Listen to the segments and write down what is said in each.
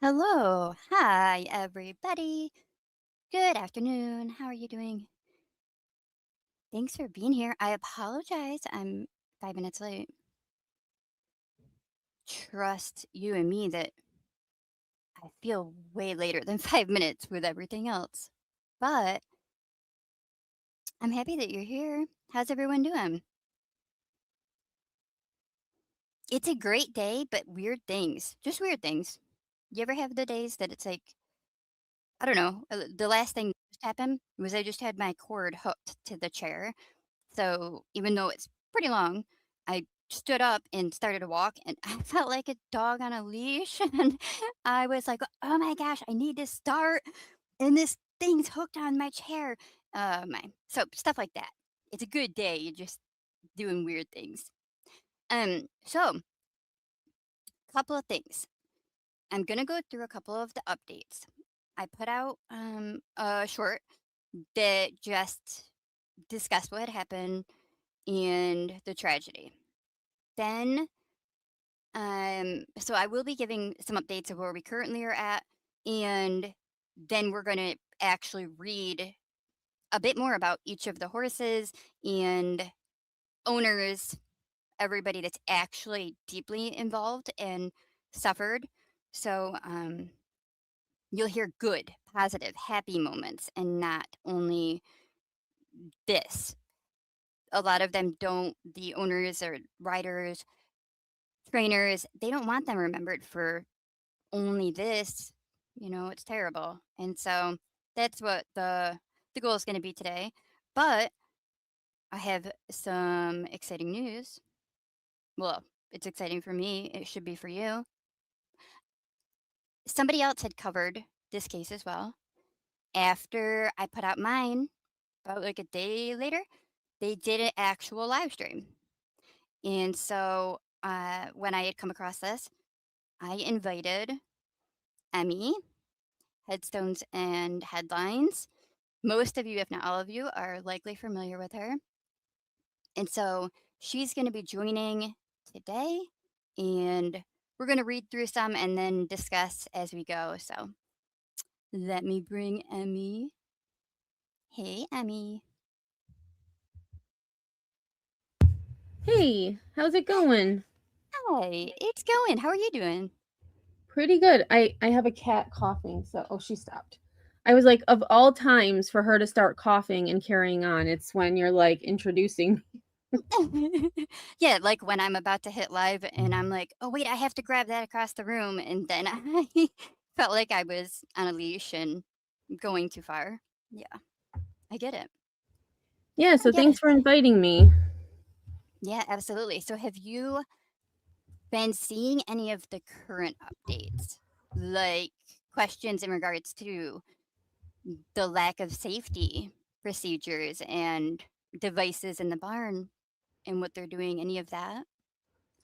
Hello. Hi, everybody. Good afternoon. How are you doing? Thanks for being here. I apologize. I'm 5 minutes late. Trust you and me that I feel way later than 5 minutes with everything else. But I'm happy that you're here. How's everyone doing? It's a great day, but weird things. Just weird things. You ever have the days that it's like, I don't know, the last thing that just happened was I just had my cord hooked to the chair. So even though it's pretty long, I stood up and started to walk, and I felt like a dog on a leash. And I was like, oh my gosh, I need to start. And this thing's hooked on my chair. So stuff like that. It's a good day. You're just doing weird things. So couple of things. I'm gonna go through a couple of the updates. I put out a short that just discussed what had happened and the tragedy. Then, so I will be giving some updates of where we currently are at, and then we're going to actually read a bit more about each of the horses and owners, everybody that's actually deeply involved and suffered. So, you'll hear good, positive, happy moments and not only this. A lot of them don't, the owners or riders, trainers, they don't want them remembered for only this, it's terrible. And so that's what the goal is going to be today. But I have some exciting news. Well, it's exciting for me. It should be for you. Somebody else had covered this case as well. After I put out mine, about like a day later, they did an actual live stream. And so when I had come across this, I invited Emmy, Headstones and Headlines. Most of you, if not all of you, are likely familiar with her. And so she's going to be joining today, and we're going to read through some and then discuss as we go. So let me bring Emmy. Hey, Emmy. Hey, how's it going? Hi, it's going. How are you doing? Pretty good. I have a cat coughing, so oh, she stopped. I was like, of all times for her to start coughing and carrying on, it's when you're like introducing. Yeah, like when I'm about to hit live and I'm like, oh, wait, I have to grab that across the room. And then I felt like I was on a leash and going too far. Yeah, I get it. Yeah, I so get thanks it. for inviting me. Yeah, absolutely. So have you been seeing any of the current updates? Like questions in regards to the lack of safety procedures and devices in the barn and what they're doing, any of that?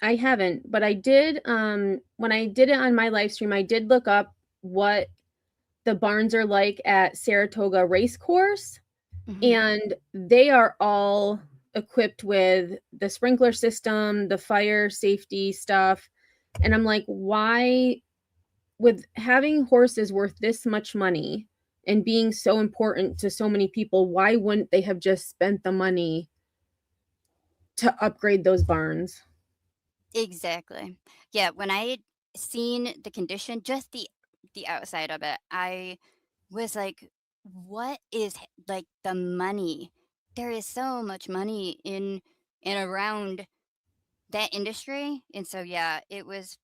I haven't, but I did when I did it on my live stream, I did look up what the barns are like at Saratoga Race Course, Hmm. and they are all equipped with the sprinkler system, the fire safety stuff. And I'm like, why, with having horses worth this much money and being so important to so many people, why wouldn't they have just spent the money to upgrade those barns? Exactly. Yeah, when I had seen the condition, just the outside of it, I was like, what is like the money? There is so much money in and around that industry. And so yeah, it was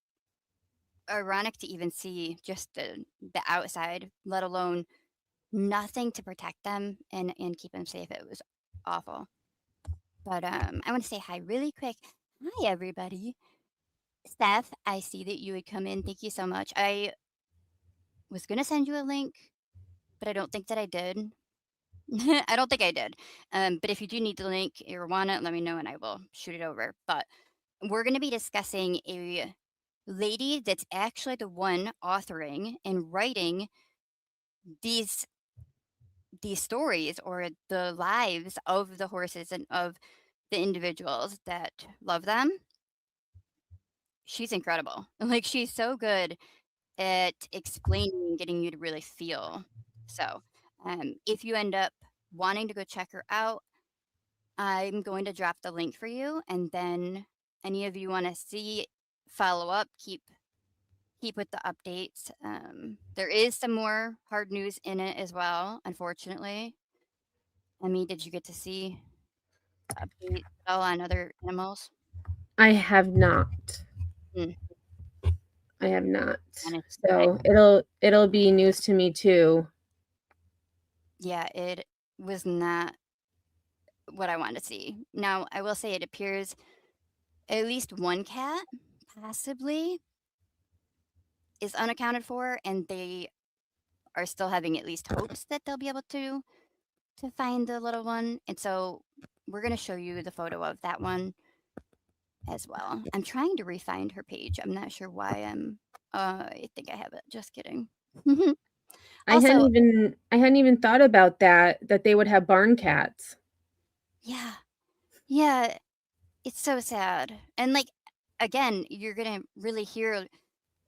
ironic to even see just the outside, let alone nothing to protect them and keep them safe. It was awful. But I want to say hi really quick. Hi everybody. Steph, I see that you had come in. Thank you so much. I was gonna send you a link, but I don't think that I did. I don't think I did. But if you do need the link or want it, let me know and I will shoot it over. But we're gonna be discussing a lady that's actually the one authoring and writing these these stories or the lives of the horses and of the individuals that love them. She's incredible. Like she's so good at explaining and getting you to really feel. So, if you end up wanting to go check her out, I'm going to drop the link for you, and then any of you want to see follow up, keep with the updates. There is some more hard news in it as well, unfortunately. I mean, did you get to see the update at all on other animals? I have not. Mm, I have not. honest, So it'll be news to me too. yeah, it was not what I want to see. Now, I will say it appears at least one cat, possibly, is unaccounted for, and they are still having at least hopes that they'll be able to find the little one. And so we're gonna show you the photo of that one as well. I'm trying to re-find her page. I'm not sure why I think I have it. Just kidding. Also, I hadn't even thought about that they would have barn cats. yeah, yeah, it's so sad. And like again, you're gonna really hear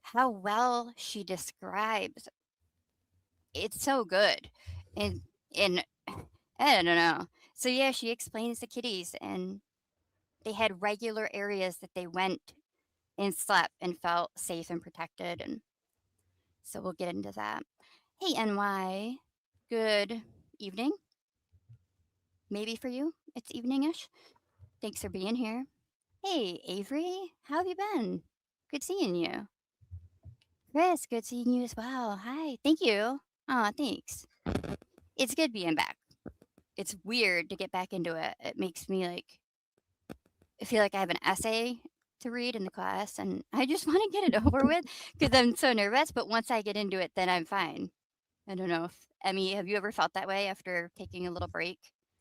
how well she describes. It's so good. And I don't know. So yeah, she explains the kitties and they had regular areas that they went and slept and felt safe and protected, and so we'll get into that. Hey NY, good evening. Maybe for you, it's eveningish. Thanks for being here. Hey Avery, how have you been? Good seeing you. Chris, good seeing you as well. Hi, thank you. Aw, thanks. It's good being back. It's weird to get back into it. It makes me like I feel like I have an essay to read in the class, and I just want to get it over with because I'm so nervous. But once I get into it, then I'm fine. I don't know if Emmy, have you ever felt that way after taking a little break?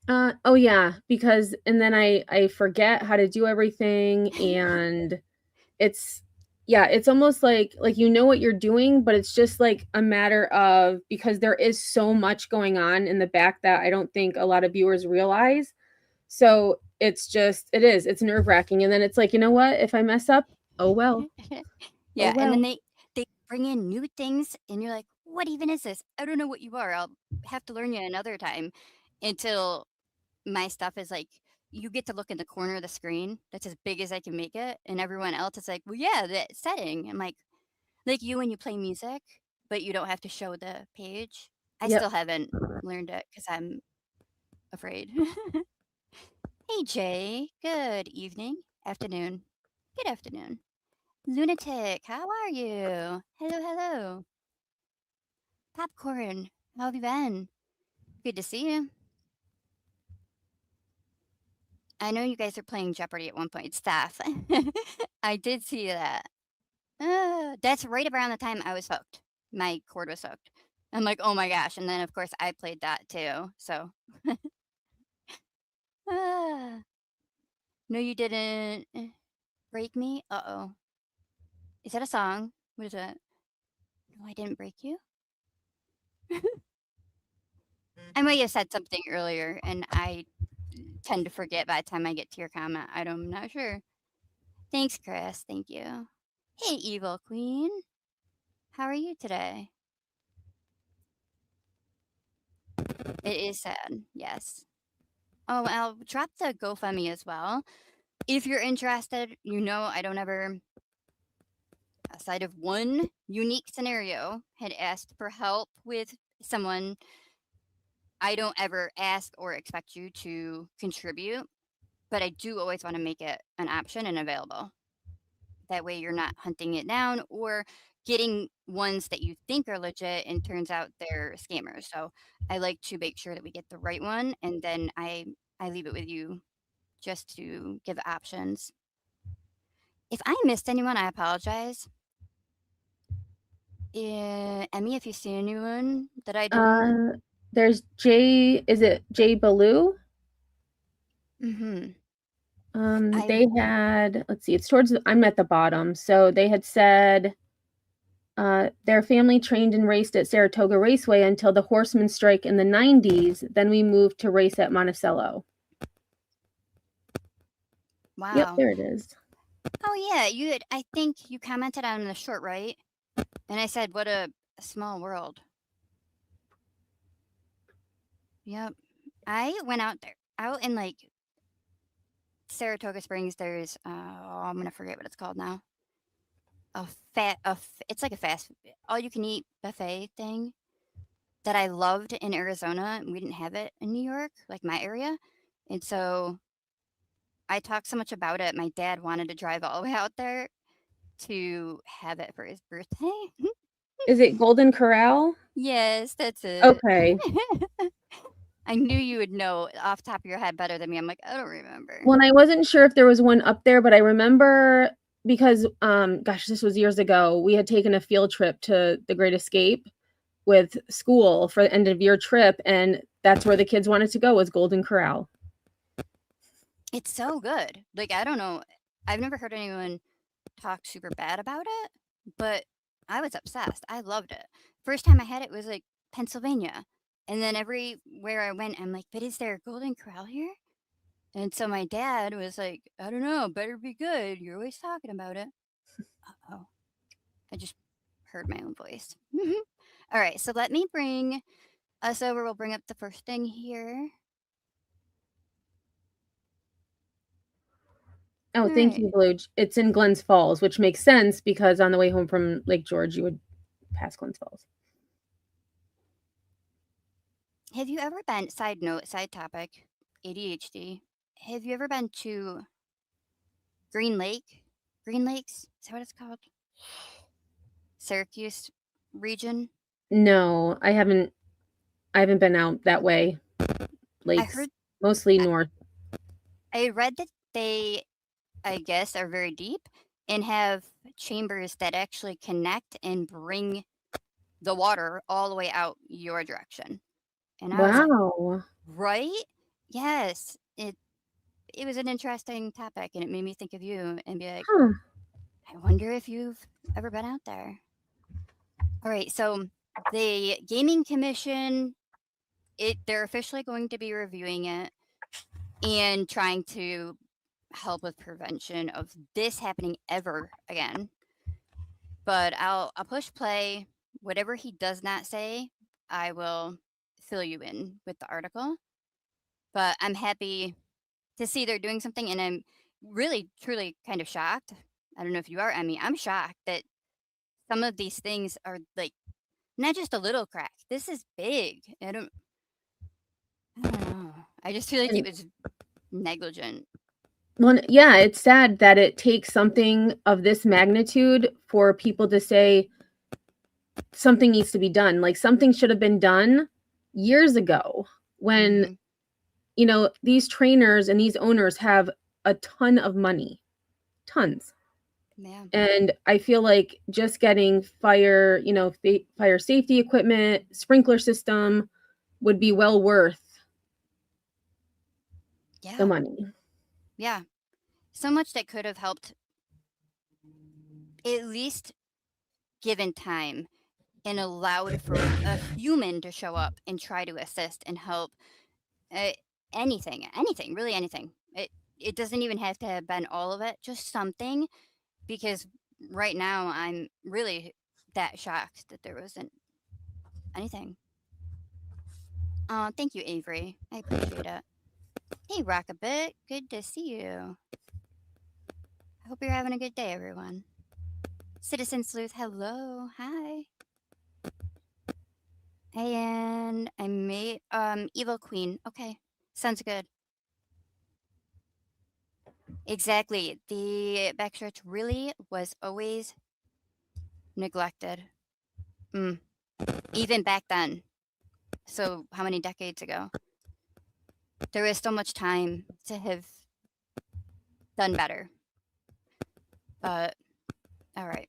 Oh yeah, because and then I forget how to do everything and it's yeah, it's almost like you know what you're doing, but it's just like a matter of because there is so much going on in the back that I don't think a lot of viewers realize. So it's just it's nerve-wracking and then it's like, you know what? If I mess up, oh well. Oh Yeah, and then well. they bring in new things, and you're like, "What even is this? I don't know what you are. I'll have to learn you another time." Until my stuff is like, you get to look in the corner of the screen that's as big as I can make it, and everyone else is like, "Well, yeah, that setting." I'm like you when you play music, but you don't have to show the page. I Yep. still haven't learned it because I'm afraid. Hey, Jay. Good evening, afternoon. Good afternoon. Lunatic, how are you? Hello, hello. Popcorn, how have you been? Good to see you. I know you guys are playing Jeopardy at one point. Staff. I did see that. That's right around the time I was hooked. My cord was hooked. I'm like, oh my gosh. And then, of course, I played that too. So, ah, no, you didn't break me. Uh oh. Is that a song? What is that? No, I didn't break you. I might have said something earlier, and I tend to forget by the time I get to your comment. I'm not sure. Thanks, Chris. Thank you. Hey, Evil Queen. How are you today? It is sad. Yes. Oh, I'll drop the GoFundMe as well. If you're interested, I don't ever, outside of one unique scenario, had asked for help with someone. I don't ever ask or expect you to contribute, but I do always want to make it an option and available. That way you're not hunting it down or getting ones that you think are legit and turns out they're scammers. So I like to make sure that we get the right one and then I leave it with you just to give options. If I missed anyone, I apologize. Emmy, if you see anyone that I didn't, Uh there's Jay is it Jay Baloo? mm-hmm. I They had let's see, it's towards I'm at the bottom. So they had said their family trained and raced at Saratoga Raceway until the horseman strike in the 90s. Then we moved to race at Monticello. Yep, wow. there it is. Oh yeah, I think you commented on the short, right? And I said, what a small world. Yep. I went out there, out in like Saratoga Springs. There's, I'm going to forget what it's called now. It's like a fast, all you can eat buffet thing that I loved in Arizona. We didn't have it in New York, like my area. And so I talked so much about it. My dad wanted to drive all the way out there to have it for his birthday. Is it Golden Corral? Yes, that's it. Okay. I knew you would know off the top of your head better than me. I'm like, I don't remember. Well, and I wasn't sure if there was one up there, but I remember because, gosh, this was years ago, we had taken a field trip to the Great Escape with school for the end of year trip, and that's where the kids wanted to go was Golden Corral. It's so good. Like, I don't know. I've never heard anyone talk super bad about it, but I was obsessed. I loved it. First time I had it was like Pennsylvania. And then everywhere I went, I'm like, but is there a Golden Corral here? And so my dad was like, I don't know, better be good. You're always talking about it. Oh, I just heard my own voice. All right, so let me bring us over. We'll bring up the first thing here. Oh, All thank right. you, Blue. It's in Glens Falls, which makes sense because on the way home from Lake George, you would pass Glens Falls. Have you ever been, side note, side topic, ADHD, have you ever been to Green Lake? Green Lakes? Is that what it's called? Syracuse region? No, I haven't been out that way. I Lakes, heard, mostly I, north. I read that they, I guess, are very deep and have chambers that actually connect and bring the water all the way out your direction. And I was like, Wow. right? Yes. It was an interesting topic and it made me think of you and be like, Huh. I wonder if you've ever been out there. All right, so the gaming commission, they're officially going to be reviewing it and trying to help with prevention of this happening ever again. But I'll push play. Whatever he does not say, I will fill you in with the article. But I'm happy to see they're doing something, and I'm really truly kind of shocked. I don't know if you are, Emmy. I'm shocked that some of these things are like not just a little crack. This is big. I don't know. I just feel like it And was negligent. well, yeah, it's sad that it takes something of this magnitude for people to say something needs to be done. Like something should have been done years ago when, Hmm. these trainers and these owners have a ton of money, tons. Yeah. And I feel like just getting fire safety equipment, sprinkler system would be well worth the Yeah. money. Yeah. So much that could have helped, at least given time and allowed for a human to show up and try to assist and help. Uh, anything, really anything. It doesn't even have to have been all of it, just something. Because right now I'm really that shocked that there wasn't anything. Thank you, Avery. I appreciate it. Hey, Rockabit. Good to see you. I hope you're having a good day, everyone. Citizen Sleuth, hello. Hi. And I made Evil Queen. Okay. Sounds good. Exactly. The backstretch really was always neglected. Mm. Even back then. So how many decades ago? There was so much time to have done better. But all right.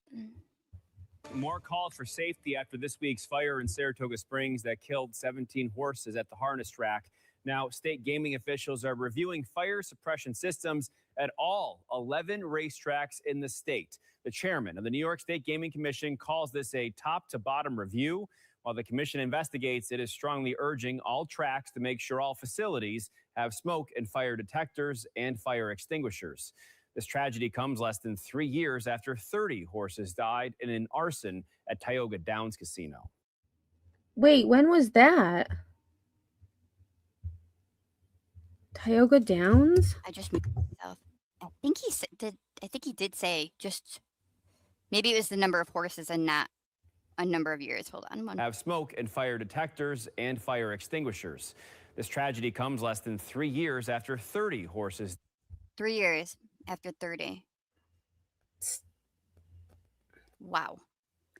More calls for safety after this week's fire in Saratoga Springs that killed 17 horses at the harness track. Now, state gaming officials are reviewing fire suppression systems at all 11 racetracks in the state. The chairman of the New York State Gaming Commission calls this a top to bottom review. While the commission investigates, it is strongly urging all tracks to make sure all facilities have smoke and fire detectors and fire extinguishers. This tragedy comes less than 3 years after 30 horses died in an arson at Tioga Downs Casino. Wait, when was that? Tioga Downs? I just made myself. I think he did say just maybe it was the number of horses and not a number of years. Hold on. Have smoke and fire detectors and fire extinguishers. This tragedy comes less than 3 years after 30 horses. 3 years after 30. Wow.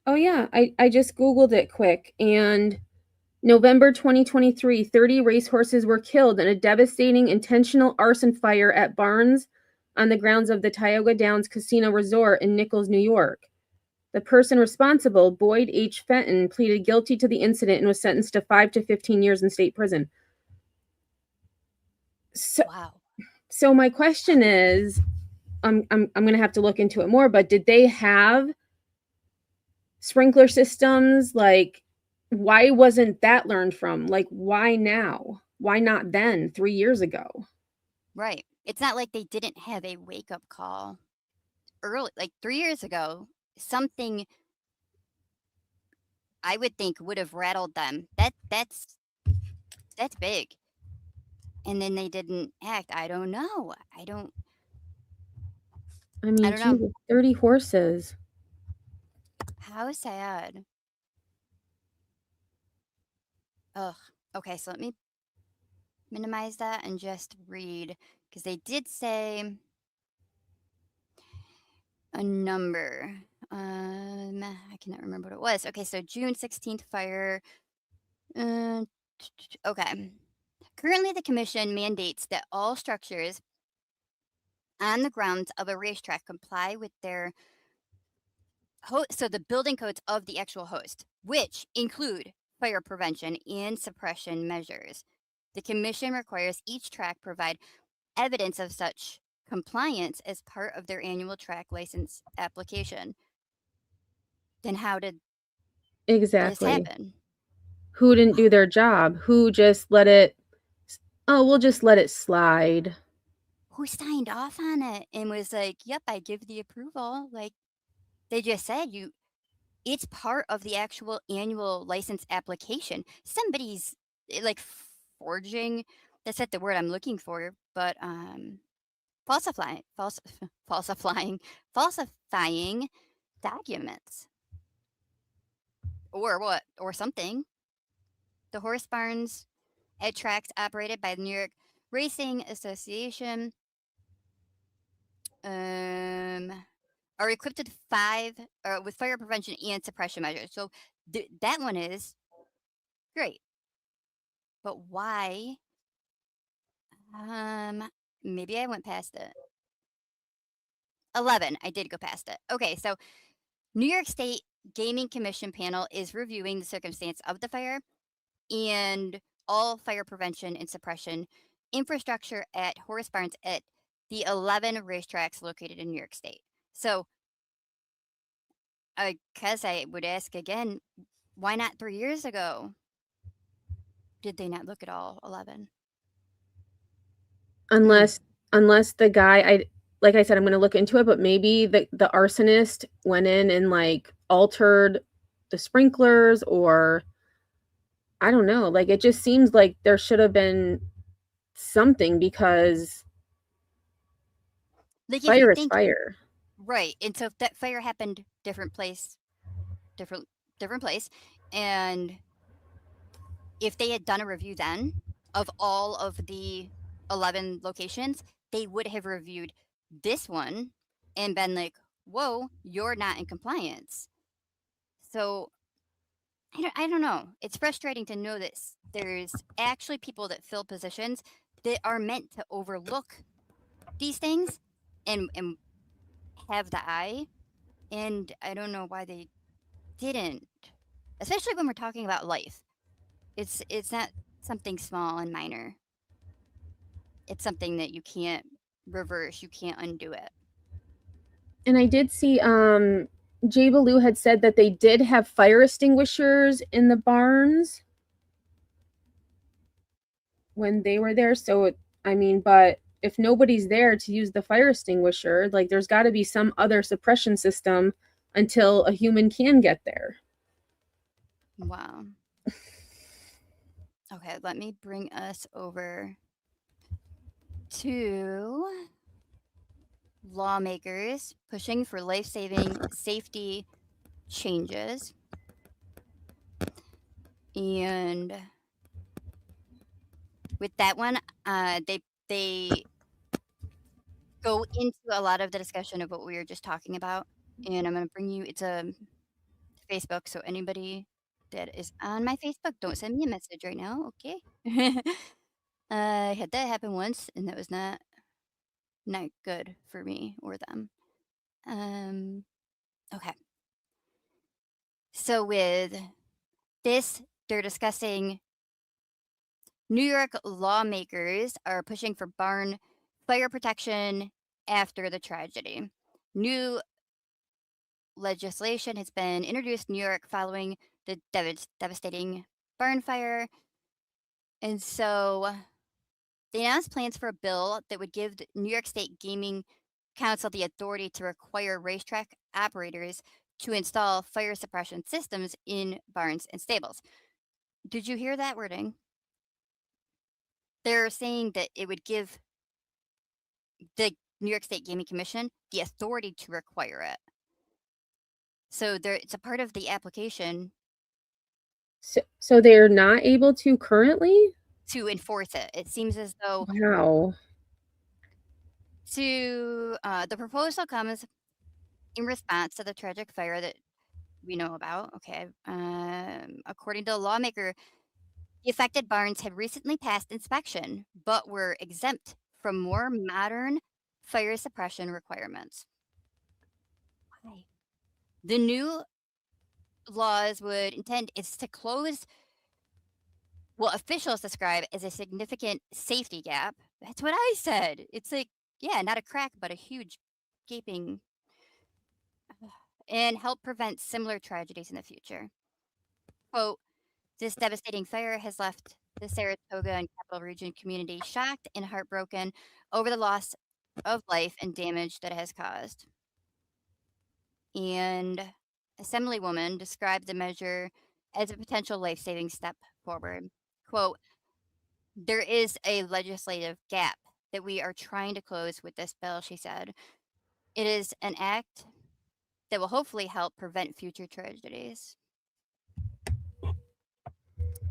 Oh yeah, I just Googled it quick, and November 2023, 30 racehorses were killed in a devastating intentional arson fire at barns on the grounds of the Tioga Downs Casino Resort in Nichols, New York. The person responsible, Boyd H. Fenton, pleaded guilty to the incident and was sentenced to 5 to 15 years in state prison. Wow. So my question is, I'm going to have to look into it more, but did they have sprinkler systems? Like, why wasn't that learned from? Like, why now? Why not then, 3 years ago? Right. It's not like they didn't have a wake-up call early, like 3 years ago. Something I would think would have rattled them. That's big. And then they didn't act. I don't know. I don't mean, know. geez, 30 horses. How sad. Ugh. Okay, so let me minimize that and just read, because they did say a number. I cannot remember what it was. Okay, so June 16th fire. Okay. Currently, the commission mandates that all structures on the grounds of a racetrack comply with their so the building codes of the actual host, which include fire prevention and suppression measures. The commission requires each track provide evidence of such compliance as part of their annual track license application. Then how did this happen? Who didn't do their job? Who just let it, oh, we'll just let it slide? Who signed off on it and was like, yep, I give the approval? Like, they just said it's part of the actual annual license application. Somebody's like forging, that's not the word I'm looking for, but falsifying documents. Or what? Or something. The horse barns at tracks operated by the New York Racing Association are equipped with fire prevention and suppression measures. So that one is great. But why? Maybe I went past it. 11. I did go past it. Okay, so New York State Gaming Commission panel is reviewing the circumstance of the fire and all fire prevention and suppression infrastructure at horse barns at the 11 racetracks located in New York State. So I guess I would ask again, why not 3 years ago? Did they not look at all 11? Unless the guy, like I said, I'm going to look into it, but maybe the arsonist went in and like altered the sprinklers, or I don't know. Like, it just seems like there should have been something, because like, fire is fire. Right. And so if that fire happened different place, and if they had done a review then of all of the 11 locations, they would have reviewed this one and been like, whoa, you're not in compliance. So I don't know. It's frustrating to know that there's actually people that fill positions that are meant to overlook these things and have the eye. And I don't know why they didn't, especially when we're talking about life. It's not something small and minor. It's something that you can't reverse. You can't undo it. And I did see Jay Ballou had said that they did have fire extinguishers in the barns when they were there. So, I mean, but if nobody's there to use the fire extinguisher, like there's got to be some other suppression system until a human can get there. Wow. Okay, let me bring us over to lawmakers pushing for life-saving safety changes. And with that one, they go into a lot of the discussion of what we were just talking about. And I'm gonna bring you it's a Facebook, so anybody that is on my Facebook, don't send me a message right now, okay? I had that happen once, and that was not good for me or them. Okay. So with this, they're discussing New York lawmakers are pushing for barn fire protection after the tragedy. New legislation has been introduced in New York following the devastating barn fire. And so they announced plans for a bill that would give the New York State Gaming Council the authority to require racetrack operators to install fire suppression systems in barns and stables. Did you hear that wording? They're saying that it would give the New York State Gaming Commission the authority to require it. So it's a part of the application So they're not able to currently? to enforce it. It seems as though Wow. the proposal comes in response to the tragic fire that we know about. Okay. According to the lawmaker, the affected barns had recently passed inspection, but were exempt from more modern fire suppression requirements. Why? The new laws would intend is to close what officials describe as a significant safety gap. That's what I said. It's like, yeah, not a crack, but a huge gaping, and help prevent similar tragedies in the future. Quote, this devastating fire has left the Saratoga and Capital Region community shocked and heartbroken over the loss of life and damage that it has caused. And Assemblywoman described the measure as a potential life-saving step forward. Quote, there is a legislative gap that we are trying to close with this bill, she said. It is an act that will hopefully help prevent future tragedies.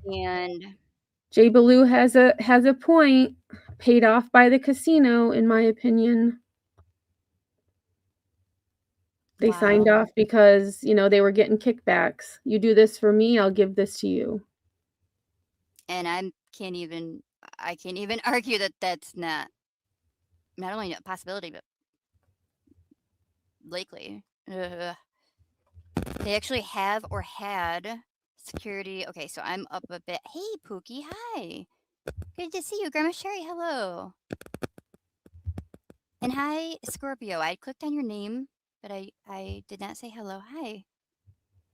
And Jay Baloo has a point. Paid off by the casino, in my opinion. They signed wow. off because, they were getting kickbacks. You do this for me, I'll give this to you. And I can't even argue that that's not only a possibility, but likely. Ugh. They actually have or had security. Okay, so I'm up a bit. Hey, Pookie, hi. Good to see you. Grandma Sherry, hello. And hi, Scorpio. I clicked on your name, but I did not say hello. Hi.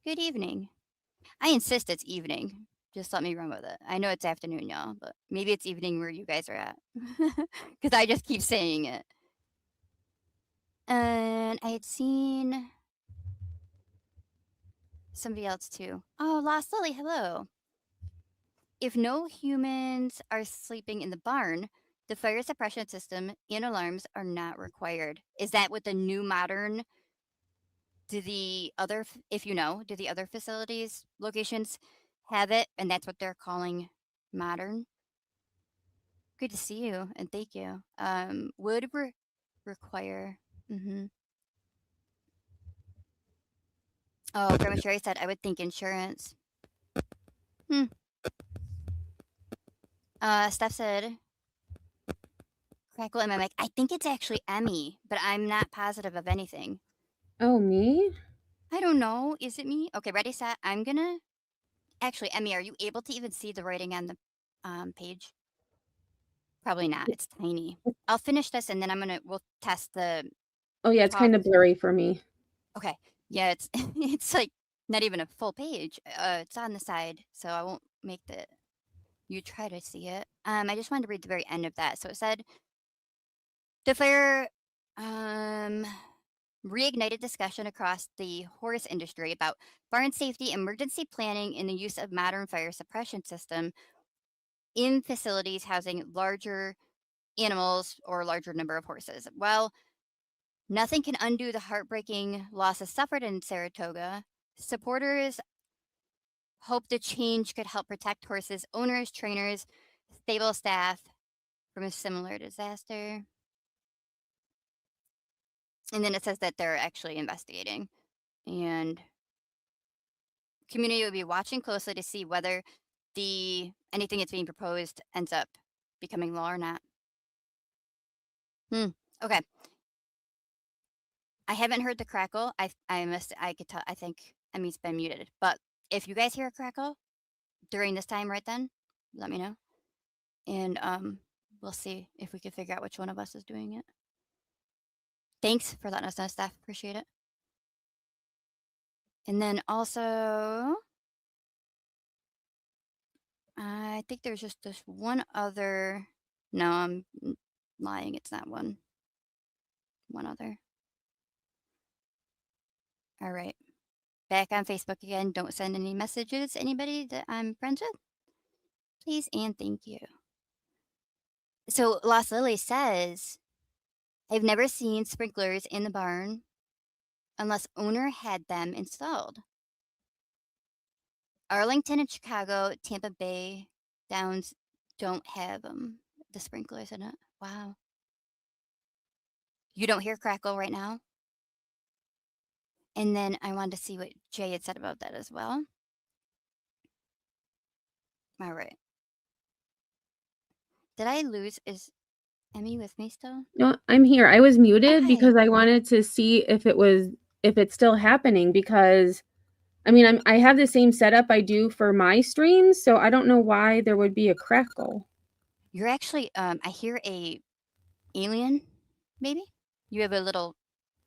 Good evening. I insist it's evening. Just let me run with it. I know it's afternoon, y'all, but maybe it's evening where you guys are at. Because I just keep saying it. And I had seen somebody else too. Oh, Lost Lily, hello. If no humans are sleeping in the barn, the fire suppression system and alarms are not required. Is that what the new modern do the other do the other facilities locations have it and that's what they're calling modern? Good to see you and thank you. Would require Oh, Grandma Sherry said I would think insurance. Steph said crackle in my mic. I think it's actually Emmy, but I'm not positive of anything. Oh, me? I don't know. Is it me? Okay, ready, set. I'm gonna actually, Emmy, are you able to even see the writing on the page? Probably not. It's tiny. I'll finish this and then we'll test the Oh, yeah, it's talk. kind of blurry for me. Okay. Yeah, it's it's like not even a full page. It's on the side, so I won't make you try to see it. I just wanted to read the very end of that. So it said The fire reignited discussion across the horse industry about barn safety, emergency planning, and the use of modern fire suppression system in facilities housing larger animals or larger number of horses. Well, nothing can undo the heartbreaking losses suffered in Saratoga. Supporters hope the change could help protect horses, owners, trainers, stable staff from a similar disaster. And then it says that they're actually investigating. And community will be watching closely to see whether anything that's being proposed ends up becoming law or not. Okay. I haven't heard the crackle. I could tell. I think Emmy's been muted. But if you guys hear a crackle during this time right then, let me know. And we'll see if we can figure out which one of us is doing it. Thanks for letting us know, Steph. Appreciate it. And then also, I think there's just this one other. No, I'm lying. It's not one. One other. All right. Back on Facebook again. Don't send any messages to anybody that I'm friends with. Please and thank you. So Lost Lily says, I've never seen sprinklers in the barn unless owner had them installed. Arlington and Chicago, Tampa Bay, Downs don't have the sprinklers in it. Wow. You don't hear crackle right now? And then I wanted to see what Jay had said about that as well. All right. Did I lose? Is Emmy with me still? No, I'm here. I was muted Okay. because I wanted to see if it's still happening because I mean, I have the same setup I do for my streams, so I don't know why there would be a crackle. You're actually I hear a alien maybe? You have a little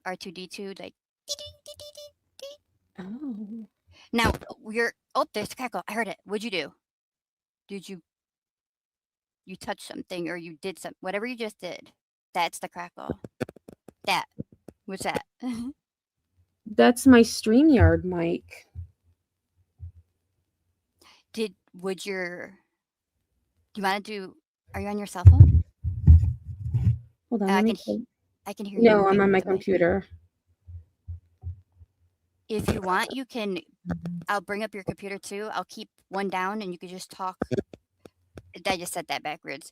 R2D2 like Oh. now there's a crackle. I heard it. What'd you do? Did you touch something or you did whatever you just did? That's the crackle. That. What's that? That's my StreamYard mic. Would your do you want to do are you on your cell phone? Hold on, I let can me I can hear you No, I'm moving on my the mic. computer. If you want, you can I'll bring up your computer too. I'll keep one down and you can just talk. I just said that backwards.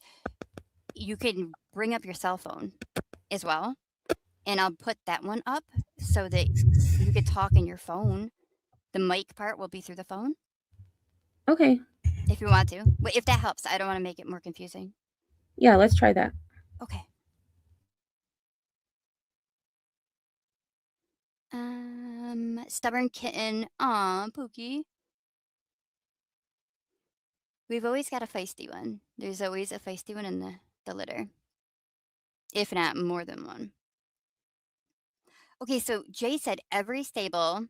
You can bring up your cell phone as well. And I'll put that one up so that you could talk in your phone. The mic part will be through the phone. Okay. If you want to. If that helps. I don't want to make it more confusing. Yeah, let's try that. Okay. Stubborn kitten. Aw, Pookie. We've always got a feisty one. There's always a feisty one in the litter. If not more than one. Okay, so Jay said every stable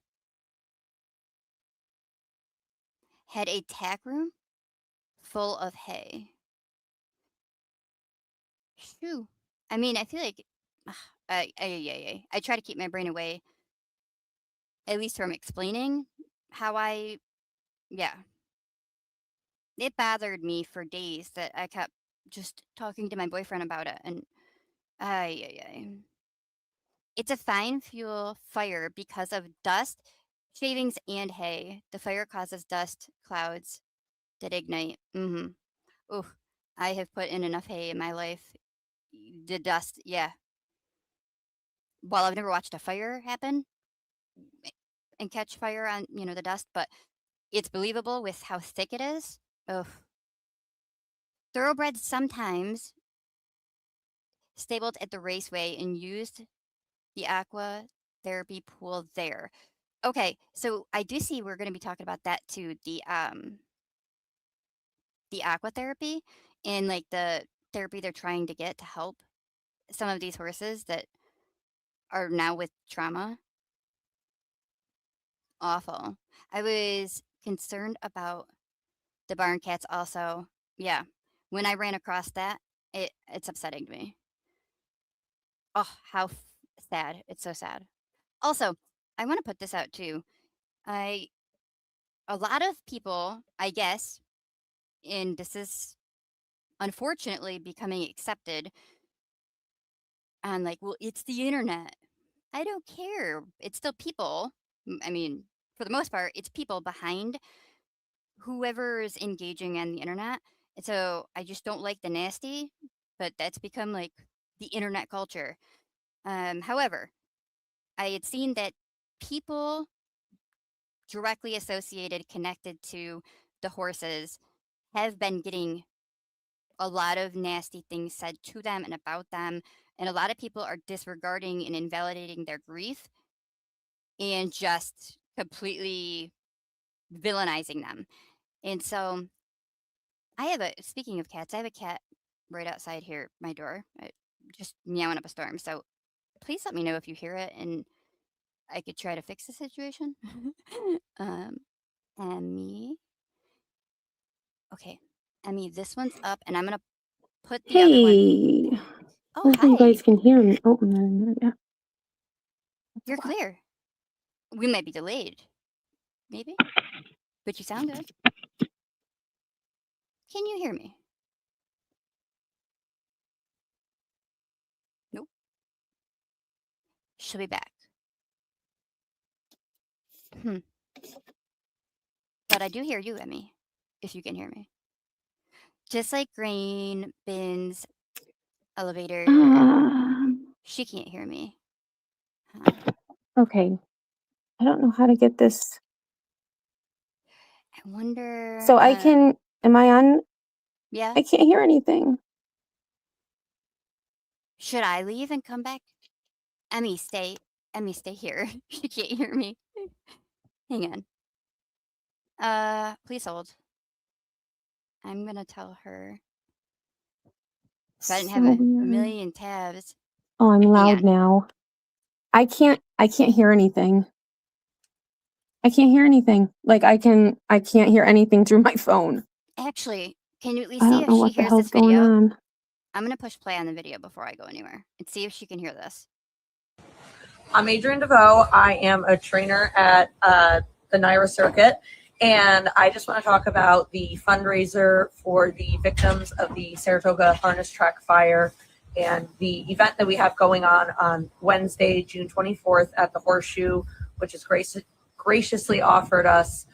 had a tack room full of hay. Shoo. I mean, I feel like I try to keep my brain away, at least from explaining how yeah. It bothered me for days that I kept just talking to my boyfriend about it, and it's a fine fuel fire because of dust, shavings, and hay. The fire causes dust clouds that ignite. Oh, I have put in enough hay in my life. The dust, yeah. While I've never watched a fire happen and catch fire on, the dust, but it's believable with how thick it is. Oh, thoroughbreds sometimes stabled at the raceway and used the aqua therapy pool there. Okay, so I do see we're going to be talking about that too. The aqua therapy and like the therapy they're trying to get to help some of these horses that are now with trauma. Awful. I was concerned about the barn cats also. Yeah. When I ran across that, it's upsetting to me. Oh, how sad. It's so sad. Also, I want to put this out too. I A lot of people, I guess, and this is unfortunately becoming accepted, and like, well, it's the internet. I don't care. It's still people. I mean, for the most part, it's people behind whoever is engaging on the internet. And so I just don't like the nasty, but that's become like the internet culture. However, I had seen that people directly associated, connected to the horses have been getting a lot of nasty things said to them and about them. And a lot of people are disregarding and invalidating their grief and just completely villainizing them. And so speaking of cats, I have a cat right outside here, my door, just meowing up a storm. So please let me know if you hear it and I could try to fix the situation. um, Emmy. Okay. Emmy, this one's up and I'm going to put the other one. Hey, Oh, hopefully you hi. guys can hear me. Oh, no, yeah. You're clear. We might be delayed, maybe, but you sound good. Can you hear me? Nope. She'll be back. Hmm. But I do hear you, Emmy, if you can hear me. Just like grain, bins, elevator. She can't hear me. Huh. Okay. I don't know how to get this. I wonder. So am I on? Yeah. I can't hear anything. Should I leave and come back? Emmy, stay. Emmy, stay here. She can't hear me. Hang on. Please hold. I'm gonna tell her. If I didn't have So a weird. million tabs. Oh, I'm Hang loud on. now. I can't hear anything. I can't hear anything. Like I can't hear anything through my phone. Actually, can you at least I see don't if know she what the hears hell's this going video? on. I'm gonna push play on the video before I go anywhere and see if she can hear this. I'm Adrienne DeVoe. I am a trainer at the NYRA circuit, and I just want to talk about the fundraiser for the victims of the Saratoga harness track fire and the event that we have going on Wednesday, June 24th at the Horseshoe, which has graciously offered us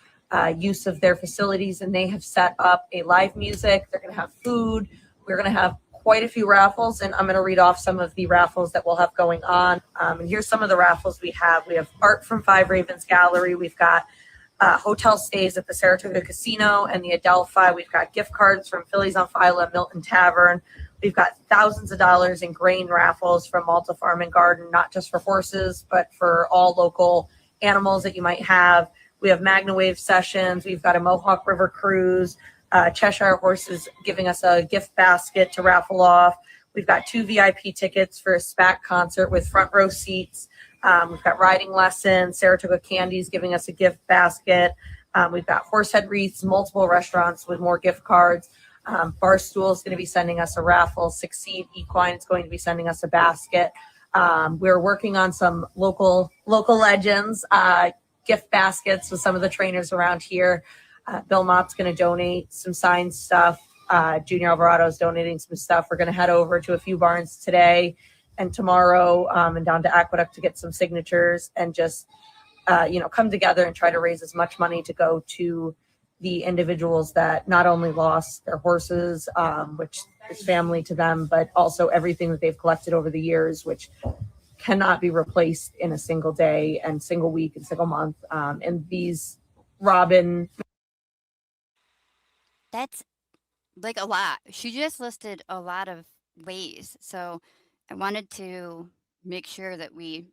use of their facilities, and they have set up a live music. They're going to have food. We're going to have quite a few raffles, and I'm going to read off some of the raffles that we'll have going on. And here's some of the raffles we have. We have art from Five Ravens Gallery. We've got hotel stays at the Saratoga Casino and the Adelphi. We've got gift cards from Phillies on File and Milton Tavern. We've got thousands of dollars in grain raffles from Malta Farm and Garden, not just for horses, but for all local animals that you might have. We have Magna Wave sessions. We've got a Mohawk River cruise. Cheshire Horses giving us a gift basket to raffle off. We've got 2 VIP tickets for a SPAC concert with front row seats. We've got riding lessons. Saratoga Candies giving us a gift basket. We've got Horsehead Wreaths, multiple restaurants with more gift cards. Barstool is going to be sending us a raffle. Succeed Equine is going to be sending us a basket. We're working on some local legends gift baskets with some of the trainers around here. Bill Mott's going to donate some signed stuff. Junior Alvarado is donating some stuff. We're going to head over to a few barns today and tomorrow and down to Aqueduct to get some signatures and just, come together and try to raise as much money to go to the individuals that not only lost their horses, which is family to them, but also everything that they've collected over the years, which cannot be replaced in a single day and single week and single month. And these Robin. That's like a lot. She just listed a lot of ways. So I wanted to make sure that we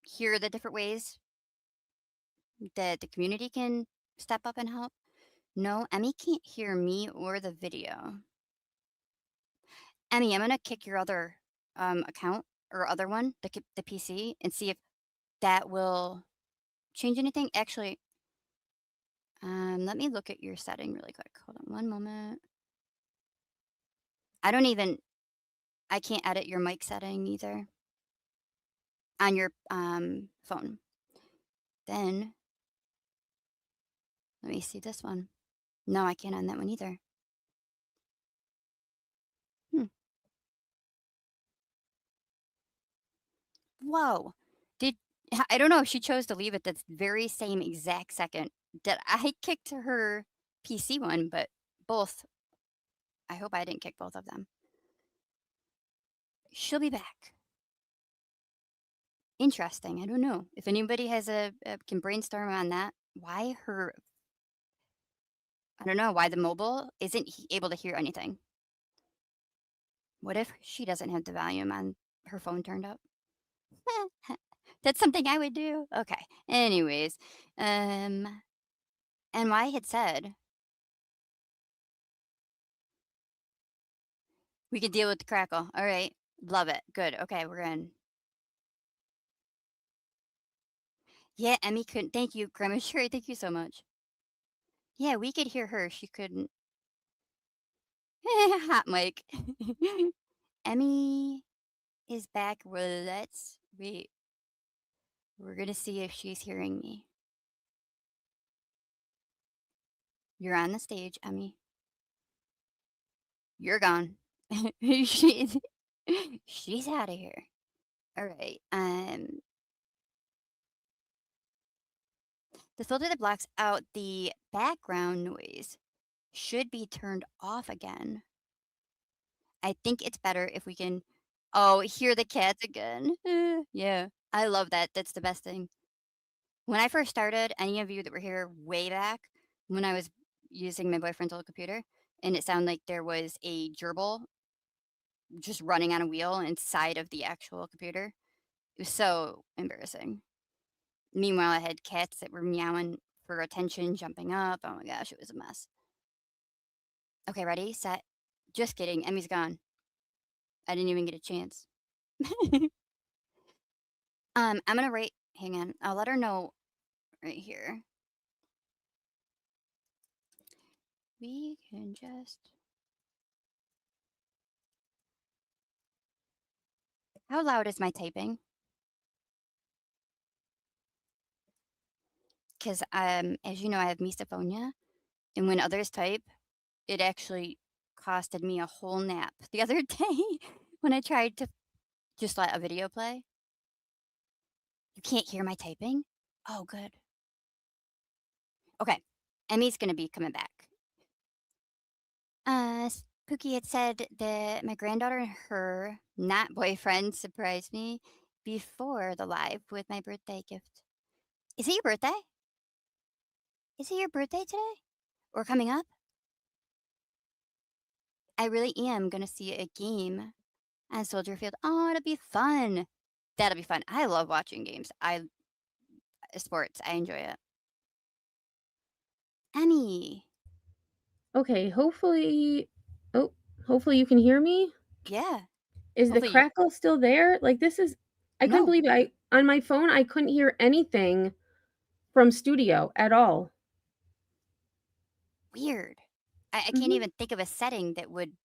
hear the different ways that the community can step up and help. No, Emmy can't hear me or the video. Emmy, I'm gonna kick your other account or other one, the PC, and see if that will change anything. Actually, let me look at your setting really quick. Hold on one moment. I can't edit your mic setting either. on your phone. Then let me see this one. No, I can't on that one either. Hmm. Whoa. Did I don't know if she chose to leave at the very same exact second that I kicked her PC one, but both. I hope I didn't kick both of them. She'll be back. Interesting. I don't know if anybody has can brainstorm on that. Why her? I don't know why the mobile isn't able to hear anything. What if she doesn't have the volume on her phone turned up? That's something I would do. Okay. Anyways, and I had said we could deal with the crackle. All right. Love it. Good. Okay, we're in. Yeah, Emmy couldn't. Thank you, Grandma Sherry. Thank you so much. Yeah, we could hear her. She couldn't. Hot mic. Emmy is back. Well, let's wait. We're gonna see if she's hearing me. You're on the stage, Emmy. You're gone. she's she's out of here. All right. The filter that blocks out the background noise should be turned off again. I think it's better if we can. Oh, hear the cats again. Yeah, I love that. That's the best thing. When I first started, any of you that were here way back when I was using my boyfriend's old computer, and it sounded like there was a gerbil just running on a wheel inside of the actual computer. It was so embarrassing. Meanwhile, I had cats that were meowing for attention, jumping up. Oh my gosh, it was a mess. Okay, ready, set. Just kidding. Emmy's gone. I didn't even get a chance. I'm gonna rate. Hang on. I'll let her know right here. We can just. How loud is my typing? Because as you know, I have misophonia, and when others type, it actually costed me a whole nap the other day when I tried to just let a video play. You can't hear my typing? Oh, good. Okay. Emmy's gonna be coming back. Spooky had said that my granddaughter and her not boyfriend surprised me before the live with my birthday gift. Is it your birthday? Is it your birthday today? Or coming up? I really am gonna see a game on Soldier Field. Oh, it'll be fun. That'll be fun. I love watching games. Sports. I enjoy it. Emmy. Okay, hopefully oh, hopefully you can hear me? Yeah. Is the Hopefully you crackle still there? Like, this is I couldn't No. believe it. On my phone, I couldn't hear anything from studio at all. Weird. I can't Mhm. even think of a setting that would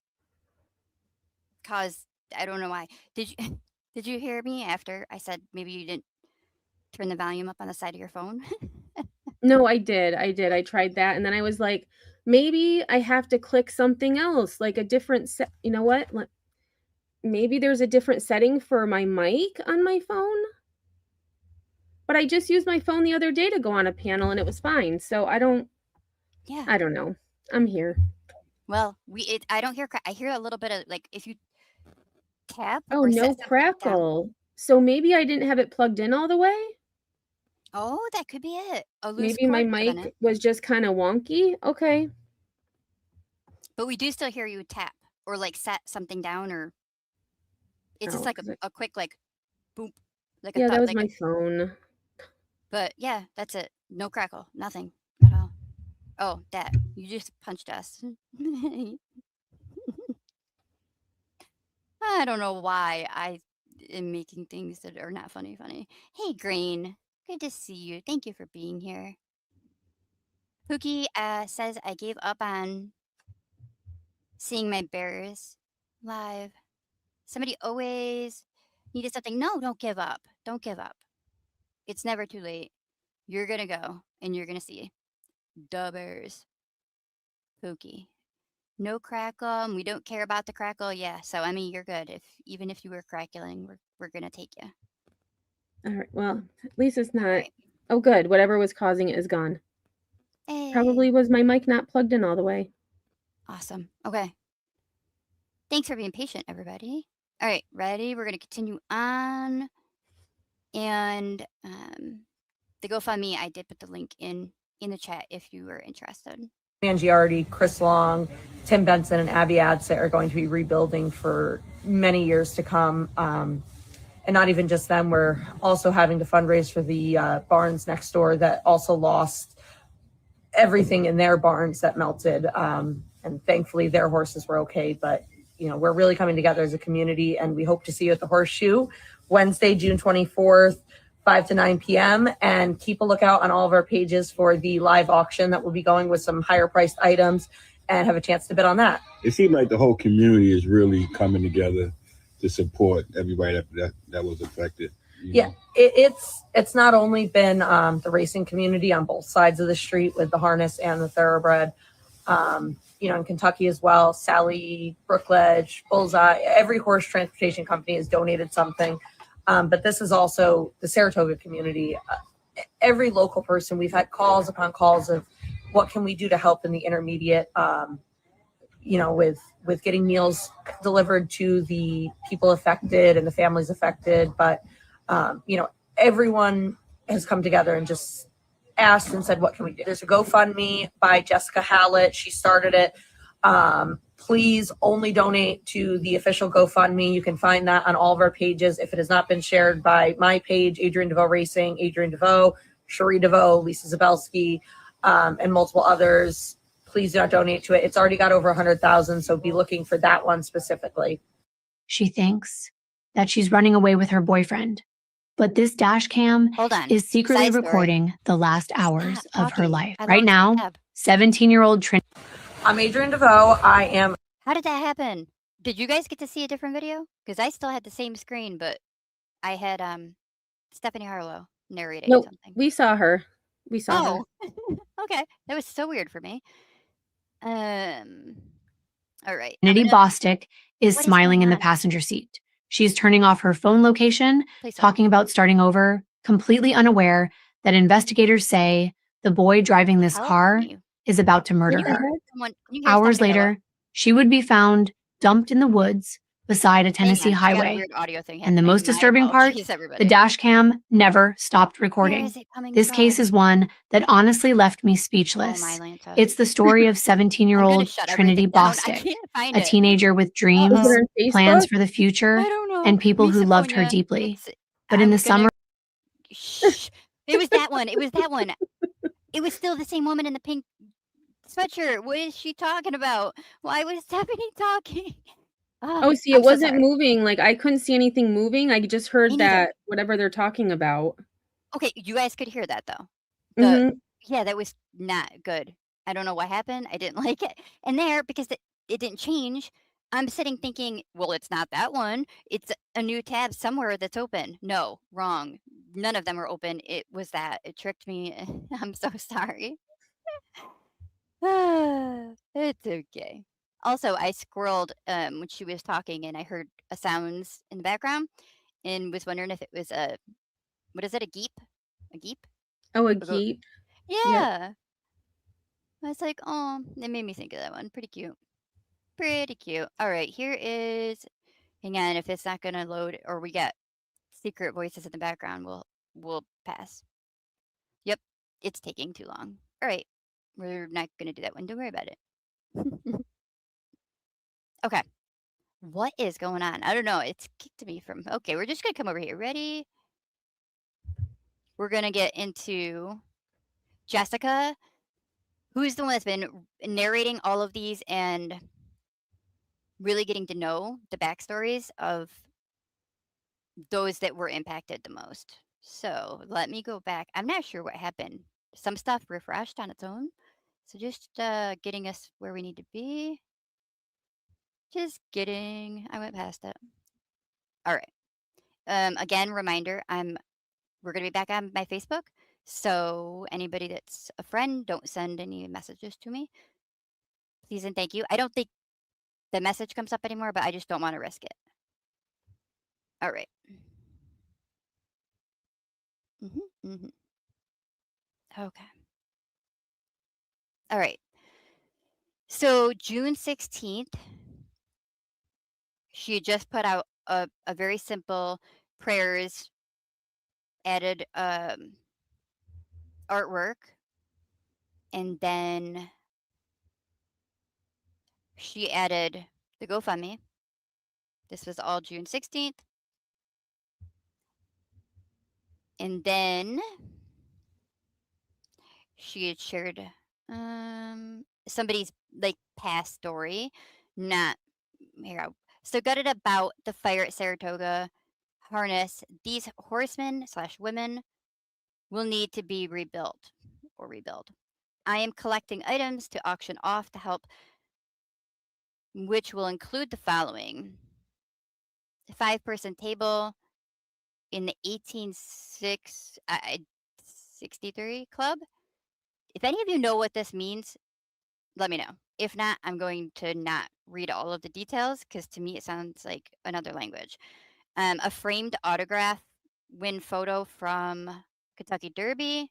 cause I don't know why. Did you did you hear me after I said maybe you didn't turn the volume up on the side of your phone? No, I did. I tried that, and then I was like, "Maybe I have to click something else, like a different set." You know what? Maybe there's a different setting for my mic on my phone? But I just used my phone the other day to go on a panel, and it was fine, so Yeah. I don't know. I'm here. Well, I don't hear I hear a little bit of like if you tap Oh, or no set something down. crackle. So maybe I didn't have it plugged in all the way? Oh, that could be it. A loose Maybe my cord could have been mic it. was just kinda wonky? Okay. But we do still hear you tap or like set something down or it's just Oh, like 'cause I a quick like boop like a yeah, that thought was like a my phone. but yeah, that's it. No crackle. Nothing at all. Oh, that. You just punched us. I don't know why I am making things that are not funny. Hey, Green. Good to see you. Thank you for being here. Pookie says I gave up on seeing my bears live. Somebody always needed something. No, don't give up. Don't give up. It's never too late. You're gonna go and you're gonna see dubbers. Pookie. No crackle. We don't care about the crackle. Yeah. So I mean, you're good. Even if you were crackling, we're gonna take you. All right. Well, at least it's All not. right. Oh, good. Whatever was causing it is gone. Hey. Probably was my mic not plugged in all the way. Awesome. Okay. Thanks for being patient, everybody. All right, ready? We're gonna continue on, and the GoFundMe, I did put the link in the chat if you were interested. Giardi, Chris Long, Tim Benson, and Abby Adsit are going to be rebuilding for many years to come. And not even just them, we're also having to fundraise for the barns next door that also lost everything in their barns that melted. And thankfully their horses were okay, but we're really coming together as a community, and we hope to see you at the Horseshoe Wednesday, June 24th, 5 to 9 p.m. And keep a lookout on all of our pages for the live auction that will be going with some higher priced items, and have a chance to bid on that. It seemed like the whole community is really coming together to support everybody that was affected. Yeah, it's not only been the racing community on both sides of the street with the harness and the thoroughbred. In Kentucky as well, Sally, Brookledge, Bullseye, every horse transportation company has donated something. But this is also the Saratoga community. Every local person, we've had calls upon calls of what can we do to help in the intermediate, with getting meals delivered to the people affected and the families affected. But, everyone has come together and just asked and said, what can we do? There's a GoFundMe by Jessica Hallett. She started it. Please only donate to the official GoFundMe. You can find that on all of our pages. If it has not been shared by my page, Adrienne DeVoe Racing, Adrienne DeVoe, Cherie DeVoe, Lisa Zabelski, and multiple others, please do not donate to it. It's already got over 100,000, so be looking for that one specifically. She thinks that she's running away with her boyfriend, but this dash cam is secretly recording the last hours of her life. Right now, 17-year-old Trinity. I'm Adrienne DeVoe. I am. How did that happen? Did you guys get to see a different video? Because I still had the same screen, but I had Stephanie Harlow narrating something. We saw her. We saw her. Okay. That was so weird for me. All right. Trinity Bostic is smiling in the passenger seat. She's turning off her phone location, talking about starting over, completely unaware that investigators say the boy driving this car is about to murder her. Hours later, she would be found dumped in the woods beside a Tennessee highway. And the most disturbing part, the dash cam never stopped recording. This case is one that honestly left me speechless. It's the story of 17-year-old Trinity Bostic, a teenager with dreams, plans for the future, and people who loved her deeply. But in the summer... It was that one. It was that one. It was still the same woman in the pink sweatshirt. What is she talking about? Why was Stephanie talking? See, it wasn't moving. Like, I couldn't see anything moving. I just heard that whatever they're talking about. Okay, you guys could hear that, though. Yeah, that was not good. I don't know what happened. I didn't like it. And there, because it didn't change, I'm sitting thinking, well, it's not that one. It's a new tab somewhere that's open. No, wrong. None of them are open. It was that. It tricked me. I'm so sorry. It's okay. Also, I squirreled when she was talking, and I heard a sounds in the background, and was wondering if it was what is it? A geep? A geep? Oh, a geep. Yeah. Yep. I was like, oh, it made me think of that one. Pretty cute. Pretty cute. All right, here is. Hang on, if it's not gonna load, or we get secret voices in the background, we'll pass. Yep, it's taking too long. All right, we're not gonna do that one. Don't worry about it. Okay. What is going on? I don't know. It's kicked me from. Okay, we're just going to come over here. Ready? We're going to get into Jessica, who's the one that's been narrating all of these and really getting to know the backstories of those that were impacted the most. So let me go back. I'm not sure what happened. Some stuff refreshed on its own. So just getting us where we need to be. Just kidding. I went past it. All right. Again, reminder, we're gonna be back on my Facebook. So anybody that's a friend, don't send any messages to me. Please and thank you. I don't think the message comes up anymore, but I just don't want to risk it. All right. Okay. All right. So June 16th, she had just put out a very simple prayers, added artwork, and then she added the GoFundMe. This was all June 16th. And then she had shared somebody's like past story, not here. So gutted about the fire at Saratoga harness. These horsemen / women will need to be rebuilt or rebuild. I am collecting items to auction off to help, which will include the following: a 5-person table in the 1863 club. If any of you know what this means, let me know. If not, I'm going to not read all of the details because to me it sounds like another language. A framed autograph win photo from Kentucky Derby.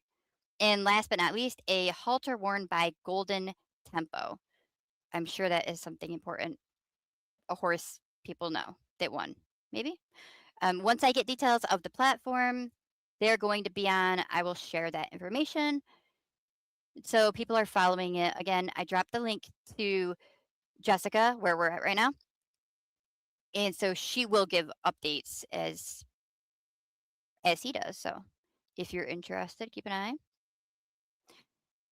And last but not least, a halter worn by Golden Tempo. I'm sure that is something important. A horse people know that won, maybe. Once I get details of the platform they're going to be on, I will share that information. So people are following it. Again, I dropped the link to Jessica, where we're at right now. And so she will give updates as he does. So if you're interested, keep an eye.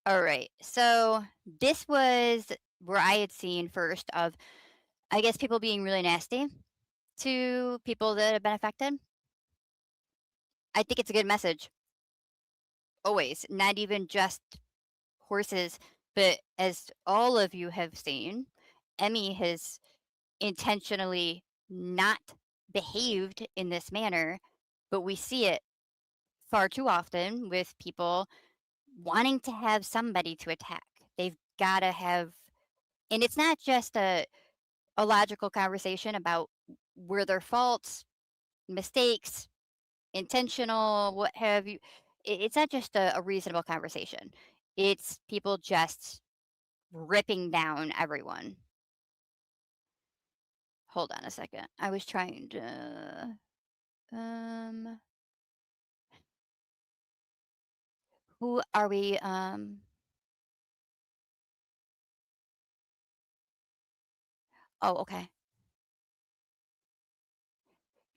All right. So this was where I had seen first of, I guess, people being really nasty to people that have been affected. I think it's a good message. Always, not even just horses, but as all of you have seen, Emmy has intentionally not behaved in this manner, but we see it far too often with people wanting to have somebody to attack. They've got to have, and it's not just a logical conversation about were there faults, mistakes, intentional, what have you. It's not just a reasonable conversation. It's people just ripping down everyone. Hold on a second. I was trying to who are we oh, okay.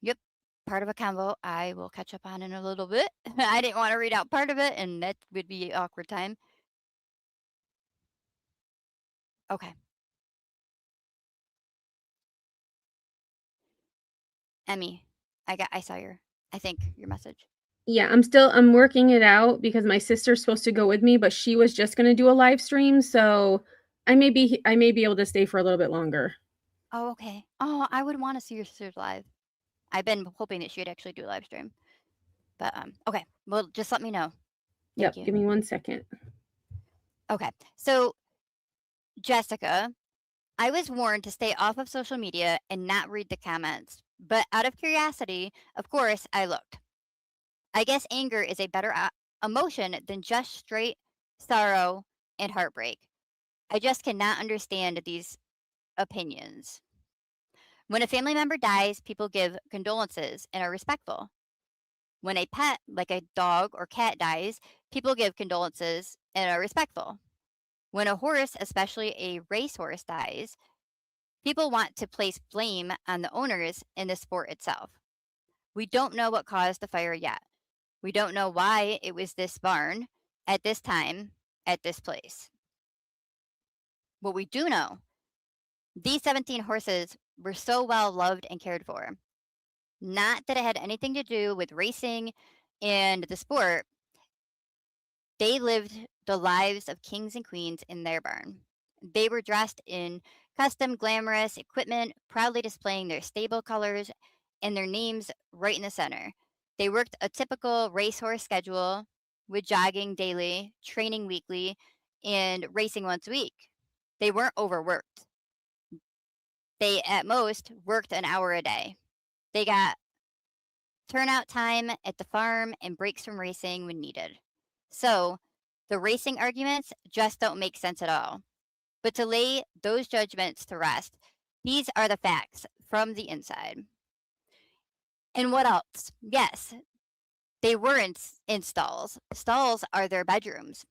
Yep. Part of a convo I will catch up on in a little bit. I didn't want to read out part of it and that would be awkward time. Okay. Emmy, I saw I think your message. Yeah, I'm working it out because my sister's supposed to go with me, but she was just gonna do a live stream, so I may be able to stay for a little bit longer. Oh, okay. Oh, I would want to see your sister live. I've been hoping that she'd actually do a live stream. But okay. Well, just let me know. Thank you. Give me 1 second. Okay. So, Jessica, I was warned to stay off of social media and not read the comments. But out of curiosity, of course, I looked. I guess anger is a better emotion than just straight sorrow and heartbreak. I just cannot understand these opinions. When a family member dies, people give condolences and are respectful. When a pet, like a dog or cat, dies, people give condolences and are respectful. When a horse, especially a racehorse, dies, people want to place blame on the owners in the sport itself. We don't know what caused the fire yet. We don't know why it was this barn, at this time, at this place. What we do know, these 17 horses were so well loved and cared for. Not that it had anything to do with racing and the sport. They lived the lives of kings and queens in their barn. They were dressed in custom glamorous equipment, proudly displaying their stable colors and their names right in the center. They worked a typical racehorse schedule with jogging daily, training weekly, and racing once a week. They weren't overworked. They at most worked an hour a day. They got turnout time at the farm and breaks from racing when needed. So, the racing arguments just don't make sense at all. But to lay those judgments to rest, these are the facts from the inside. And what else? Yes, they were in stalls. Stalls are their bedrooms.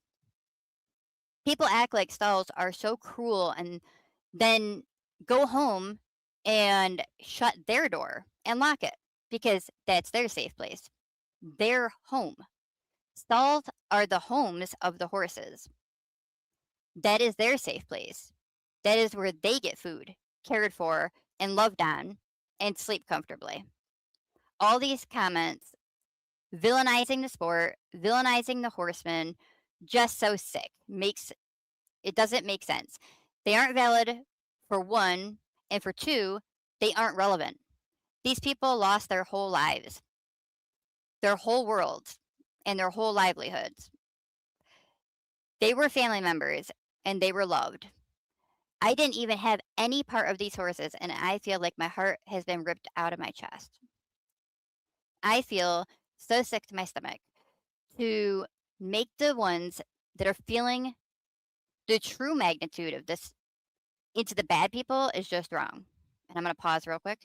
People act like stalls are so cruel and then go home and shut their door and lock it because that's their safe place, their home. Stalls are the homes of the horses. That is their safe place. That is where they get food, cared for, and loved on, and sleep comfortably. All these comments villainizing the sport, villainizing the horsemen, just so sick. It doesn't make sense. They aren't valid for one, and for two, they aren't relevant. These people lost their whole lives, their whole worlds, and their whole livelihoods. They were family members, and they were loved. I didn't even have any part of these horses, and I feel like my heart has been ripped out of my chest. I feel so sick to my stomach to make the ones that are feeling the true magnitude of this into the bad people is just wrong. And I'm going to pause real quick.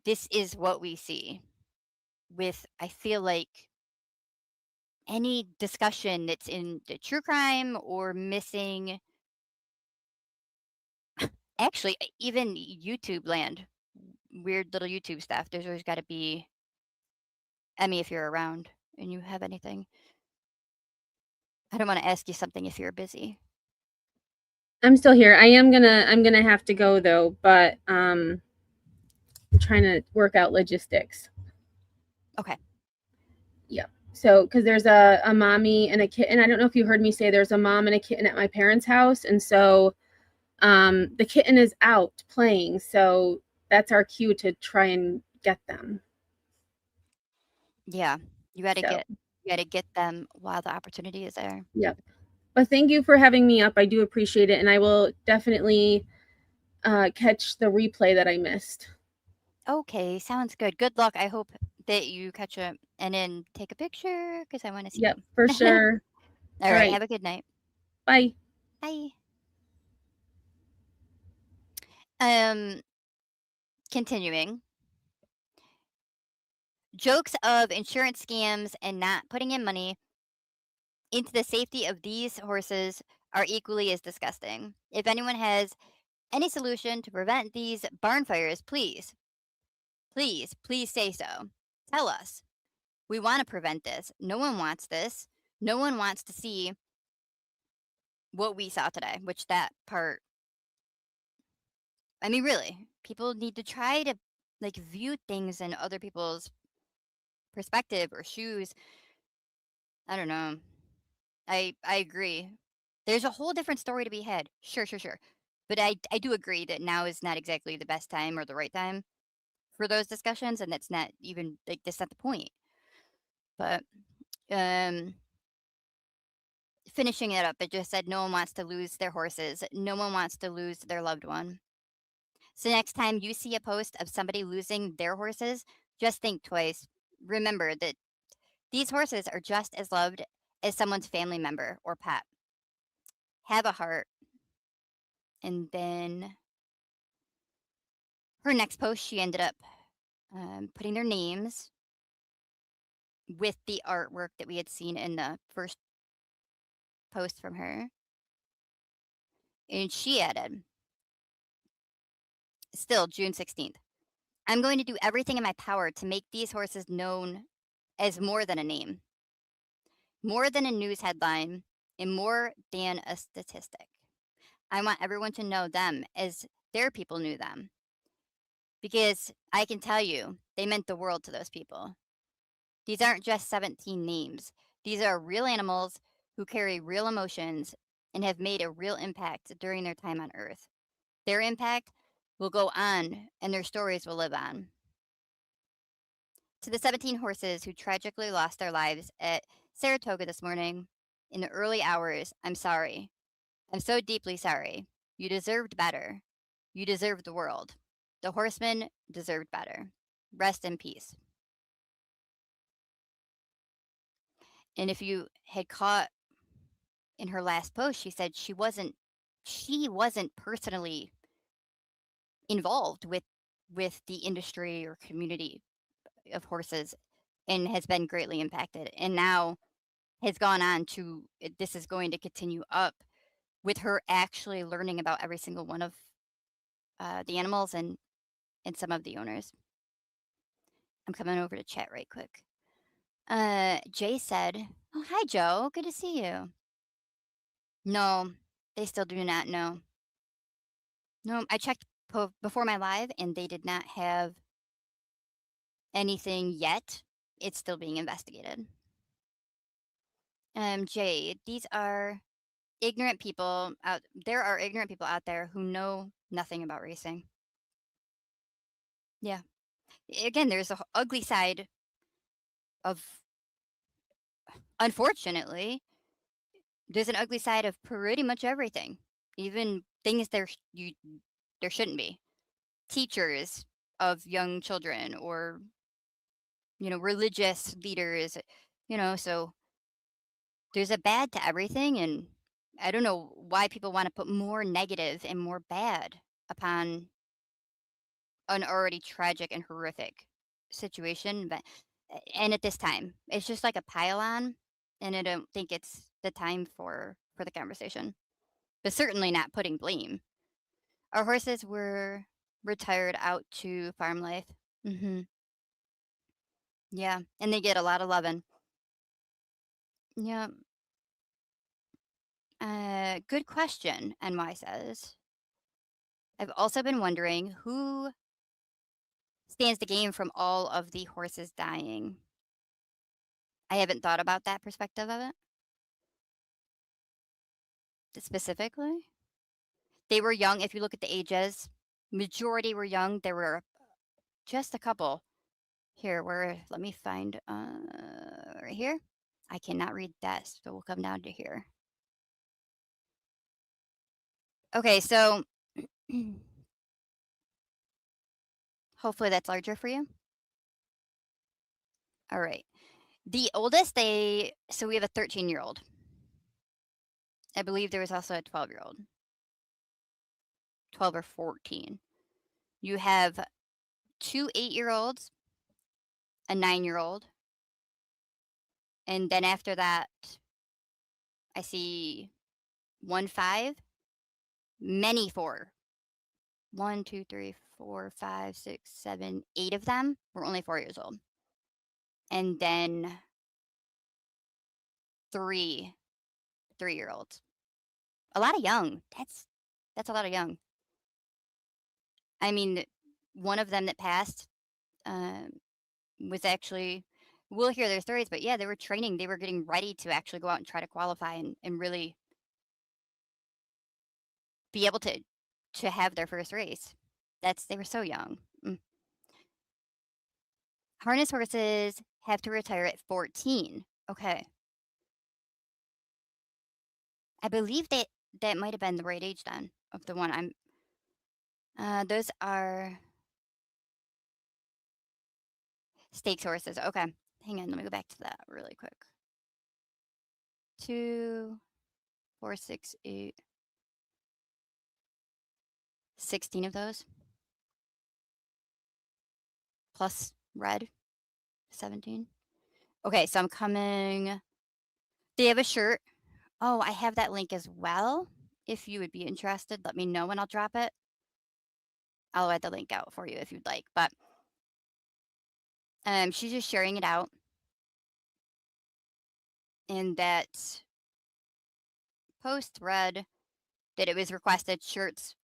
This is what we see with, I feel like, any discussion that's in the true crime or missing, actually, even YouTube land, weird little YouTube stuff. There's always got to be, Emmy, if you're around and you have anything. I don't want to ask you something if you're busy. I'm still here. I'm gonna have to go though, but I'm trying to work out logistics. Okay. Yep. So, because there's a mommy and a kitten. I don't know if you heard me say there's a mom and a kitten at my parents' house, and so the kitten is out playing. So that's our cue to try and get them. Yeah, you got to get them while the opportunity is there. Yep. But thank you for having me up. I do appreciate it, and I will definitely catch the replay that I missed. Okay, sounds good. Good luck. I hope that you catch it and then take a picture because I want to see Yep, you. for sure. All right, have a good night. Bye. Bye. Continuing. Jokes of insurance scams and not putting in money into the safety of these horses are equally as disgusting. If anyone has any solution to prevent these barn fires, please say so. Tell us. We want to prevent this. No one wants this. No one wants to see what we saw today, which that part, I mean, really, people need to try to like view things in other people's perspective or shoes. I don't know. I agree. There's a whole different story to be had. Sure. But I do agree that now is not exactly the best time or the right time for those discussions, and that's not even like that's not the point. But finishing it up, it just said no one wants to lose their horses. No one wants to lose their loved one. So next time you see a post of somebody losing their horses, just think twice. Remember that these horses are just as loved as someone's family member or pet. Have a heart. And then her next post, she ended up putting their names with the artwork that we had seen in the first post from her. And she added, still June 16th, I'm going to do everything in my power to make these horses known as more than a name, more than a news headline, and more than a statistic. I want everyone to know them as their people knew them. Because I can tell you, they meant the world to those people. These aren't just 17 names. These are real animals who carry real emotions and have made a real impact during their time on Earth. Their impact will go on and their stories will live on. To the 17 horses who tragically lost their lives at Saratoga this morning in the early hours, I'm sorry. I'm so deeply sorry. You deserved better. You deserved the world. The horsemen deserved better. Rest in peace. And if you had caught in her last post, she said she wasn't personally involved with the industry or community of horses and has been greatly impacted, and now has gone on to this is going to continue up with her actually learning about every single one of the animals and some of the owners. I'm coming over to chat right quick. Jay said, "Oh, hi Joe, good to see you." No, they still do not know. No, I checked before my live and they did not have anything yet. It's still being investigated. Jay, these are ignorant people out there are ignorant people out there who know nothing about racing. Yeah. Again, there's a ugly side of unfortunately, there's an ugly side of pretty much everything. Even things there shouldn't be. Teachers of young children or religious leaders, so there's a bad to everything, and I don't know why people want to put more negative and more bad upon an already tragic and horrific situation, but and at this time, it's just like a pile on, and I don't think it's the time for the conversation. But certainly not putting blame. Our horses were retired out to farm life. Mhm. Yeah, and they get a lot of loving. Yeah. Good question, NY says. I've also been wondering who stands to gain from all of the horses dying. I haven't thought about that perspective of it specifically. They were young. If you look at the ages, majority were young. There were just a couple here where let me find right here. I cannot read that, so we'll come down to here. Okay, so hopefully that's larger for you. All right. The oldest so we have a 13-year-old. I believe there was also a 12-year-old. 12 or 14. You have 2 8-year-olds, a 9-year-old, and then after that, I see 1 5, many 4. 1, 2, 3, 4, 5, 6, 7, 8 of them were only 4 years old. And then 3 3-year-olds. A lot of young. That's a lot of young. I mean, one of them that passed was actually, we'll hear their stories, but yeah, they were training. They were getting ready to actually go out and try to qualify and really be able to have their first race. They were so young. Harness horses have to retire at 14. Okay. I believe that might have been the right age then of the one those are stakes horses. Okay. Hang on, let me go back to that really quick. 2, 4, 6, 8, 16 of those. Plus red, 17. Okay, so I'm coming. They have a shirt. Oh, I have that link as well. If you would be interested, let me know when I'll drop it. I'll add the link out for you if you'd like. But she's just sharing it out. And that post read that it was requested shirts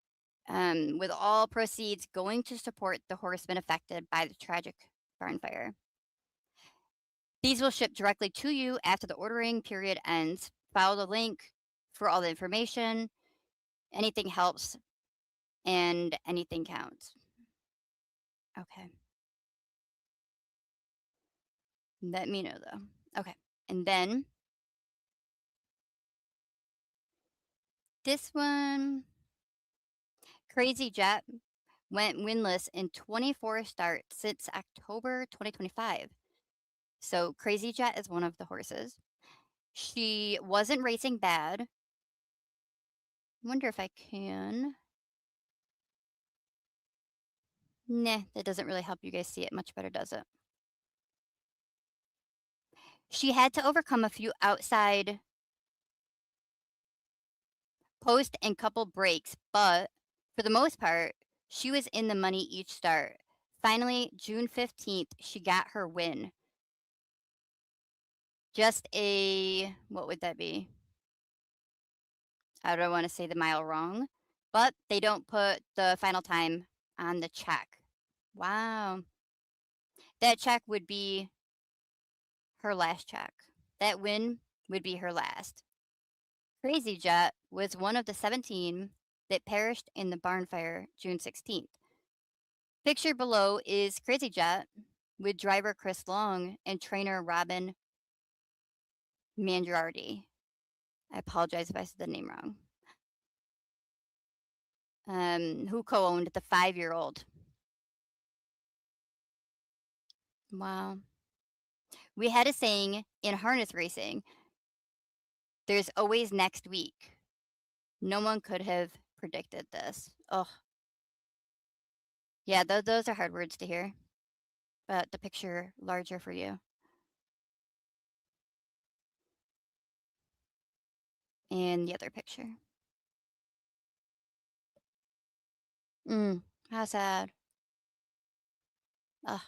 with all proceeds going to support the horsemen affected by the tragic barn fire. These will ship directly to you after the ordering period ends. Follow the link for all the information. Anything helps and anything counts. Okay. Let me know though. Okay. And then this one, Crazy Jet went winless in 24 starts since October 2025. So Crazy Jet is one of the horses. She wasn't racing bad. Wonder if I can. Nah, that doesn't really help you guys see it much better, does it? She had to overcome a few outside post and couple breaks, but for the most part, she was in the money each start. Finally, June 15th, she got her win. Just a, what would that be? I don't want to say the mile wrong, but they don't put the final time on the check. Wow. That check would be her last check. That win would be her last. Crazy Jet was one of the 17 that perished in the barn fire June 16th. Pictured below is Crazy Jet with driver Chris Long and trainer Robin Mangiardi. I apologize if I said the name wrong. Who co-owned the 5-year-old. Wow. We had a saying in harness racing, there's always next week. No one could have predicted this. Oh. Yeah, those are hard words to hear. But the picture larger for you. And the other picture. How sad. Ugh.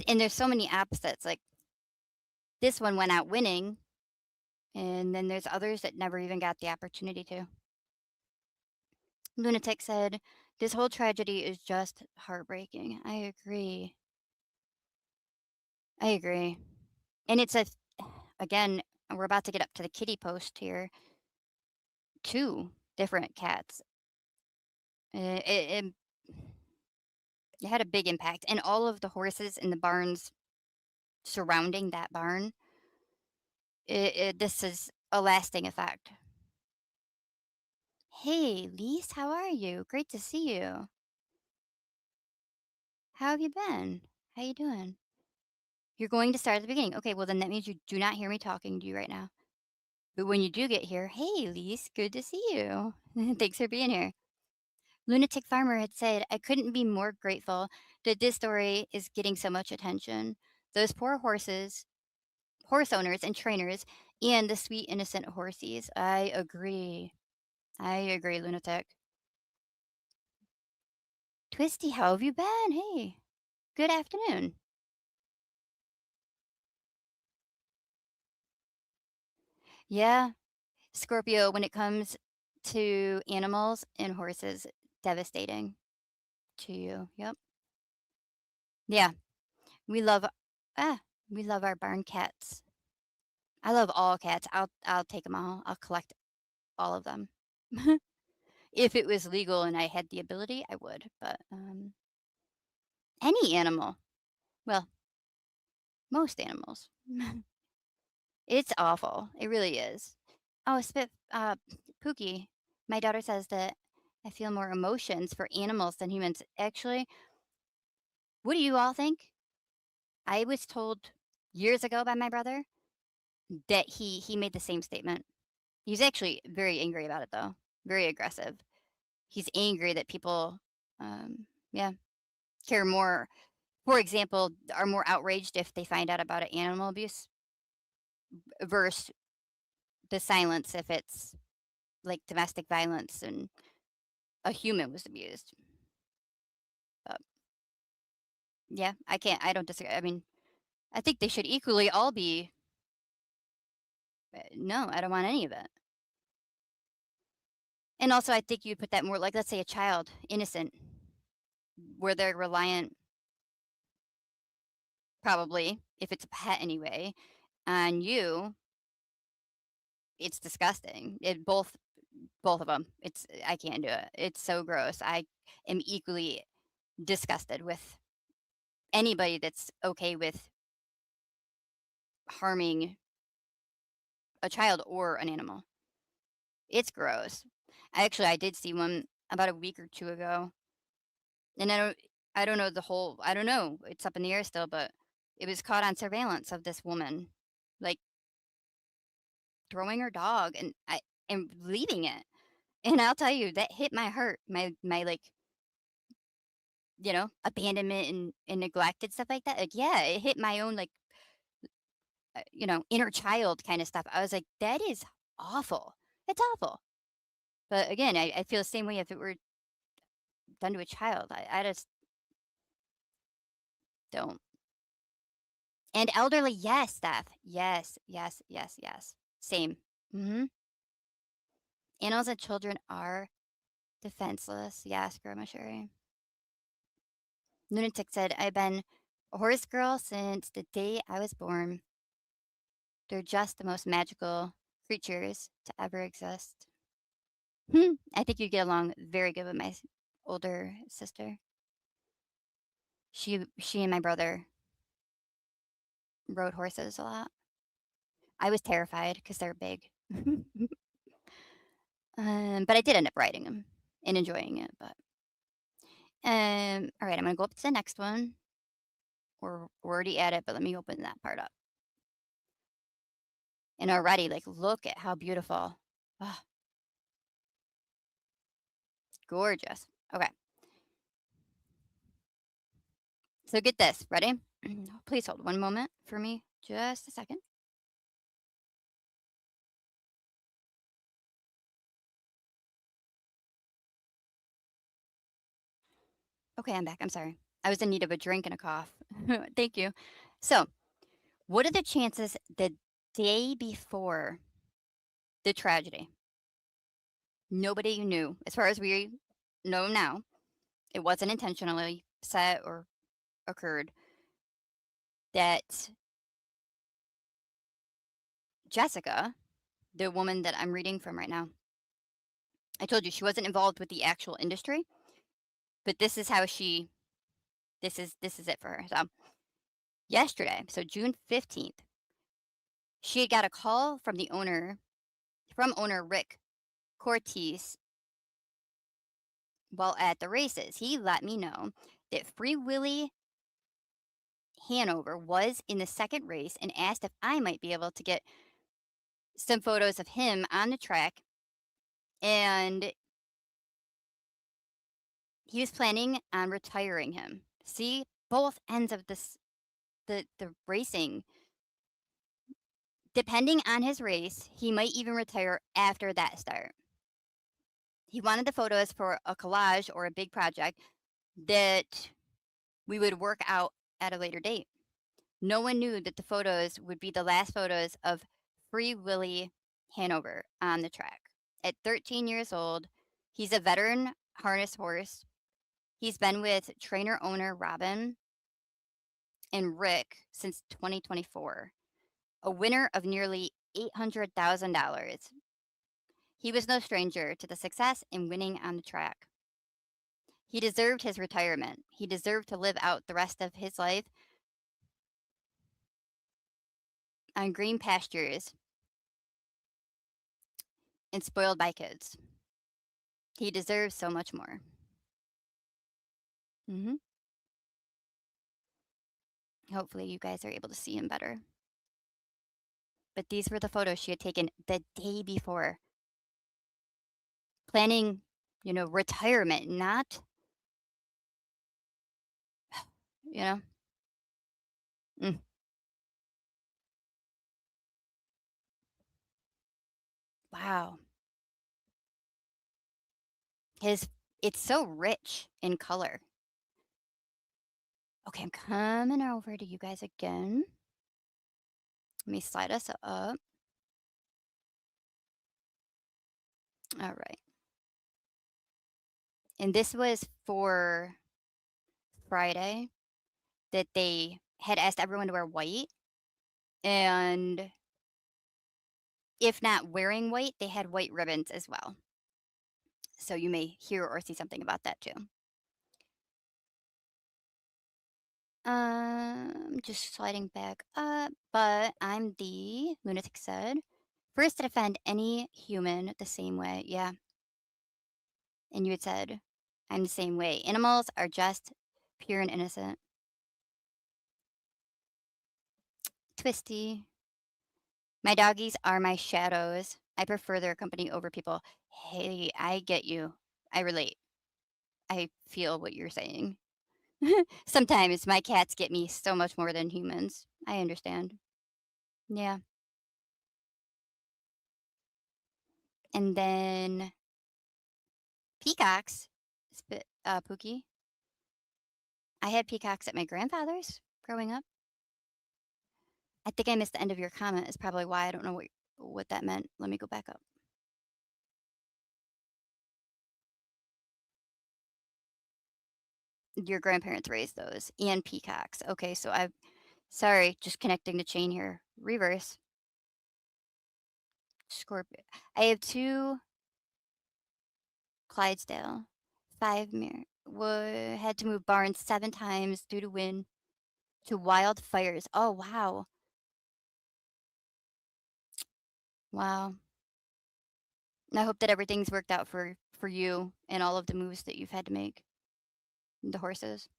And there's so many opposites. Like, this one went out winning, and then there's others that never even got the opportunity to. Lunatic said, this whole tragedy is just heartbreaking. I agree. I agree. And it's again, we're about to get up to the kitty post here. 2 different cats. It had a big impact. And all of the horses in the barns surrounding that barn, this is a lasting effect. Hey, Lise, how are you? Great to see you. How have you been? How you doing? You're going to start at the beginning. Okay, well then that means you do not hear me talking to you right now. But when you do get here, hey, Lise, good to see you. Thanks for being here. Lunatic Farmer had said, I couldn't be more grateful that this story is getting so much attention. Those poor horses, horse owners and trainers, and the sweet, innocent horsies. I agree. I agree, Lunatic. Twisty, how have you been? Hey, good afternoon. Yeah, Scorpio, when it comes to animals and horses, devastating to you. Yep. Yeah, we love we love our barn cats. I love all cats. I'll take them all. I'll collect all of them. If it was legal and I had the ability, I would. But any animal. Well, most animals. It's awful. It really is. Oh, Pookie. My daughter says that I feel more emotions for animals than humans. Actually, what do you all think? I was told years ago by my brother that he made the same statement. He's actually very angry about it though. Very aggressive. He's angry that people yeah, care more. For example, are more outraged if they find out about an animal abuse versus the silence if it's like domestic violence and a human was abused. But yeah, I don't disagree. I mean, I think they should equally all be. No, I don't want any of it. And also, I think you'd put that more like, let's say, a child, innocent, where they're reliant, probably, if it's a pet anyway, on you. It's disgusting. Both of them. I can't do it. It's so gross. I am equally disgusted with anybody that's okay with harming a child or an animal. It's gross. I did see one about a week or two ago, and I don't know the whole. I don't know. It's up in the air still, but it was caught on surveillance of this woman, like throwing her dog and leaving it. And I'll tell you, that hit my heart. My like, abandonment and neglected stuff like that. Like, yeah, it hit my own like, inner child kind of stuff. I was like, that is awful. It's awful. But again, I feel the same way if it were done to a child. I just don't. And elderly, yes, Steph. Yes, yes, yes, yes. Same. Hmm. Animals and children are defenseless. Yes, Grandma Sherry. Lunatic said, I've been a horse girl since the day I was born. They're just the most magical creatures to ever exist. I think you get along very good with my older sister. She and my brother rode horses a lot. I was terrified because they're big. But I did end up riding them and enjoying it. But all right, I'm gonna go up to the next one. We're already at it, but let me open that part up. And already, like, look at how beautiful. Oh, gorgeous. Okay. So get this. Ready? Please hold one moment for me. Just a second. Okay, I'm back. I'm sorry. I was in need of a drink and a cough. Thank you. So, what are the chances the day before the tragedy? Nobody knew. As far as we know now, it wasn't intentionally set or occurred. That Jessica, the woman that I'm reading from right now, I told you she wasn't involved with the actual industry, but this is how this is it for her. So yesterday, so June 15th, she had got a call from owner Rick Cortez while at the races. He let me know that Free Willy Hanover was in the second race and asked if I might be able to get some photos of him on the track. And he was planning on retiring him. See, both ends of the racing. Depending on his race, he might even retire after that start. He wanted the photos for a collage or a big project that we would work out at a later date. No one knew that the photos would be the last photos of Free Willy Hanover on the track. At 13 years old, he's a veteran harness horse. He's been with trainer owner Robin and Rick since 2024, a winner of nearly $800,000. He was no stranger to the success in winning on the track. He deserved his retirement. He deserved to live out the rest of his life on green pastures and spoiled by kids. He deserves so much more. Hmm. Hopefully, you guys are able to see him better. But these were the photos she had taken the day before. Planning, retirement, not, you know. Mm. Wow. It's so rich in color. Okay, I'm coming over to you guys again. Let me slide us up. All right. And this was for Friday that they had asked everyone to wear white. And if not wearing white, they had white ribbons as well. So you may hear or see something about that too. Just sliding back up, but I'm the lunatic said. First to defend any human the same way. Yeah. And you had said, I'm the same way. Animals are just pure and innocent. Twisty. My doggies are my shadows. I prefer their company over people. Hey, I get you. I relate. I feel what you're saying. Sometimes my cats get me so much more than humans. I understand. Yeah. And then peacocks. Pookie. I had peacocks at my grandfather's growing up. I think I missed the end of your comment. Is probably why I don't know what that meant. Let me go back up. Your grandparents raised those and peacocks. Okay, so sorry, just connecting the chain here. Reverse. Scorpio. I have 2 Clydesdale, 5 had to move barns 7 times due to wind to wildfires. Oh, wow. Wow. I hope that everything's worked out for you and all of the moves that you've had to make. The horses.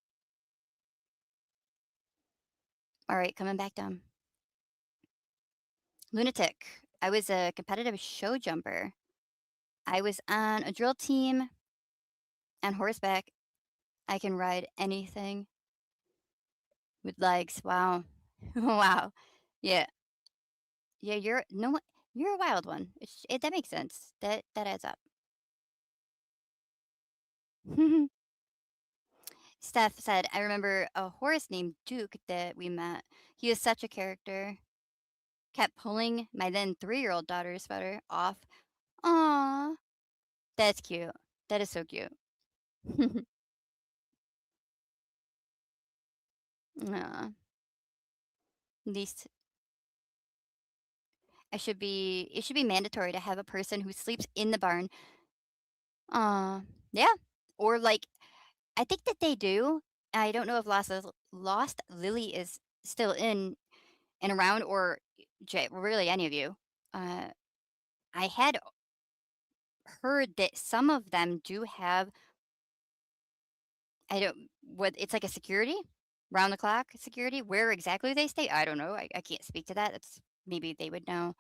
All right, coming back down. Lunatic. I was a competitive show jumper. I was on a drill team on horseback. I can ride anything with legs. Wow. Wow. Yeah. Yeah, you're a wild one. That makes sense. That adds up. Steph said, I remember a horse named Duke that we met. He was such a character. Kept pulling my then 3-year-old daughter's sweater off. Aw. That's cute. That is so cute. Aw. At least it should be mandatory to have a person who sleeps in the barn. Yeah. Or like I think that they do. I don't know if Lost Lily is still in and around or really any of you. I had heard that some of them do have I don't what it's like a security, round the clock security. Where exactly they stay, I don't know. I can't speak to that. That's maybe they would know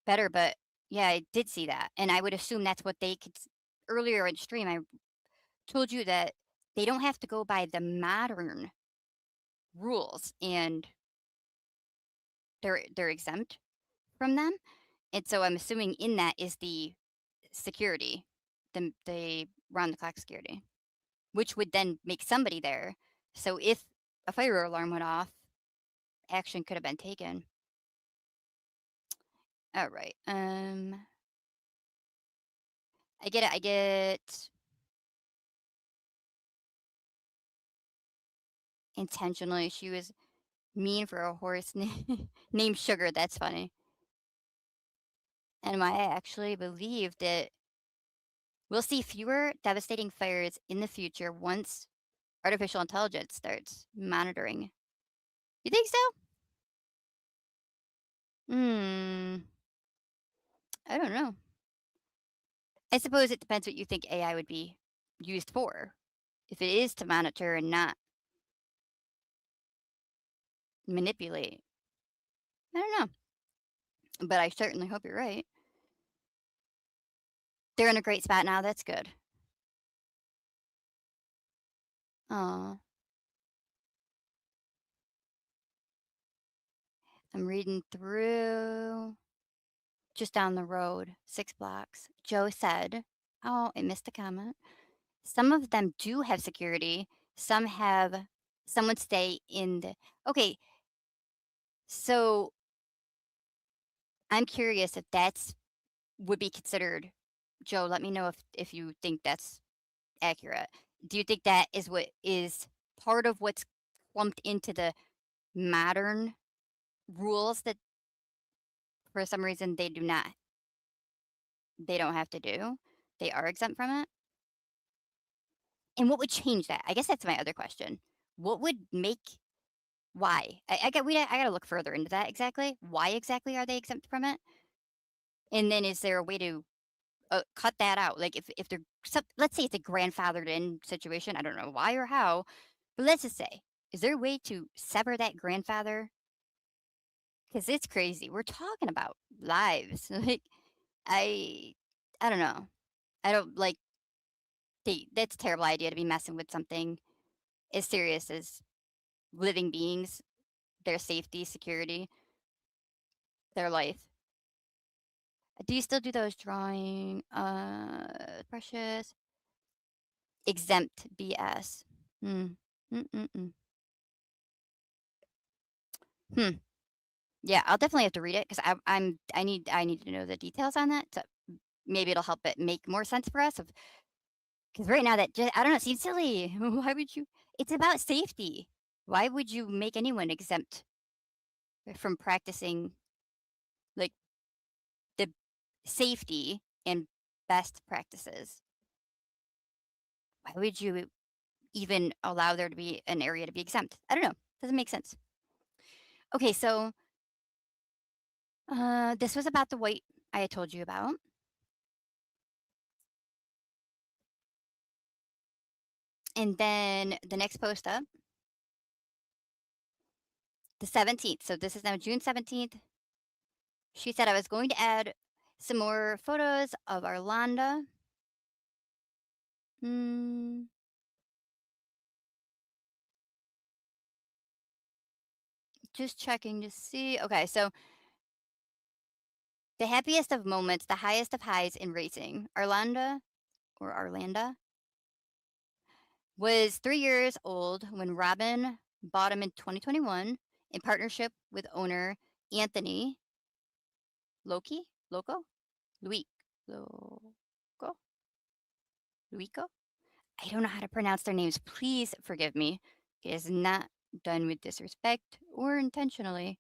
better, but yeah, I did see that. And I would assume that's what they could earlier in stream I told you that they don't have to go by the modern rules and they're exempt from them. And so I'm assuming in that is the security, the round the clock security, which would then make somebody there. So if a fire alarm went off, action could have been taken. All right. I get it. I get intentionally. She was mean for a horse named Sugar. That's funny. And I actually believe that we'll see fewer devastating fires in the future once artificial intelligence starts monitoring. You think so? Hmm. I don't know. I suppose it depends what you think AI would be used for. If it is to monitor and not manipulate, I don't know. But I certainly hope you're right. They're in a great spot now. That's good. Oh, I'm reading through. Just down the road, 6 blocks. Joe said, oh, I missed a comment. Some of them do have security. Some have someone stay in the. Okay, so I'm curious if that's would be considered. Joe, let me know if you think that's accurate. Do you think that is what is part of what's clumped into the modern rules that for some reason they don't have to do? They are exempt from it? And what would change that? I guess that's my other question. What would make Why? I gotta look further into that exactly. Why exactly are they exempt from it? And then is there a way to cut that out? Like if they're let's say it's a grandfathered in situation. I don't know why or how, but let's just say, is there a way to sever that grandfather? Because it's crazy. We're talking about lives. Like I, I don't know. I don't like that's a terrible idea to be messing with something as serious as living beings, their safety, security, their life. Do you still do those drawing? Precious. Exempt BS. Hmm. Mm-mm-mm. Hmm. Yeah, I'll definitely have to read it because I need to know the details on that. So maybe it'll help it make more sense for us. Because right now that just, I don't know, it seems silly. Why would you? It's about safety. Why would you make anyone exempt from practicing like the safety and best practices? Why would you even allow there to be an area to be exempt? I don't know. Doesn't make sense. Okay, so this was about the white I had told you about. And then the next post up, the 17th. So this is now June 17th. She said I was going to add some more photos of Arlanda. Hmm. Just checking to see. Okay, so the happiest of moments, the highest of highs in racing. Arlanda was 3 years old when Robin bought him in 2021 in partnership with owner Anthony Loco? Luico? Luico? I don't know how to pronounce their names. Please forgive me. It is not done with disrespect or intentionally.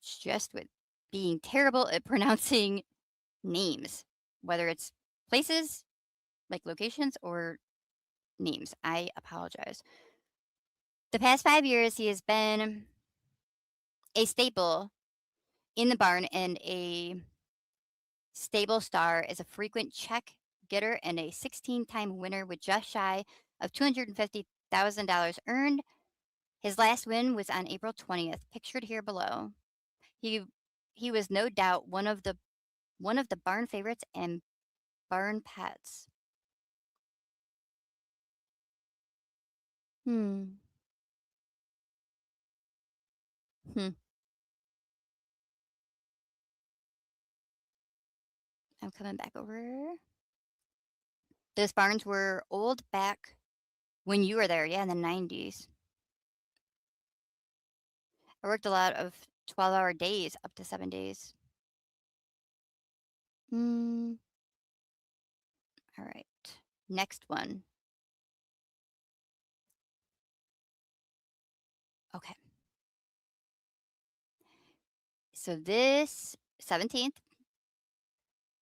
It's just with being terrible at pronouncing names, whether it's places, like locations, or names. I apologize. The past 5 years, he has been a staple in the barn and a stable star as a frequent check getter and a 16-time winner with just shy of $250,000 earned. His last win was on April 20th, pictured here below. He was no doubt one of the barn favorites and barn pets. Hmm. Hmm. I'm coming back over. Those barns were old back when you were there, yeah, in the 90s. I worked a lot of 12-hour days, up to 7 days. Hmm. All right. Next one. Okay. So this 17th,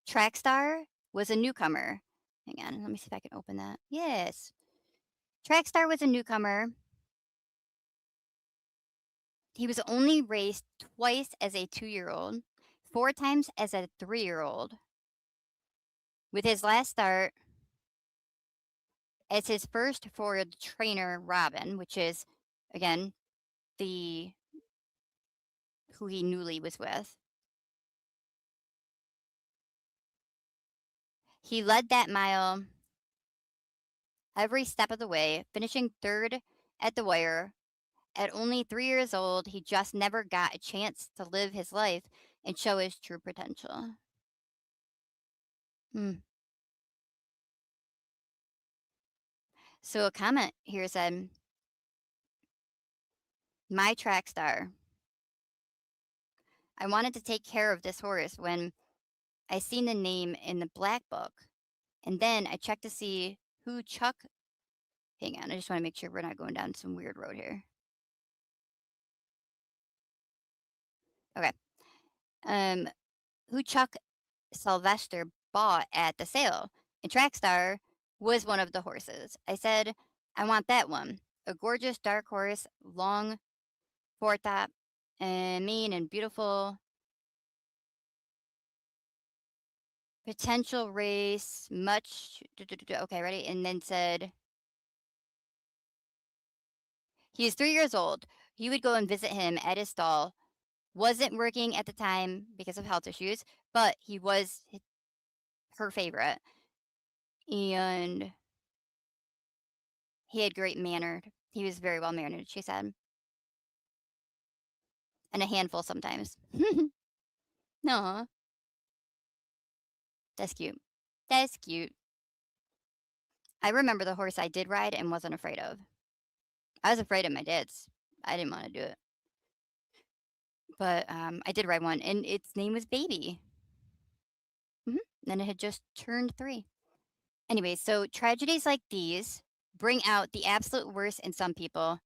Trackstar was a newcomer. Hang on, let me see if I can open that. Yes. Trackstar was a newcomer. He was only raced twice as a 2-year-old, 4 times as a 3-year-old. With his last start as his first for the trainer Robin, which is again the who he newly was with. He led that mile every step of the way, finishing third at the wire. At only 3 years old, he just never got a chance to live his life and show his true potential. Hmm. So a comment here said, "My track star. I wanted to take care of this horse when I seen the name in the black book, and then I checked to see who Chuck." Hang on, I just want to make sure we're not going down some weird road here. Okay. Who Chuck Sylvester bought at the sale, and Trackstar was one of the horses. I said, "I want that one." a gorgeous dark horse, long foretop, and mean and beautiful. Potential race, much. Okay, ready? And then said, he is 3 years old. He would go and visit him at his stall. Wasn't working at the time because of health issues, but he was her favorite. And he had great mannered. He was very well mannered, she said. And a handful sometimes. No, that's cute. That's cute. I remember the horse I did ride and wasn't afraid of. I was afraid of my dad's. I didn't want to do it. But I did ride one, and its name was Baby. And it had just turned 3. Anyway, so tragedies like these bring out the absolute worst in some people,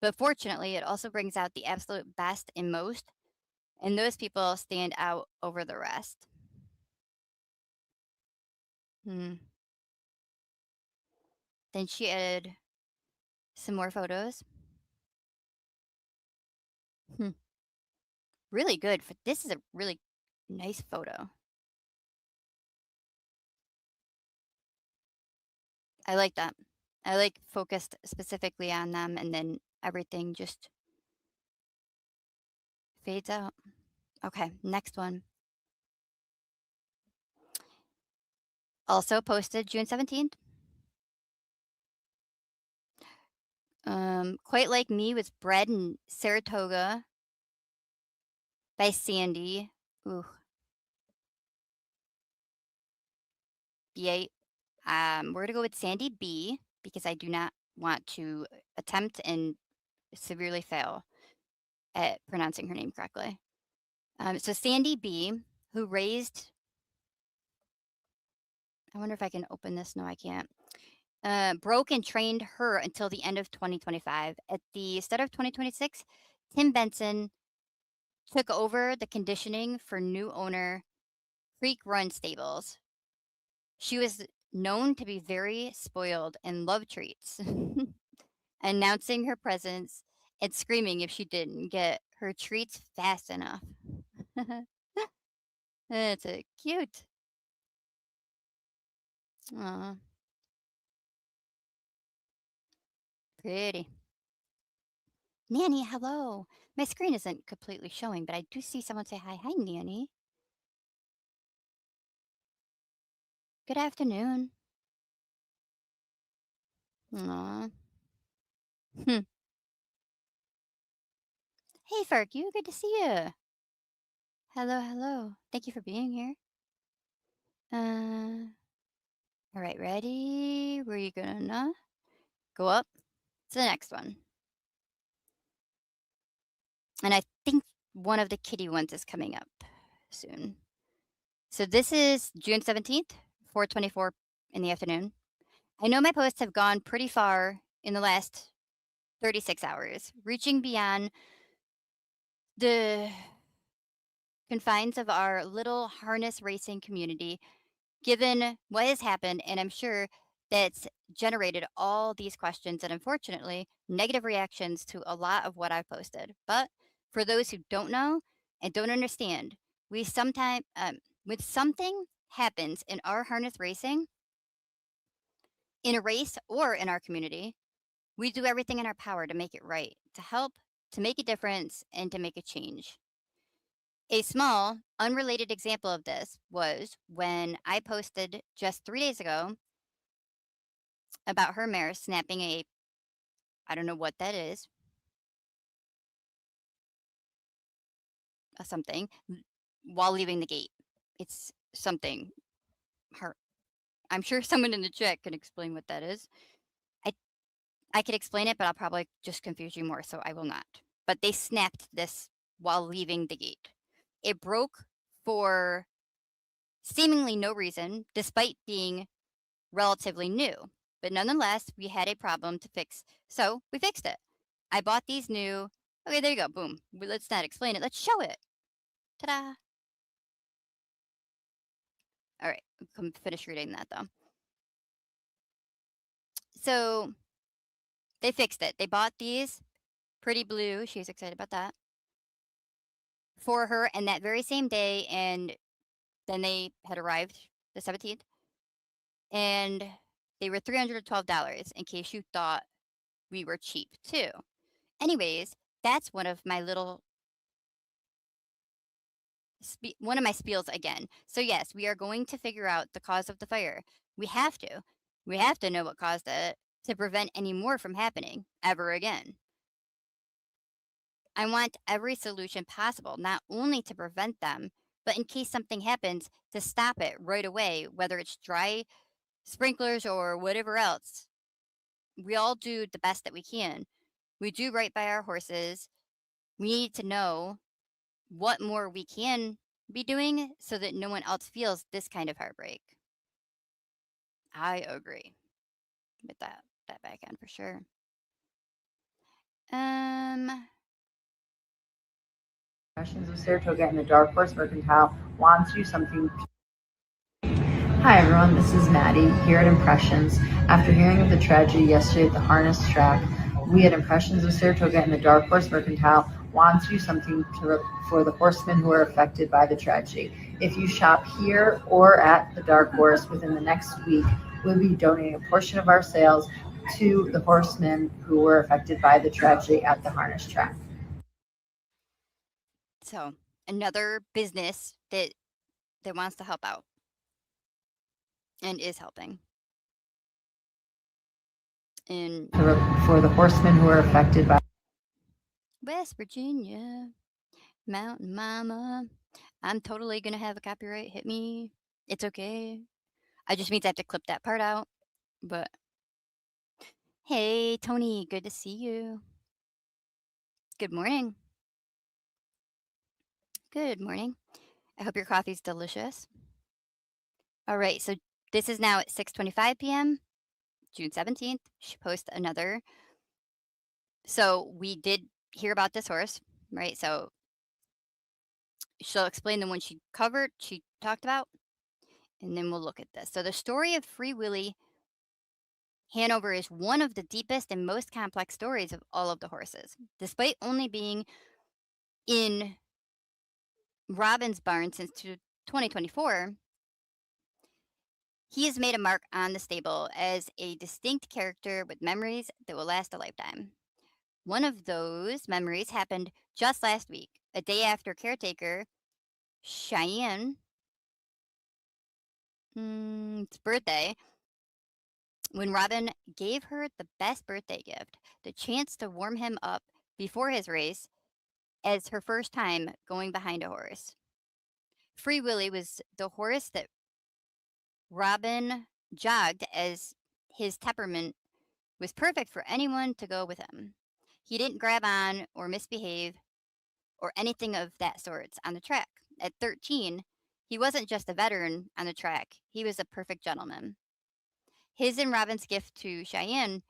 but fortunately, it also brings out the absolute best in most, and those people stand out over the rest. Hmm. Then she added some more photos. Really good. This is a really nice photo. I like that. I like focused specifically on them, and then everything just fades out. Okay, next one. Also posted June 17th. Quite Like Me was bred in Saratoga by Sandy. Ooh. B8. We're gonna go with Sandy B because I do not want to attempt and severely fail at pronouncing her name correctly. So Sandy B, who raised, I wonder if I can open this. No, I can't. Broke and trained her until the end of 2025. At the start of 2026, Tim Benson took over the conditioning for new owner Creek Run Stables. She was known to be very spoiled and love treats, announcing her presence and screaming if she didn't get her treats fast enough. That's a cute. Aw, pretty. Nanny, hello. My screen isn't completely showing, but I do see someone say hi. Hi, Nanny. Good afternoon. Aw. Hmm. Hey, Ferg, good to see you. Hello, hello. Thank you for being here. All right, ready? Where you gonna go up to the next one? And I think one of the kitty ones is coming up soon. So this is June 17th, 4:24 in the afternoon. I know my posts have gone pretty far in the last 36 hours, reaching beyond the confines of our little harness racing community, given what has happened, and I'm sure that's generated all these questions and unfortunately negative reactions to a lot of what I've posted. But for those who don't know and don't understand, we sometimes, when something happens in our harness racing, in a race or in our community, we do everything in our power to make it right, to help, to make a difference, and to make a change. A small, unrelated example of this was when I posted just 3 days ago about her mare snapping a, I don't know what that is, a something, while leaving the gate. It's something. Her, I'm sure someone in the chat can explain what that is. I could explain it, but I'll probably just confuse you more, so I will not. But they snapped this while leaving the gate. It broke for seemingly no reason, despite being relatively new. But nonetheless, we had a problem to fix, so we fixed it. I bought these new. Okay, there you go. Boom. Let's not explain it. Let's show it. Ta-da. All right, I'm finish reading that though. So They fixed it. They bought these pretty blue. She's excited about that for her, and that very same day, and then they had arrived the 17th, and they were $312 in case you thought we were cheap too. Anyways, that's one of my little one of my spiels again. So yes, we are going to figure out the cause of the fire. We have to. We have to know what caused it to prevent any more from happening ever again. I want every solution possible, not only to prevent them, but in case something happens, to stop it right away, whether it's dry sprinklers or whatever else. We all do the best that we can. We do right by our horses. We need to know what more we can be doing so that no one else feels this kind of heartbreak. I agree with that back end for sure. Impressions of Saratoga and the Dark Horse Mercantile wants you something. Hi everyone, this is Maddie here at Impressions. After hearing of the tragedy yesterday at the harness track, we at Impressions of Saratoga and the Dark Horse Mercantile wants you something for the horsemen who are affected by the tragedy. If you shop here or at the Dark Horse within the next week, we'll be donating a portion of our sales to the horsemen who were affected by the tragedy at the harness track. So another business that wants to help out and is helping. In for the horsemen who are affected by West Virginia, Mountain Mama. I'm totally gonna have a copyright hit me. It's okay. I just means I have to clip that part out. But hey, Tony, good to see you. Good morning. Good morning. I hope your coffee's delicious. All right, so this is now at 6:25 p.m. June 17th. She posted another. So we did hear about this horse, right? So she'll explain the one she talked about, and then we'll look at this. So the story of Free Willy Hanover is one of the deepest and most complex stories of all of the horses. Despite only being in Robin's barn since 2024, he has made a mark on the stable as a distinct character with memories that will last a lifetime. One of those memories happened just last week, a day after caretaker Cheyenne's birthday, when Robin gave her the best birthday gift, the chance to warm him up before his race as her first time going behind a horse. Free Willy was the horse that Robin jogged, as his temperament was perfect for anyone to go with him. He didn't grab on or misbehave or anything of that sort on the track. At 13, he wasn't just a veteran on the track, he was a perfect gentleman. His and Robin's gift to Cheyenne,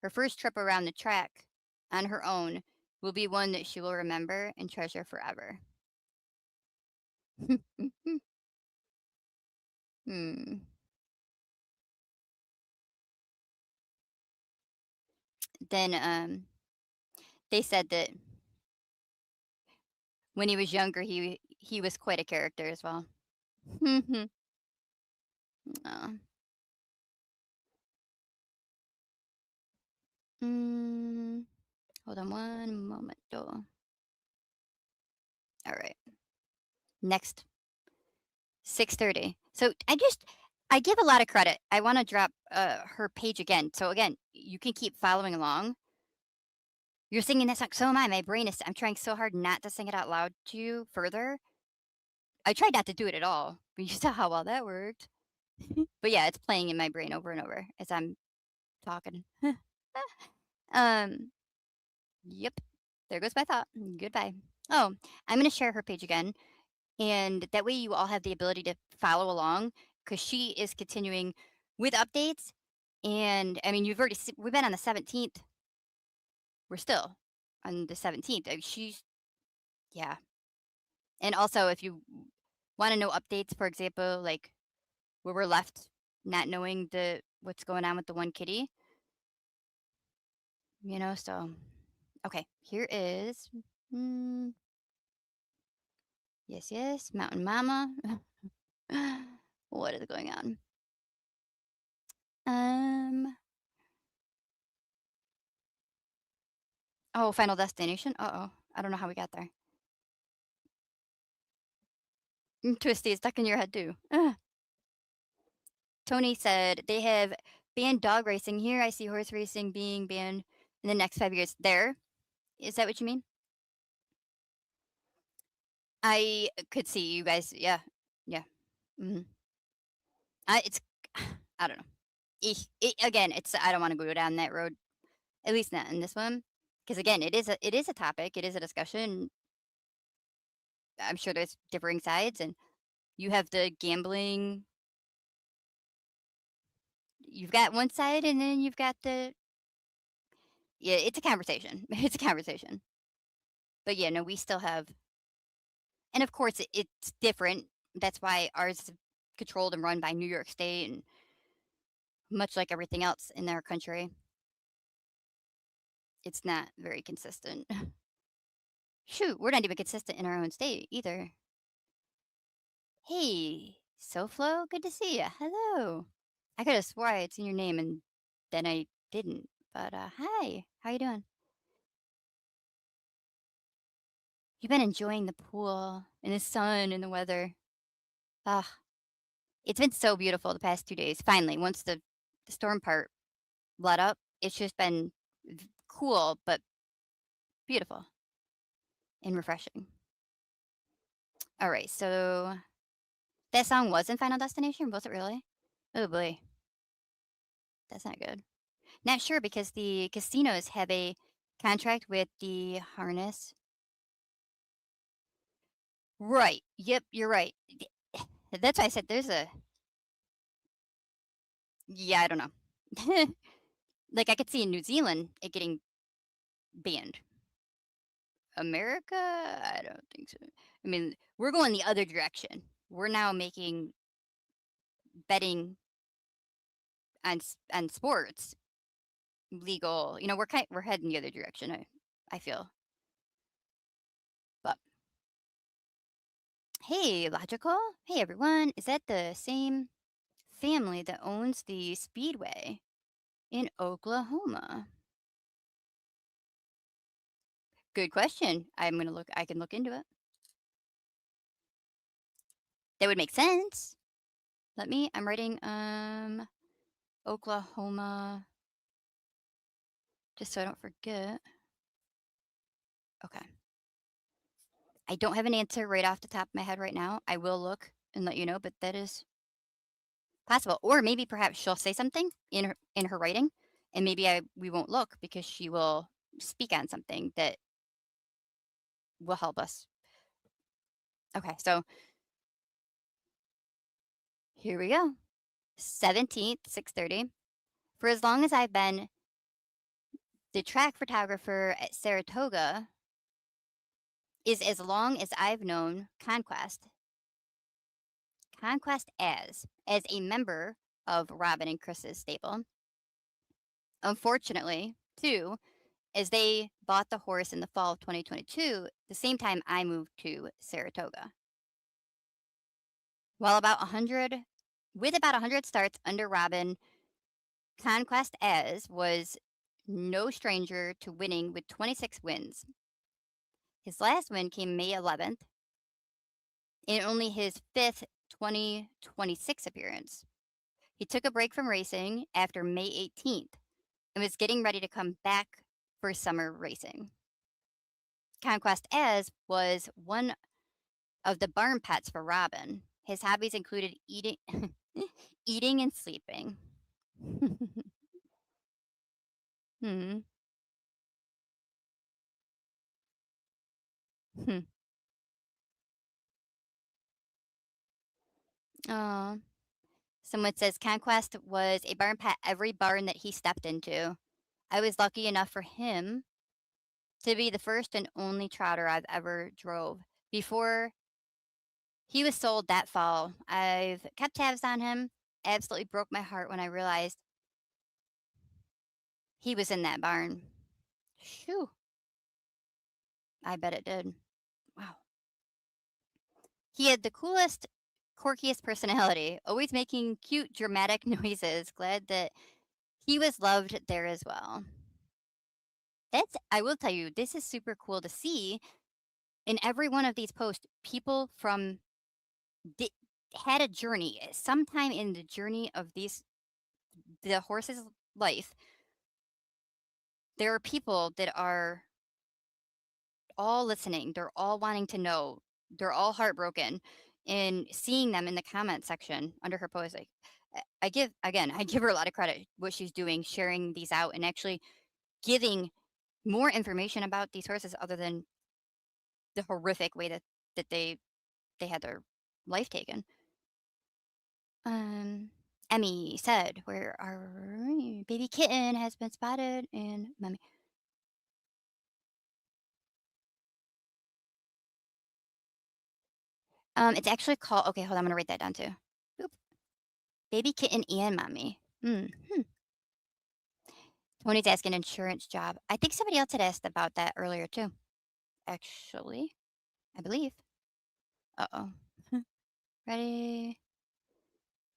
her first trip around the track on her own, will be one that she will remember and treasure forever. Then they said that when he was younger, he was quite a character as well. Oh. Hold on one moment, though. All right. Next, 6:30. So I give a lot of credit. I want to drop her page again. So again, you can keep following along. You're singing that song. So am I. My brain is. I'm trying so hard not to sing it out loud to you further. I tried not to do it at all, but you saw how well that worked. But yeah, it's playing in my brain over and over as I'm talking. Yep. There goes my thought. Goodbye. Oh, I'm going to share her page again. And that way you all have the ability to follow along, because she is continuing with updates. And I mean, you've already we've been on the 17th. We're still on the 17th. She's, yeah. And also, if you want to know updates, for example, like where we're left not knowing what's going on with the one kitty, You know, so okay, here is yes, yes, Mountain Mama. What is going on? Oh, Final Destination? Uh-oh. I don't know how we got there. Twisty, it's stuck in your head too. Ugh. Tony said they have banned dog racing here. I see horse racing being banned in the next 5 years. There? Is that what you mean? I could see you guys. Yeah. Yeah. Mhm. It's I don't know. Again, it's I don't want to go down that road. At least not in this one, because again, it is a topic. It is a discussion. I'm sure there's differing sides, and you have the gambling. You've got one side, and then you've got the yeah. It's a conversation. It's a conversation. But yeah, no, we still have, and of course, it's different. That's why ours is controlled and run by New York State, and much like everything else in our country, it's not very consistent. Shoot, we're not even consistent in our own state either. Hey, SoFlo, good to see you. Hello. I could have swore I had seen your name and then I didn't. But hi, how you doing? You've been enjoying the pool and the sun and the weather. Ah, it's been so beautiful the past 2 days. Finally, once the storm part let up, it's just been cool but beautiful and refreshing. All right, so that song was in Final Destination, was it really? Oh boy, that's not good. Not sure because the casinos have a contract with the harness. Right. Yep, you're right. That's why I said there's a yeah, I don't know. Like I could see in New Zealand it getting banned. America, I don't think so. I mean, we're going the other direction. We're now making betting on sports legal. You know, we're heading the other direction. I feel. But hey, logical. Hey everyone, is that the same family that owns the Speedway in Oklahoma? Good question. I can look into it. That would make sense. I'm writing Oklahoma just so I don't forget. Okay. I don't have an answer right off the top of my head right now. I will look and let you know, but that is possible. Or maybe perhaps she'll say something in her writing, and maybe we won't look because she will speak on something that will help us. Okay, so here we go. 17th, 6:30. For as long as I've been the track photographer at Saratoga is as long as I've known Conquest. Conquest as a member of Robin and Chris's stable. Unfortunately, too, as they bought the horse in the fall of 2022, the same time I moved to Saratoga. While about 100 with about 100 starts under Robin, Conquest as was no stranger to winning with 26 wins. His last win came May 11th, in only his fifth 2026 appearance. He took a break from racing after May 18th and was getting ready to come back for summer racing. Conquest as was one of the barn pets for Robin. His hobbies included eating eating and sleeping. hmm. Hmm. Oh. Someone says Conquest was a barn pet every barn that he stepped into. I was lucky enough for him to be the first and only trouter I've ever drove. Before he was sold that fall, I've kept tabs on him. Absolutely broke my heart when I realized he was in that barn. Shoo. I bet it did. Wow. He had the coolest, quirkiest personality, always making cute, dramatic noises. Glad that he was loved there as well. I will tell you, this is super cool to see. In every one of these posts, people had a journey. Sometime in the journey of the horse's life, there are people that are all listening. They're all wanting to know. They're all heartbroken. And seeing them in the comment section under her post, like, I give her a lot of credit what she's doing, sharing these out and actually giving more information about these horses other than the horrific way that they had their life taken. Emmy said, "Where our baby kitten has been spotted," and mommy. It's actually called. Okay, hold on. I'm gonna write that down too. Boop. Baby kitten and mommy. Tony's asking insurance job. I think somebody else had asked about that earlier too. Actually, I believe. Uh-oh. Ready?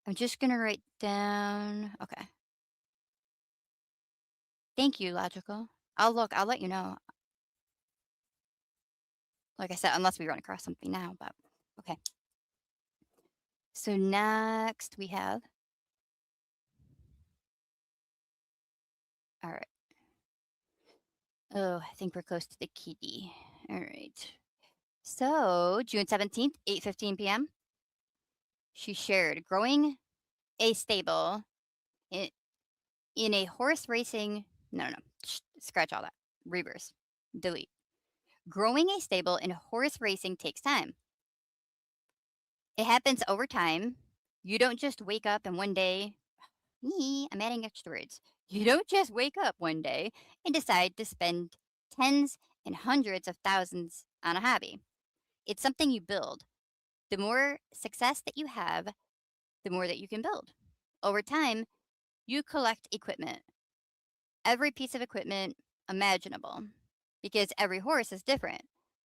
I'm just gonna write down. Okay. Thank you, Logical. I'll look. I'll let you know. Like I said, unless we run across something now, but okay. So next we have. All right. Oh, I think we're close to the kitty. All right. So June 17th, 8:15 p.m. She shared growing a stable in a horse racing. No. Scratch all that. Reverse. Delete. Growing a stable in horse racing takes time. It happens over time. You don't just wake up and one day, I'm adding extra words. You don't just wake up one day and decide to spend tens and hundreds of thousands on a hobby. It's something you build. The more success that you have, the more that you can build. Over time, you collect equipment, every piece of equipment imaginable, because every horse is different.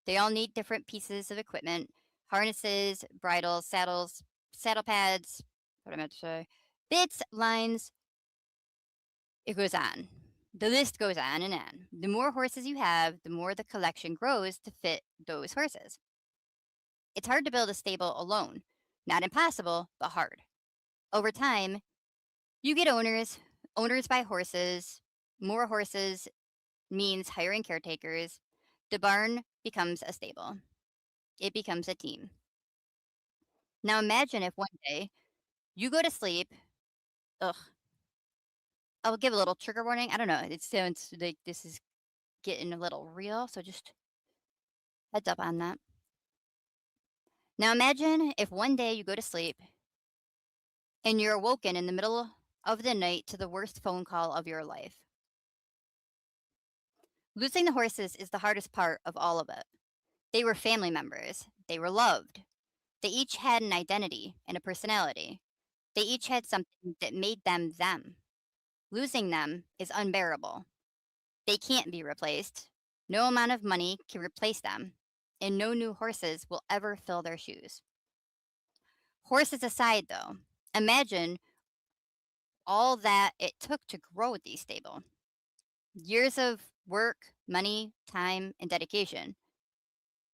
They all need different pieces of equipment: harnesses, bridles, saddles, saddle pads, what I meant to say, bits, lines. It goes on. The list goes on and on. The more horses you have, the more the collection grows to fit those horses. It's hard to build a stable alone. Not impossible, but hard. Over time, you get owners buy horses. More horses means hiring caretakers. The barn becomes a stable. It becomes a team. Now imagine if one day you go to sleep. Ugh. I'll give a little trigger warning. I don't know. It sounds like this is getting a little real, so just heads up on that. Now imagine if one day you go to sleep and you're awoken in the middle of the night to the worst phone call of your life. Losing the horses is the hardest part of all of it. They were family members. They were loved. They each had an identity and a personality. They each had something that made them them. Losing them is unbearable. They can't be replaced. No amount of money can replace them, and no new horses will ever fill their shoes. Horses aside, though, imagine all that it took to grow these stable. Years of work, money, time, and dedication.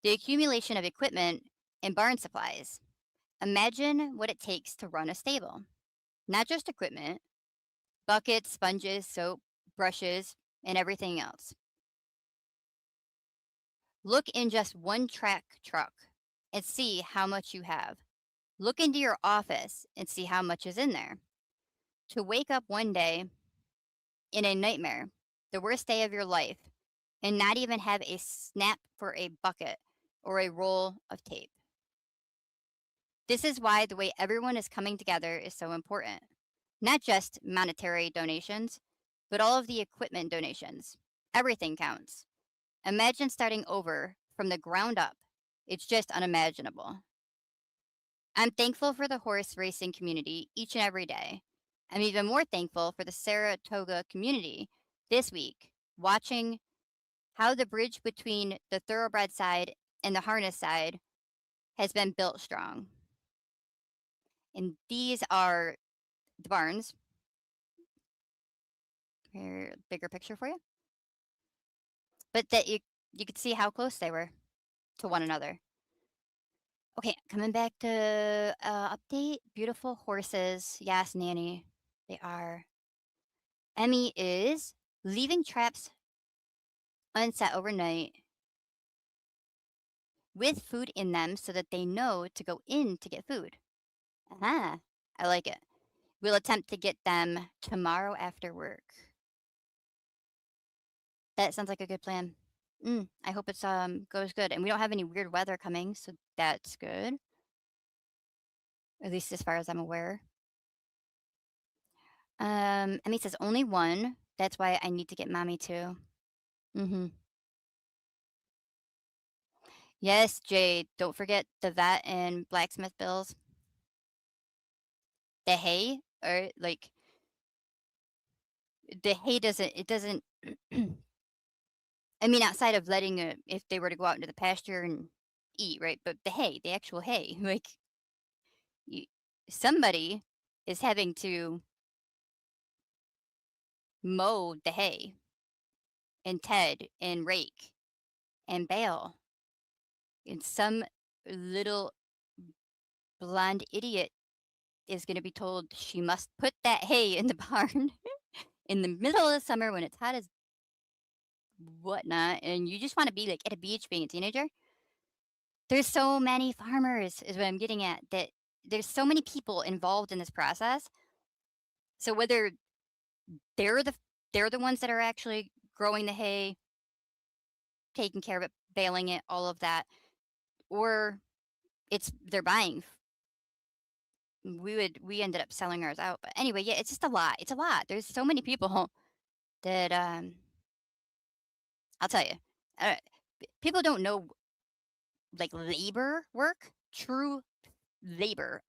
The accumulation of equipment and barn supplies. Imagine what it takes to run a stable. Not just equipment, buckets, sponges, soap, brushes, and everything else. Look in just one track truck and see how much you have. Look into your office and see how much is in there. To wake up one day in a nightmare, the worst day of your life, and not even have a snap for a bucket or a roll of tape. This is why the way everyone is coming together is so important. Not just monetary donations, but all of the equipment donations. Everything counts. Imagine starting over from the ground up. It's just unimaginable. I'm thankful for the horse racing community each and every day. I'm even more thankful for the Saratoga community this week, watching how the bridge between the thoroughbred side and the harness side has been built strong. And these are the barns. Here, bigger picture for you. But that you could see how close they were to one another. Okay, coming back to update. Beautiful horses. Yes, Nanny, they are. Emmy is leaving traps unset overnight with food in them so that they know to go in to get food. Aha, I like it. We'll attempt to get them tomorrow after work. That sounds like a good plan. I hope it's goes good. And we don't have any weird weather coming, so that's good. At least as far as I'm aware. Emmy says only one. That's why I need to get mommy too. Yes, Jade. Don't forget the vet and blacksmith bills. The hay, or like the hay doesn't. I mean, outside of letting if they were to go out into the pasture and eat, right? But the hay, the actual hay, like somebody is having to mow the hay and ted and rake and bale, and some little blonde idiot is going to be told she must put that hay in the barn in the middle of the summer when it's hot as whatnot, and you just want to be like at a beach being a teenager. There's so many farmers is what I'm getting at, that there's so many people involved in this process. So whether they're the ones that are actually growing the hay, taking care of it, baling it, all of that, or they're buying. We ended up selling ours out. But anyway, yeah, it's just a lot. It's a lot. There's so many people that I'll tell you, people don't know like labor work, true labor,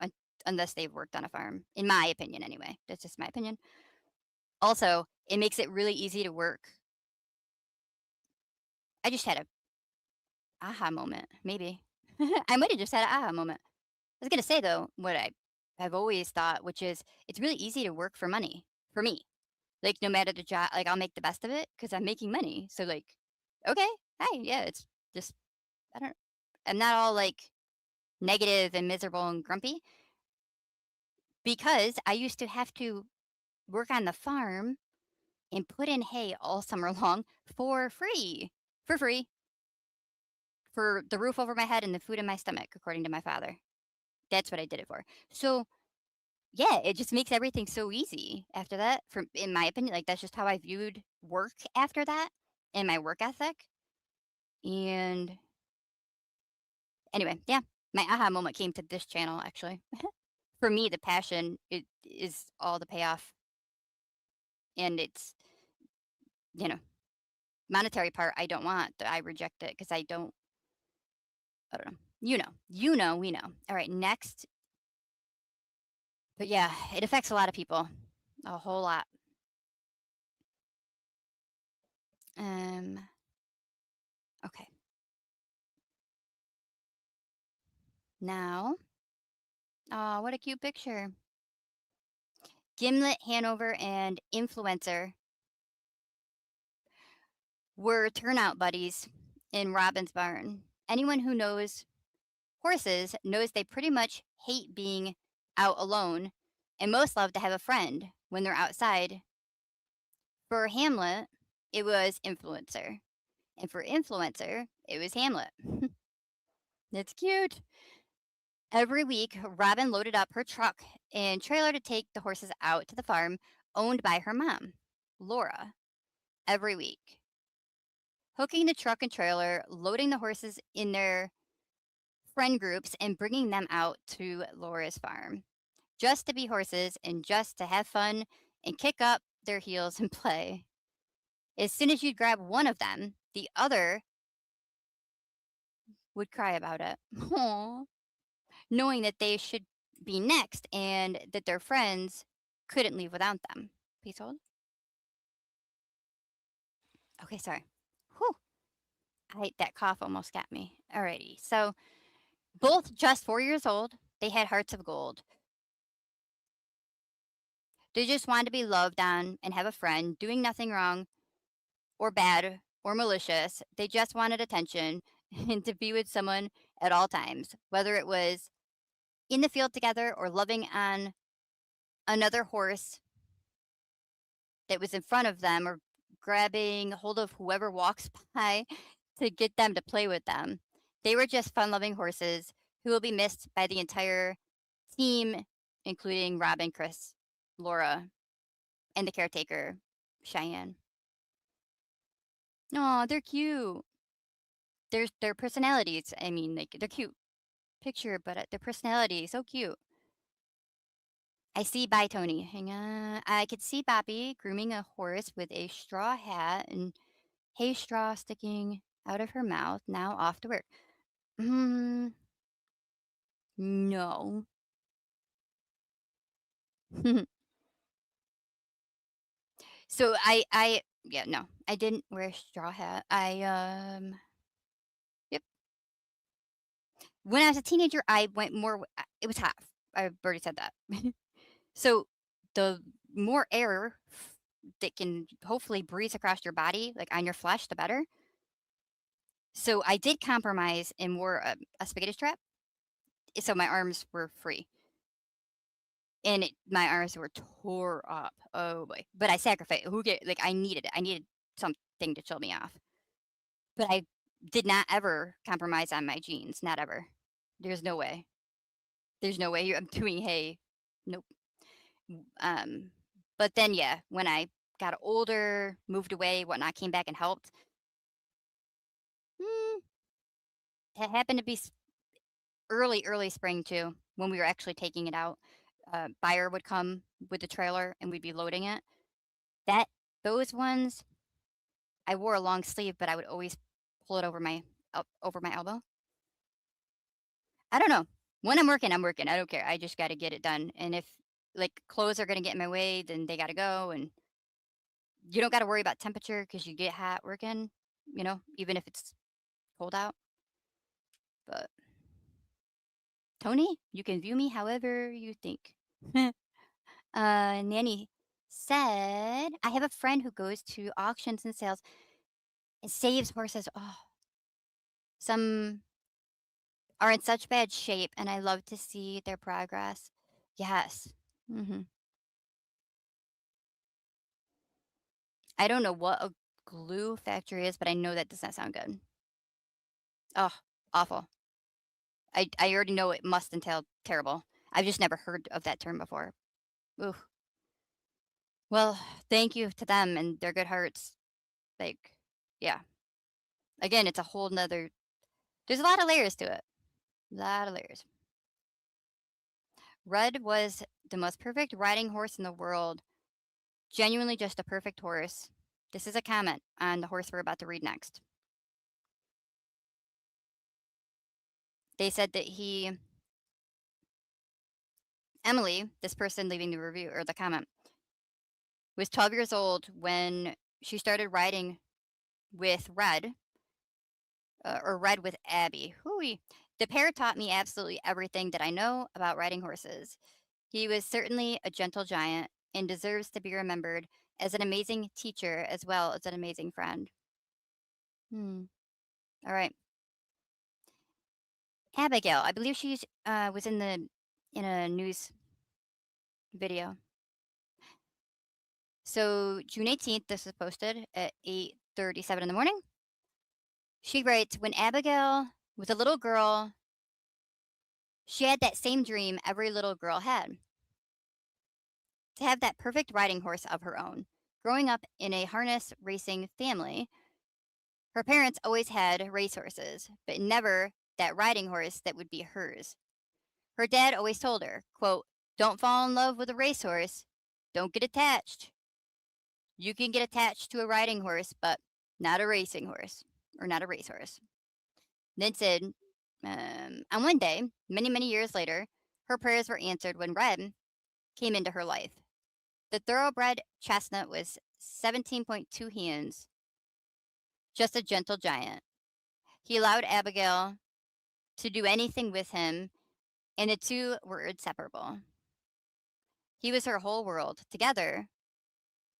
unless they've worked on a farm. In my opinion, anyway. That's just my opinion. Also, it makes it really easy to work. I just had a aha moment, maybe. I might have just had an aha moment. I was gonna say though, what I've always thought, which is it's really easy to work for money for me. Like no matter the job, like I'll make the best of it because I'm making money. So like, okay, hey, yeah, it's just I'm not all like negative and miserable and grumpy, because I used to have to work on the farm and put in hay all summer long for free, for free, for the roof over my head and the food in my stomach, according to my father. That's what I did it for. So yeah, it just makes everything so easy after that. From in my opinion, like that's just how I viewed work after that and my work ethic. And anyway, yeah, my aha moment came to this channel actually. For me, the passion it is all the payoff, and it's monetary part I don't want. I reject it because I don't know. We know. All right, next. But yeah, it affects a lot of people, a whole lot. Okay. Now, oh, what a cute picture. Gimlet, Hanover, and Influencer were turnout buddies in Robin's barn. Anyone who knows horses knows they pretty much hate being out alone, and most love to have a friend when they're outside. For Hamlet, it was Influencer. And for Influencer, it was Hamlet. That's cute. Every week, Robin loaded up her truck and trailer to take the horses out to the farm owned by her mom, Laura, every week. Hooking the truck and trailer, loading the horses in their friend groups, and bringing them out to Laura's farm. Just to be horses and just to have fun and kick up their heels and play. As soon as you'd grab one of them, the other would cry about it. Aww. Knowing that they should be next and that their friends couldn't leave without them. Please hold. Okay, sorry. Whew. That cough almost got me. Alrighty. So both just 4 years old. They had hearts of gold. They just wanted to be loved on and have a friend, doing nothing wrong or bad or malicious. They just wanted attention and to be with someone at all times, whether it was in the field together or loving on another horse that was in front of them or grabbing hold of whoever walks by to get them to play with them. They were just fun loving horses who will be missed by the entire team, including Robin, Chris, Laura, and the caretaker, Cheyenne. Oh, they're cute. Their personalities. I mean, like they're cute picture, but their personality so cute. I see. Bye, Tony. Hang on. I could see Bobby grooming a horse with a straw hat and hay straw sticking out of her mouth. Now off to work. No. So yeah, no, I didn't wear a straw hat. Yep. When I was a teenager, I went more. It was half. I've already said that. So the more air that can hopefully breeze across your body, like on your flesh, the better. So I did compromise and wore a spaghetti strap, so my arms were free. And my arms were tore up. Oh boy! But I sacrificed. I needed it. I needed something to chill me off. But I did not ever compromise on my jeans. Not ever. There's no way. There's no way I'm doing hay. Nope. But then yeah, when I got older, moved away, whatnot, came back and helped. It happened to be early spring too, when we were actually taking it out. Buyer would come with the trailer and we'd be loading it. Those ones, I wore a long sleeve, but I would always pull it over my elbow. I don't know. When I'm working, I'm working. I don't care. I just got to get it done. And if like clothes are gonna get in my way, then they got to go. And you don't got to worry about temperature because you get hot working. Even if it's cold out. But Tony, you can view me however you think. Nanny said, I have a friend who goes to auctions and sales and saves horses. Oh, some are in such bad shape, and I love to see their progress. Yes. I don't know what a glue factory is, but I know that does not sound good. Oh, awful. I already know it must entail terrible. I've just never heard of that term before. Ooh. Well, thank you to them and their good hearts. Like, yeah. Again, it's a whole nother. There's a lot of layers to it. A lot of layers. Red was the most perfect riding horse in the world. Genuinely just a perfect horse. This is a comment on the horse we're about to read next. They said that Emily, this person leaving the review or the comment, was 12 years old when she started riding with Red, or Red with Abby. Hooey. The pair taught me absolutely everything that I know about riding horses. He was certainly a gentle giant and deserves to be remembered as an amazing teacher as well as an amazing friend. All right. Abigail, I believe she was in a news video. So June 18th, this was posted at 8:37 in the morning. She writes, when Abigail was a little girl, she had that same dream every little girl had. To have that perfect riding horse of her own. Growing up in a harness racing family, her parents always had racehorses, but never that riding horse that would be hers. Her dad always told her, quote, don't fall in love with a racehorse. Don't get attached. You can get attached to a riding horse, but not a racing horse or not a racehorse. Then said, on one day, many, many years later, her prayers were answered when Red came into her life. The thoroughbred chestnut was 17.2 hands, just a gentle giant. He allowed Abigail to do anything with him, and the two were inseparable. He was her whole world. Together,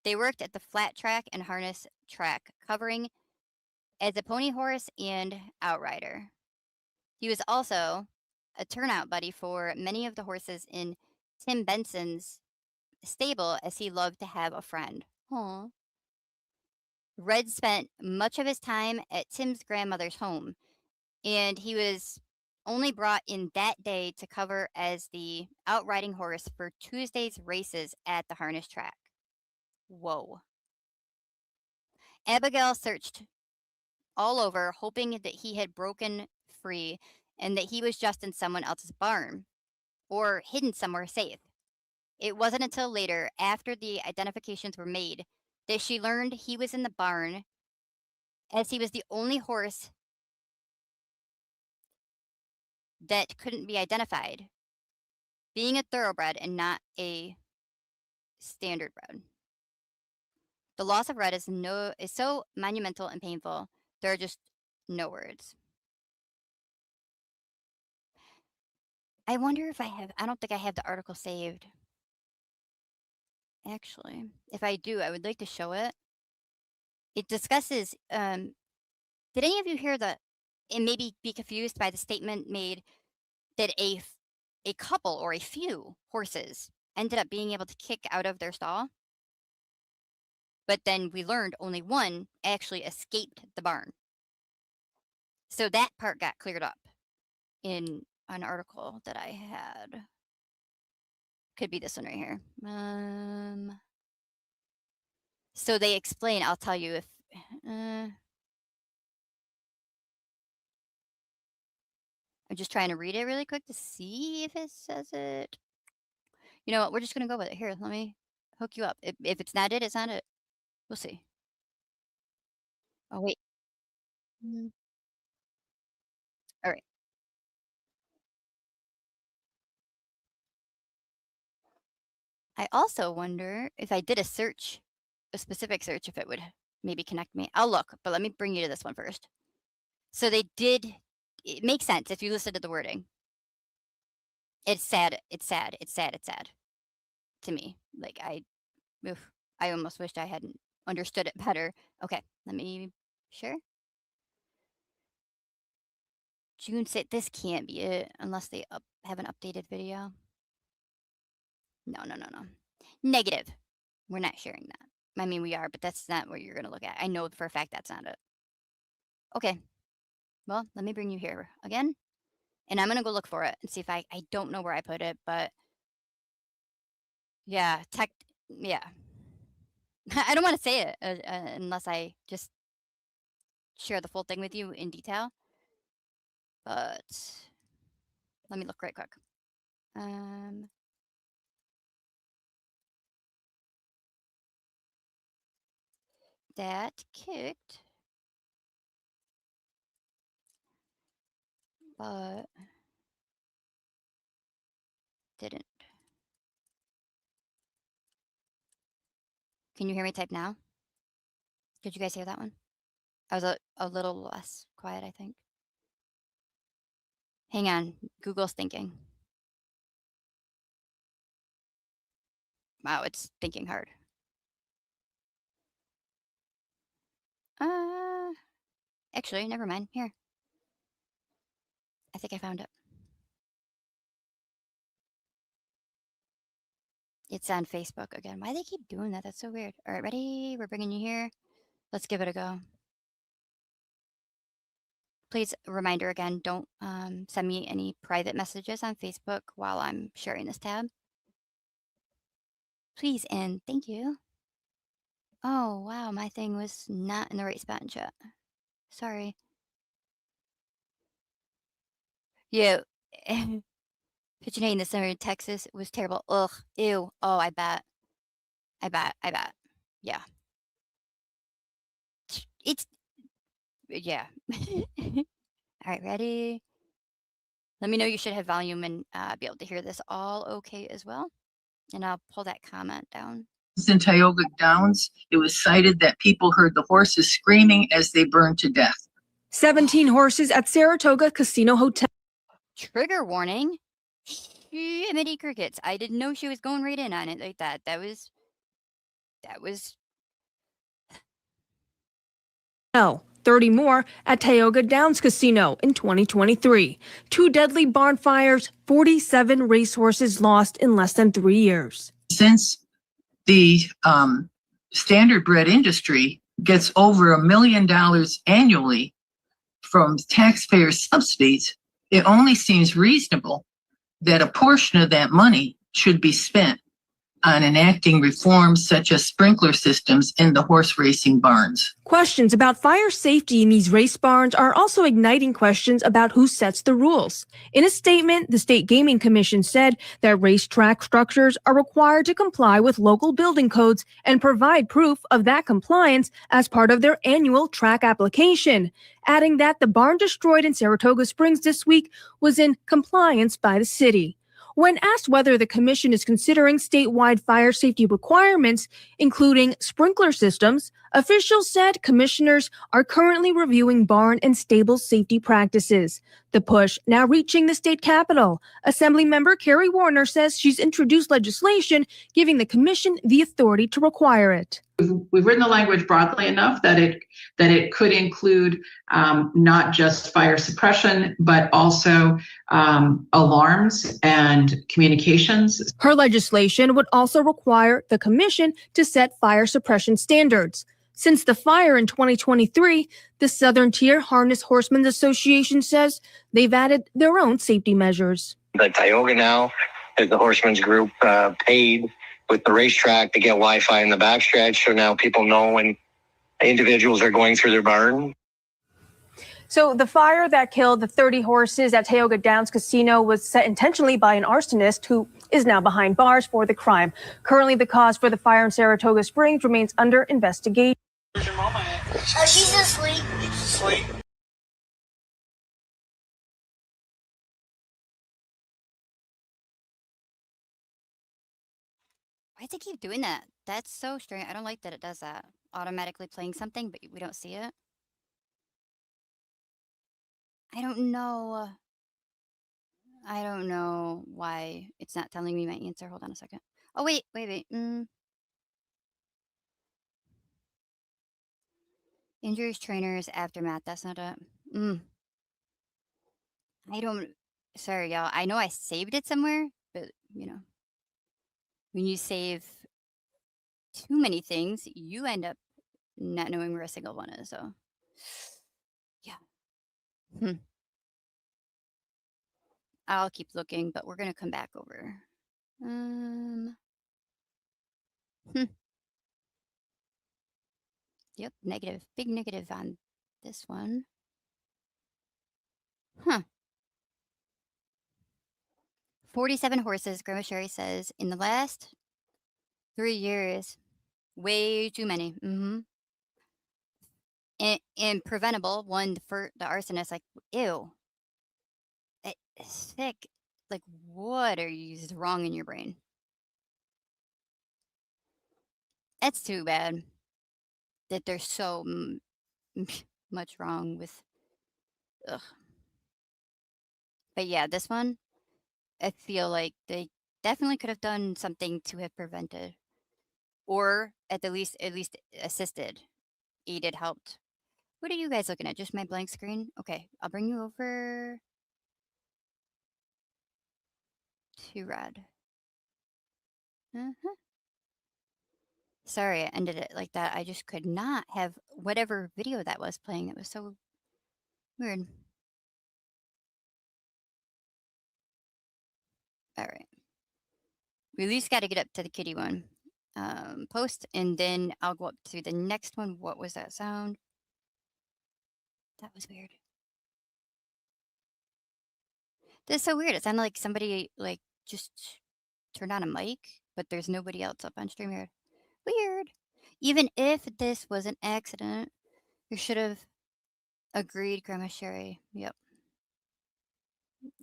they worked at the flat track and harness track, covering as a pony horse and outrider. He was also a turnout buddy for many of the horses in Tim Benson's stable, as he loved to have a friend. Aww. Red spent much of his time at Tim's grandmother's home, and he was only brought in that day to cover as the outriding horse for Tuesday's races at the harness track. Whoa. Abigail searched all over, hoping that he had broken free and that he was just in someone else's barn or hidden somewhere safe. It wasn't until later, after the identifications were made, that she learned he was in the barn, as he was the only horse that couldn't be identified, being a thoroughbred and not a standardbred. The loss of Red is so monumental and painful, there are just no words. I wonder if I don't think I have the article saved. Actually, if I do, I would like to show it. It discusses, did any of you hear and maybe be confused by the statement made that a couple or a few horses ended up being able to kick out of their stall? But then we learned only one actually escaped the barn. So that part got cleared up in an article that I had. Could be this one right here. So they explain, I'll tell you if... I'm just trying to read it really quick to see if it says it. You know what? We're just going to go with it. Here, let me hook you up. If it's not it, it's not it. We'll see. Oh, wait. All right. I also wonder if I did a specific search, if it would maybe connect me. I'll look, but let me bring you to this one first. So they did, it makes sense if you listen to the wording. It's sad, it's sad, it's sad, it's sad to me. Like, I almost wished I hadn't understood it better. Okay, let me share. June said this can't be it unless they have an updated video. No. Negative. We're not sharing that. I mean, we are, but that's not what you're going to look at. I know for a fact that's not it. Okay. Well, let me bring you here again. And I'm going to go look for it and see if I don't know where I put it, but yeah, yeah. I don't want to say it unless I just share the full thing with you in detail. But let me look right quick. That kicked, but didn't. Can you hear me type now? Did you guys hear that one? I was a little less quiet, I think. Hang on, Google's thinking. Wow, it's thinking hard. Actually, never mind. Here. I think I found it. It's on Facebook again. Why do they keep doing that? That's so weird. All right, ready? We're bringing you here. Let's give it a go. Please, a reminder again, don't send me any private messages on Facebook while I'm sharing this tab. Please and thank you. Oh, wow, my thing was not in the right spot in chat. Sorry. Yeah. Pigeon in the center of Texas was terrible. Ugh. Ew. Oh, I bet. Yeah. Yeah. All right, ready? Let me know you should have volume and be able to hear this all okay as well. And I'll pull that comment down. In Tioga Downs, it was cited that people heard the horses screaming as they burned to death. 17 horses at Saratoga Casino Hotel. Trigger warning. Jiminy crickets. I didn't know she was going right in on it like that. That was 30 more at Tioga Downs Casino in 2023. 2 deadly barn fires, 47 racehorses lost in less than 3 years. Since the standardbred industry gets over $1 million annually from taxpayer subsidies, it only seems reasonable that a portion of that money should be spent on enacting reforms such as sprinkler systems in the horse racing barns. Questions about fire safety in these race barns are also igniting questions about who sets the rules. In a statement, the State Gaming Commission said that racetrack structures are required to comply with local building codes and provide proof of that compliance as part of their annual track application, adding that the barn destroyed in Saratoga Springs this week was in compliance by the city. When asked whether the commission is considering statewide fire safety requirements, including sprinkler systems, officials said commissioners are currently reviewing barn and stable safety practices. The push now reaching the state capitol. Assemblymember Carrie Warner says she's introduced legislation giving the commission the authority to require it. We've written the language broadly enough that it could include not just fire suppression, but also alarms and communications. Her legislation would also require the commission to set fire suppression standards. Since the fire in 2023, the Southern Tier Harness Horsemen's Association says they've added their own safety measures. The Tioga now, as the Horsemen's Group, paid with the racetrack to get Wi-Fi in the backstretch, so now people know when individuals are going through their barn. So the fire that killed the 30 horses at Tioga Downs Casino was set intentionally by an arsonist who is now behind bars for the crime. Currently, the cause for the fire in Saratoga Springs remains under investigation. Where's your mama at? She's asleep. She's asleep. Why does it keep doing that? That's so strange. I don't like that it does that. Automatically playing something, but we don't see it. I don't know. I don't know why it's not telling me my answer. Hold on a second. Oh, wait. Injuries, trainers, aftermath. That's not a... I don't... Sorry, y'all. I know I saved it somewhere, but, you know. When you save too many things, you end up not knowing where a single one is, so... Yeah. I'll keep looking, but we're gonna come back over. Yep, negative. Big negative on this one. 47 horses, Grandma Sherry says, in the last 3 years. Way too many. And preventable, one for the arsonist, like, ew. It's sick. Like, what are you wrong in your brain? That's too bad that there's so much wrong with. Ugh. But yeah, this one, I feel like they definitely could have done something to have prevented, or at the least assisted, aided, helped. What are you guys looking at? Just my blank screen? Okay, I'll bring you over to Rod. Sorry, I ended it like that. I just could not have whatever video that was playing. It was so weird. All right. We at least got to get up to the kitty one. Post, and then I'll go up to the next one. What was that sound? That was weird. That's so weird. It sounded like somebody like just turned on a mic, but there's nobody else up on StreamYard. Weird. Even if this was an accident, you should have agreed, Grandma Sherry. Yep.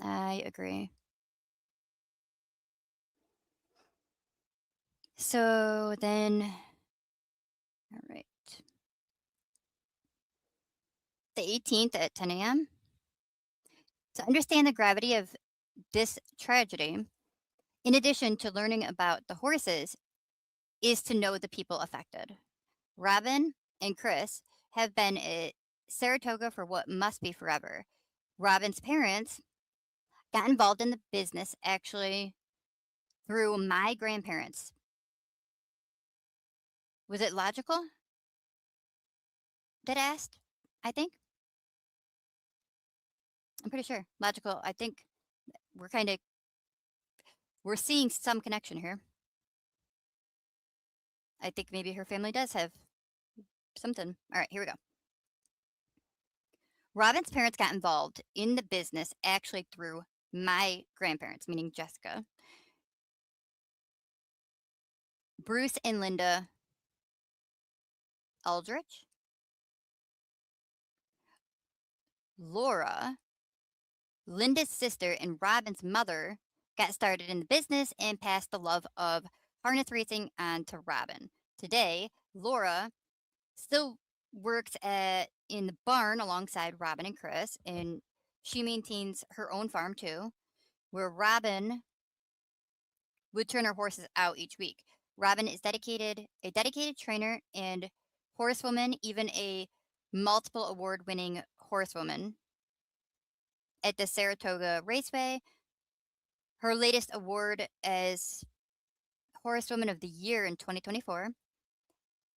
I agree. So then, all right. the 18th at 10 a.m. To understand the gravity of this tragedy, in addition to learning about the horses, is to know the people affected. Robin and Chris have been at Saratoga for what must be forever. Robin's parents got involved in the business actually through my grandparents. Was it logical? That asked, I think. I'm pretty sure. Logical. I think we're seeing some connection here. I think maybe her family does have something. All right, here we go. Robin's parents got involved in the business actually through my grandparents, meaning Jessica, Bruce and Linda Aldrich, Laura, Linda's sister, and Robin's mother got started in the business and passed the love of harness racing on to Robin. Today, Laura still works in the barn alongside Robin and Chris, and she maintains her own farm too, where Robin would turn her horses out each week. Robin is a dedicated trainer and horsewoman, even a multiple award-winning horsewoman at the Saratoga Raceway. Her latest award as Horsewoman of the Year in 2024.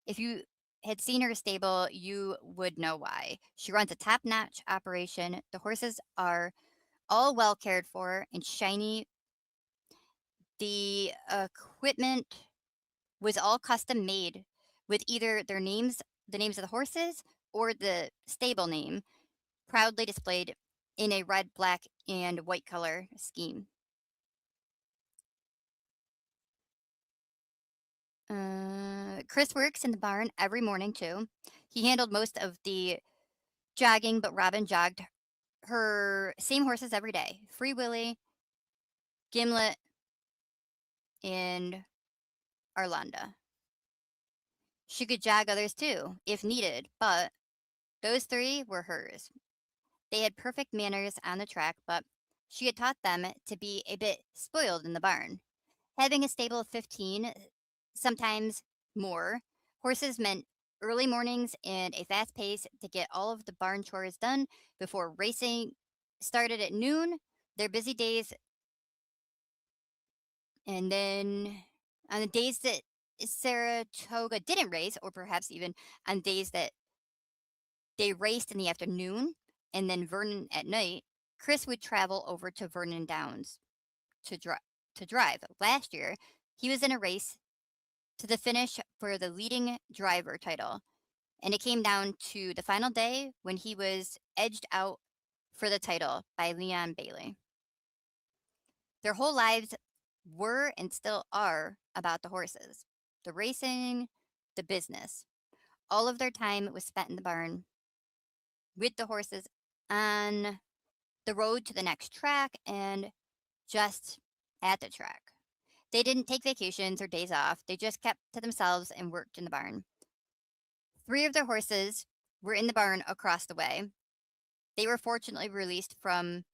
If you had seen her stable, you would know why. She runs a top-notch operation. The horses are all well cared for and shiny. The equipment was all custom made with either the names of the horses or the stable name proudly displayed in a red, black, and white color scheme. Chris works in the barn every morning too. He handled most of the jogging, but Robin jogged her same horses every day. Free Willy, Gimlet, and Arlanda. She could jog others too, if needed, but those three were hers. They had perfect manners on the track, but she had taught them to be a bit spoiled in the barn. Having a stable of 15, sometimes more, horses meant early mornings and a fast pace to get all of the barn chores done before racing started at noon. Their busy days, and then on the days that Saratoga didn't race, or perhaps even on days that they raced in the afternoon and then Vernon at night, Chris would travel over to Vernon Downs to drive. Last year, he was in a race to the finish for the leading driver title, and it came down to the final day when he was edged out for the title by Leon Bailey. Their whole lives were and still are about the horses, the racing, the business. All of their time was spent in the barn with the horses on the road to the next track and just at the track. They didn't take vacations or days off. They just kept to themselves and worked in the barn. 3 of their horses were in the barn across the way. They were fortunately released from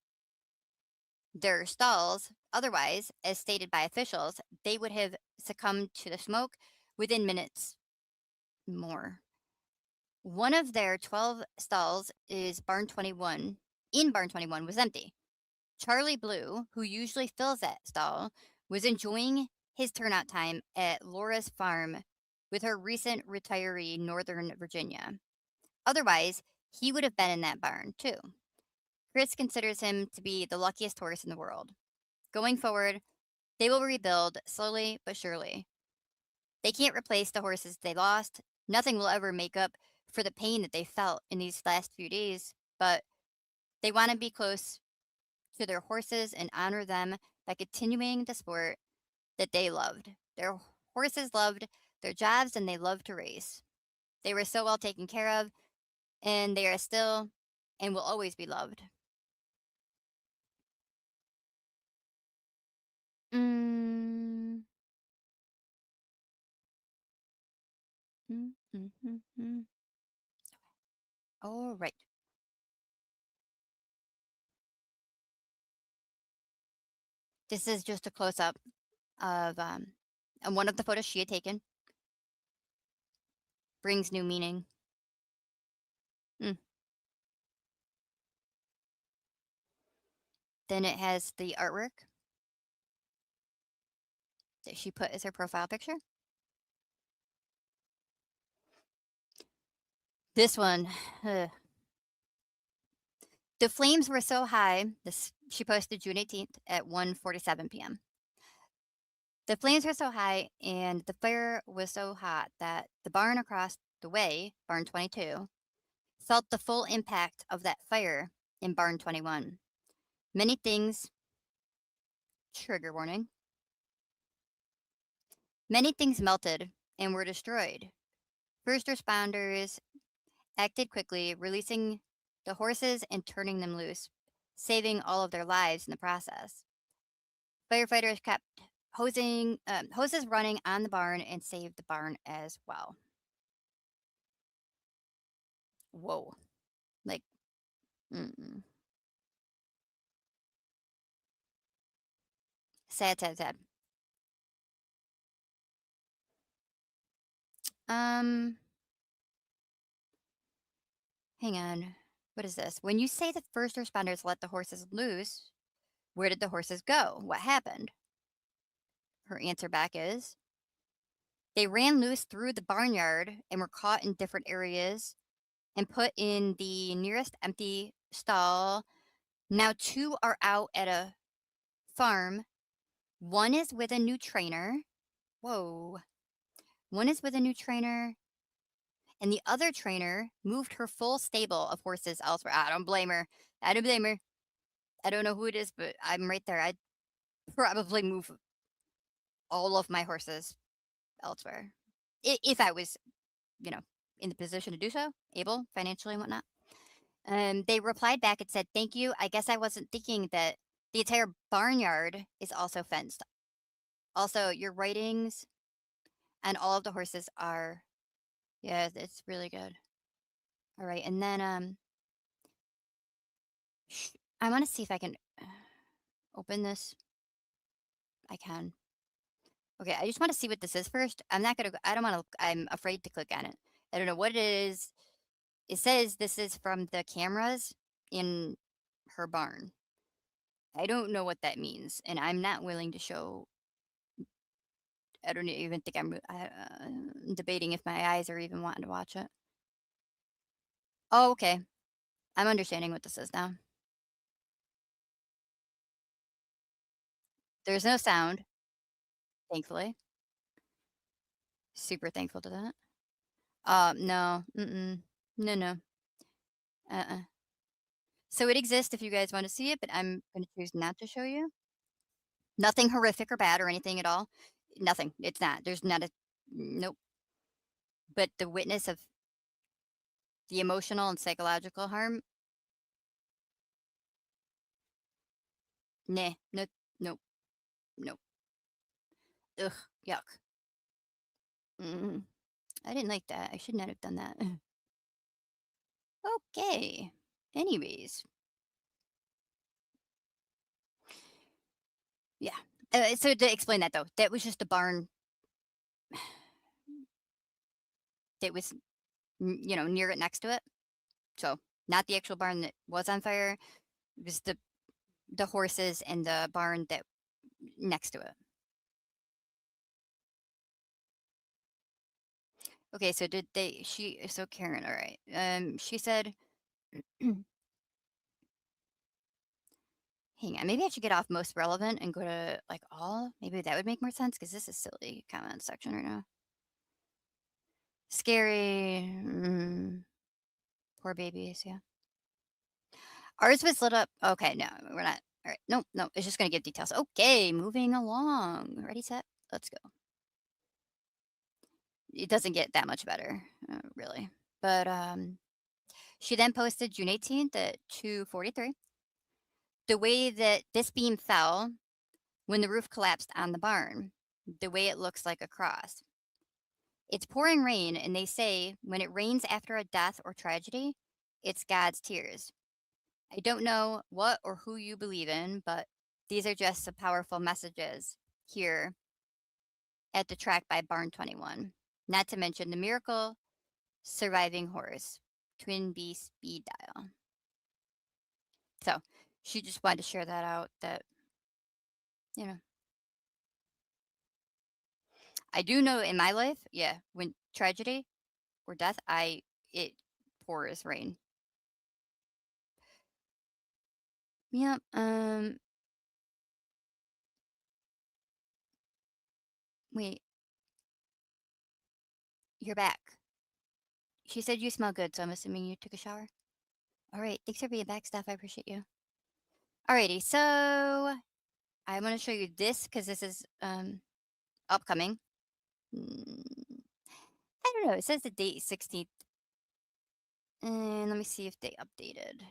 their stalls. Otherwise, as stated by officials, they would have succumbed to the smoke within minutes more. One of their 12 stalls in barn 21 was empty. Charlie Blue, who usually fills that stall, was enjoying his turnout time at Laura's farm with her recent retiree, Northern Virginia. Otherwise, he would have been in that barn too. Chris considers him to be the luckiest horse in the world. Going forward, they will rebuild slowly but surely. They can't replace the horses they lost. Nothing will ever make up for the pain that they felt in these last few days, but they want to be close to their horses and honor them by continuing the sport that they loved. Their horses loved their jobs and they loved to race. They were so well taken care of, and they are still and will always be loved. All right. This is just a close-up of one of the photos she had taken. Brings new meaning. Then it has the artwork that she put as her profile picture. This one, the flames were so high. She posted June 18th at 1:47 p.m. The flames were so high and the fire was so hot that the barn across the way, barn 22, felt the full impact of that fire in barn 21. Many things, trigger warning, many things melted and were destroyed. First responders acted quickly, releasing the horses and turning them loose, saving all of their lives in the process. Firefighters kept hoses running on the barn and saved the barn as well. Whoa. Like, sad, sad, sad. Hang on. What is this? When you say the first responders let the horses loose, where did the horses go? What happened? Her answer back is, they ran loose through the barnyard and were caught in different areas and put in the nearest empty stall. Now 2 are out at a farm. 1 is with a new trainer. Whoa. 1 is with a new trainer. And the other trainer moved her full stable of horses elsewhere. I don't blame her. I don't blame her. I don't know who it is, but I'm right there. I'd probably move all of my horses elsewhere. If I was, in the position to do so, able, financially and whatnot. They replied back and said, thank you. I guess I wasn't thinking that the entire barnyard is also fenced. Also, your writings and all of the horses are, yeah, it's really good. All right, and then I want to see if I can open this. I can. Okay, I just want to see what this is first. I'm not gonna. I don't want to. I'm afraid to click on it. I don't know what it is. It says this is from the cameras in her barn. I don't know what that means, and I'm not willing to show. I don't even think I'm debating if my eyes are even wanting to watch it. Oh, okay. I'm understanding what this is now. There's no sound, thankfully. Super thankful to that. No. No. So it exists if you guys want to see it, but I'm going to choose not to show you. Nothing horrific or bad or anything at all. Nothing. It's not. There's not a... Nope. But the witness of the emotional and psychological harm... Nah. Nope. Nope. Ugh. Yuck. I didn't like that. I should not have done that. Okay. Anyways. Yeah. So to explain that, though, that was just the barn that was, near it next to it. So not the actual barn that was on fire. It was the horses and the barn that next to it. Okay, so so Karen, all right. She said, hang on, maybe I should get off most relevant and go to like all. Maybe that would make more sense because this is silly comment section right now. Scary. Poor babies, yeah. Ours was lit up. Okay, no, we're not. All right, no, it's just going to give details. Okay, moving along. Ready, set, let's go. It doesn't get that much better, really. But she then posted June 18th at 2:43. The way that this beam fell when the roof collapsed on the barn, the way it looks like a cross. It's pouring rain, and they say when it rains after a death or tragedy, it's God's tears. I don't know what or who you believe in, but These are just some powerful messages here at the track by Barn 21. Not to mention the miracle surviving horse, Twin B speed dial. So she just wanted to share that out that, you know, I do know in my life, yeah, when tragedy or death, it pours rain. Yeah, wait, you're back. She said you smell good, so I'm assuming you took a shower. All right, thanks for being back, Steph. I appreciate you. Alrighty, so I'm gonna show you this because this is upcoming. I don't know. It says the date 16th, and let me see if they updated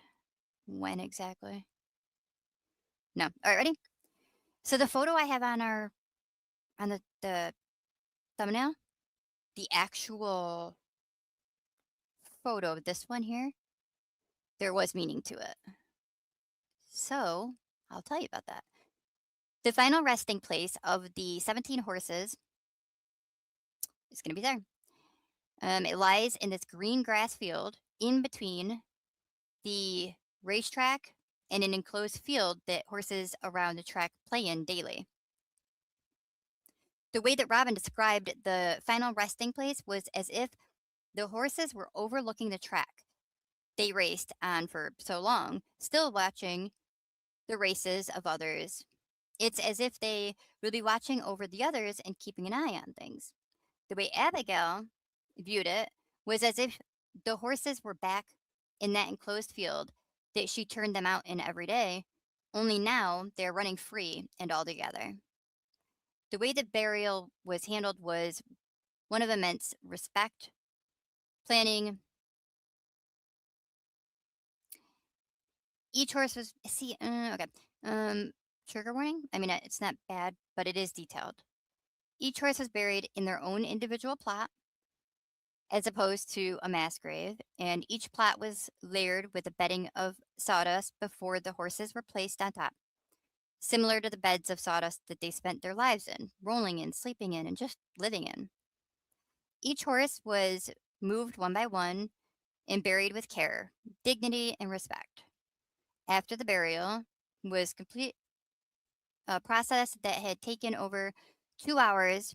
when exactly. No. All right, ready? So the photo I have on the thumbnail, the actual photo of this one here, there was meaning to it. So I'll tell you about that. The final resting place of the 17 horses is going to be there. It lies in this green grass field in between the racetrack and an enclosed field that horses around the track play in daily. The way that Robin described the final resting place was as if the horses were overlooking the track they raced on for so long, still watching the races of others. It's as if they would be watching over the others and keeping an eye on things. The way Abigail viewed it was as if the horses were back in that enclosed field that she turned them out in every day, only now they're running free and all together. The way the burial was handled was one of immense respect, planning. Each horse was, okay, trigger warning? I mean, it's not bad, but it is detailed. Each horse was buried in their own individual plot, as opposed to a mass grave, and each plot was layered with a bedding of sawdust before the horses were placed on top, similar to the beds of sawdust that they spent their lives in, rolling in, sleeping in, and just living in. Each horse was moved one by one and buried with care, dignity, and respect. After the burial was complete, a process that had taken over 2 hours,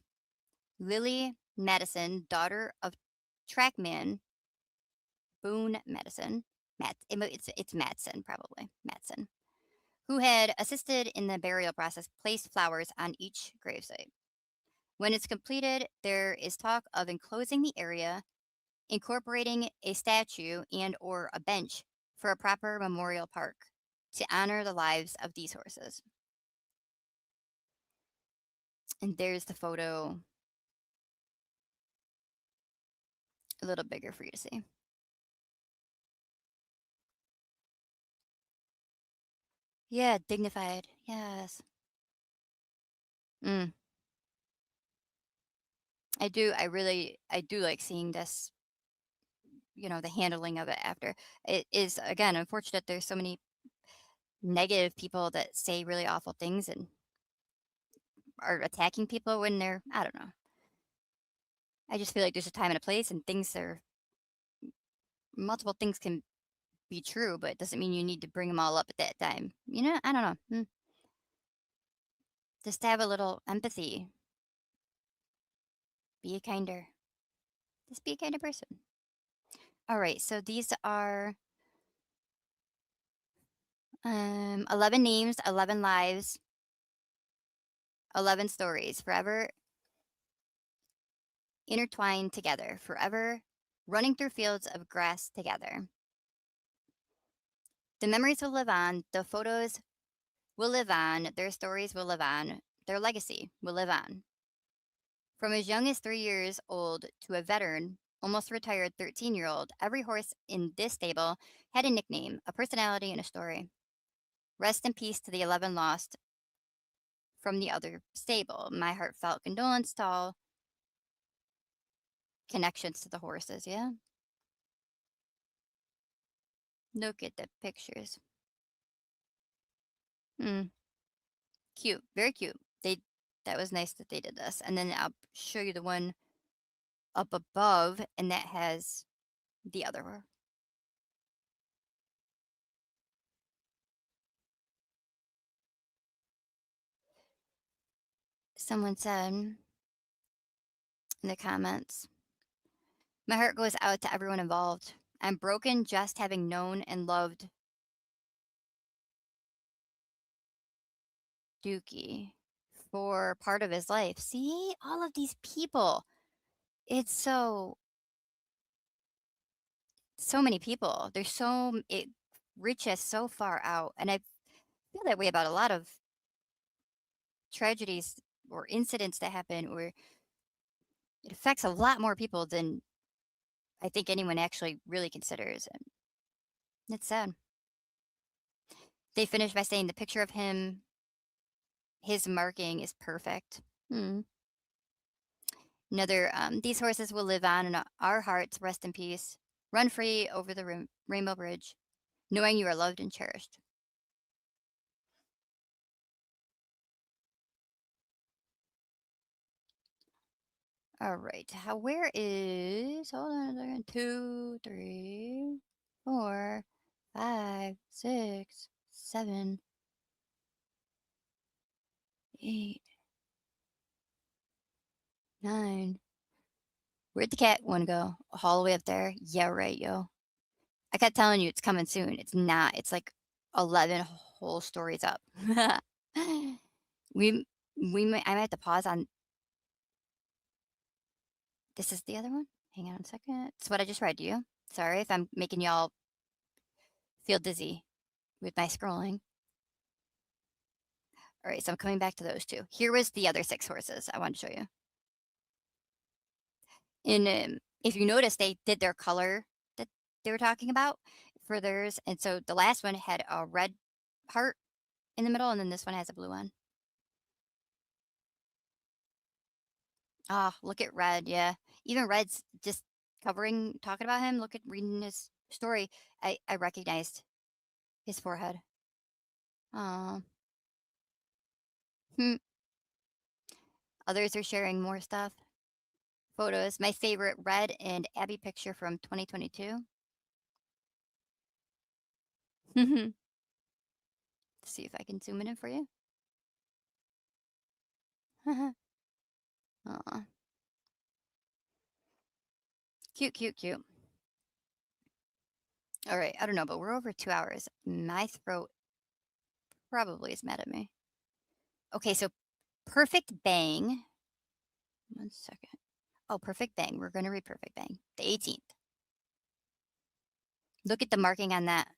Lily Madison, daughter of trackman Boone Madison, it's Madsen probably, Madsen, who had assisted in the burial process, placed flowers on each gravesite. When it's completed, there is talk of enclosing the area, incorporating a statue and or a bench for a proper memorial park to honor the lives of these horses. And there's the photo, a little bigger for you to see. Yeah, dignified. Yes. I do like seeing this, the handling of it after. It is, again, unfortunate there's so many negative people that say really awful things and are attacking people when they're, I don't know. I just feel like there's a time and a place and multiple things can be true, but it doesn't mean you need to bring them all up at that time. I don't know. Just have a little empathy. Be a kinder. Just be a kinder person. All right, so these are 11 names, 11 lives, 11 stories, forever intertwined together, forever running through fields of grass together. The memories will live on, the photos will live on, their stories will live on, their legacy will live on. From as young as 3 years old to a veteran, almost retired 13-year-old, every horse in this stable had a nickname, a personality, and a story. Rest in peace to the 11 lost from the other stable. My heartfelt condolence to all connections to the horses, yeah? Look at the pictures. Cute, very cute. That was nice that they did this. And then I'll show you the one up above, and that has the other one. Someone said in the comments, my heart goes out to everyone involved. I'm broken just having known and loved Dookie for part of his life. See, all of these people. It's so many people. It reaches so far out. And I feel that way about a lot of tragedies or incidents that happen, or it affects a lot more people than I think anyone actually really considers. And it's sad. They finish by saying the picture of him, his marking is perfect. Another, these horses will live on in our hearts, rest in peace. Run free over the Rainbow Bridge, knowing you are loved and cherished. All right. Where is, hold on a second, 2, 3, 4, 5, 6, 7, 8, 9. Where'd the cat one go? All the way up there? Yeah, right, yo. I kept telling you it's coming soon. It's not. It's like 11 whole stories up. I might have to pause on. This is the other one? Hang on a second. It's what I just read to you. Sorry if I'm making y'all feel dizzy with my scrolling. All right, so I'm coming back to those two. Here was the other 6 horses I wanted to show you. And if you notice, they did their color that they were talking about for theirs. And so the last one had a red heart in the middle, and then this one has a blue one. Ah, look at Red, yeah. Even Red's just talking about him. Look at reading his story. I recognized his forehead. Oh. Others are sharing more stuff. Photos. My favorite Red and Abby picture from 2022. See if I can zoom it in for you. Aw. Cute, cute, cute. All right, I don't know, but we're over 2 hours. My throat probably is mad at me. Okay, so Perfect Bang. 1 second. Oh, Perfect Bang. We're going to read Perfect Bang. The 18th. Look at the marking on that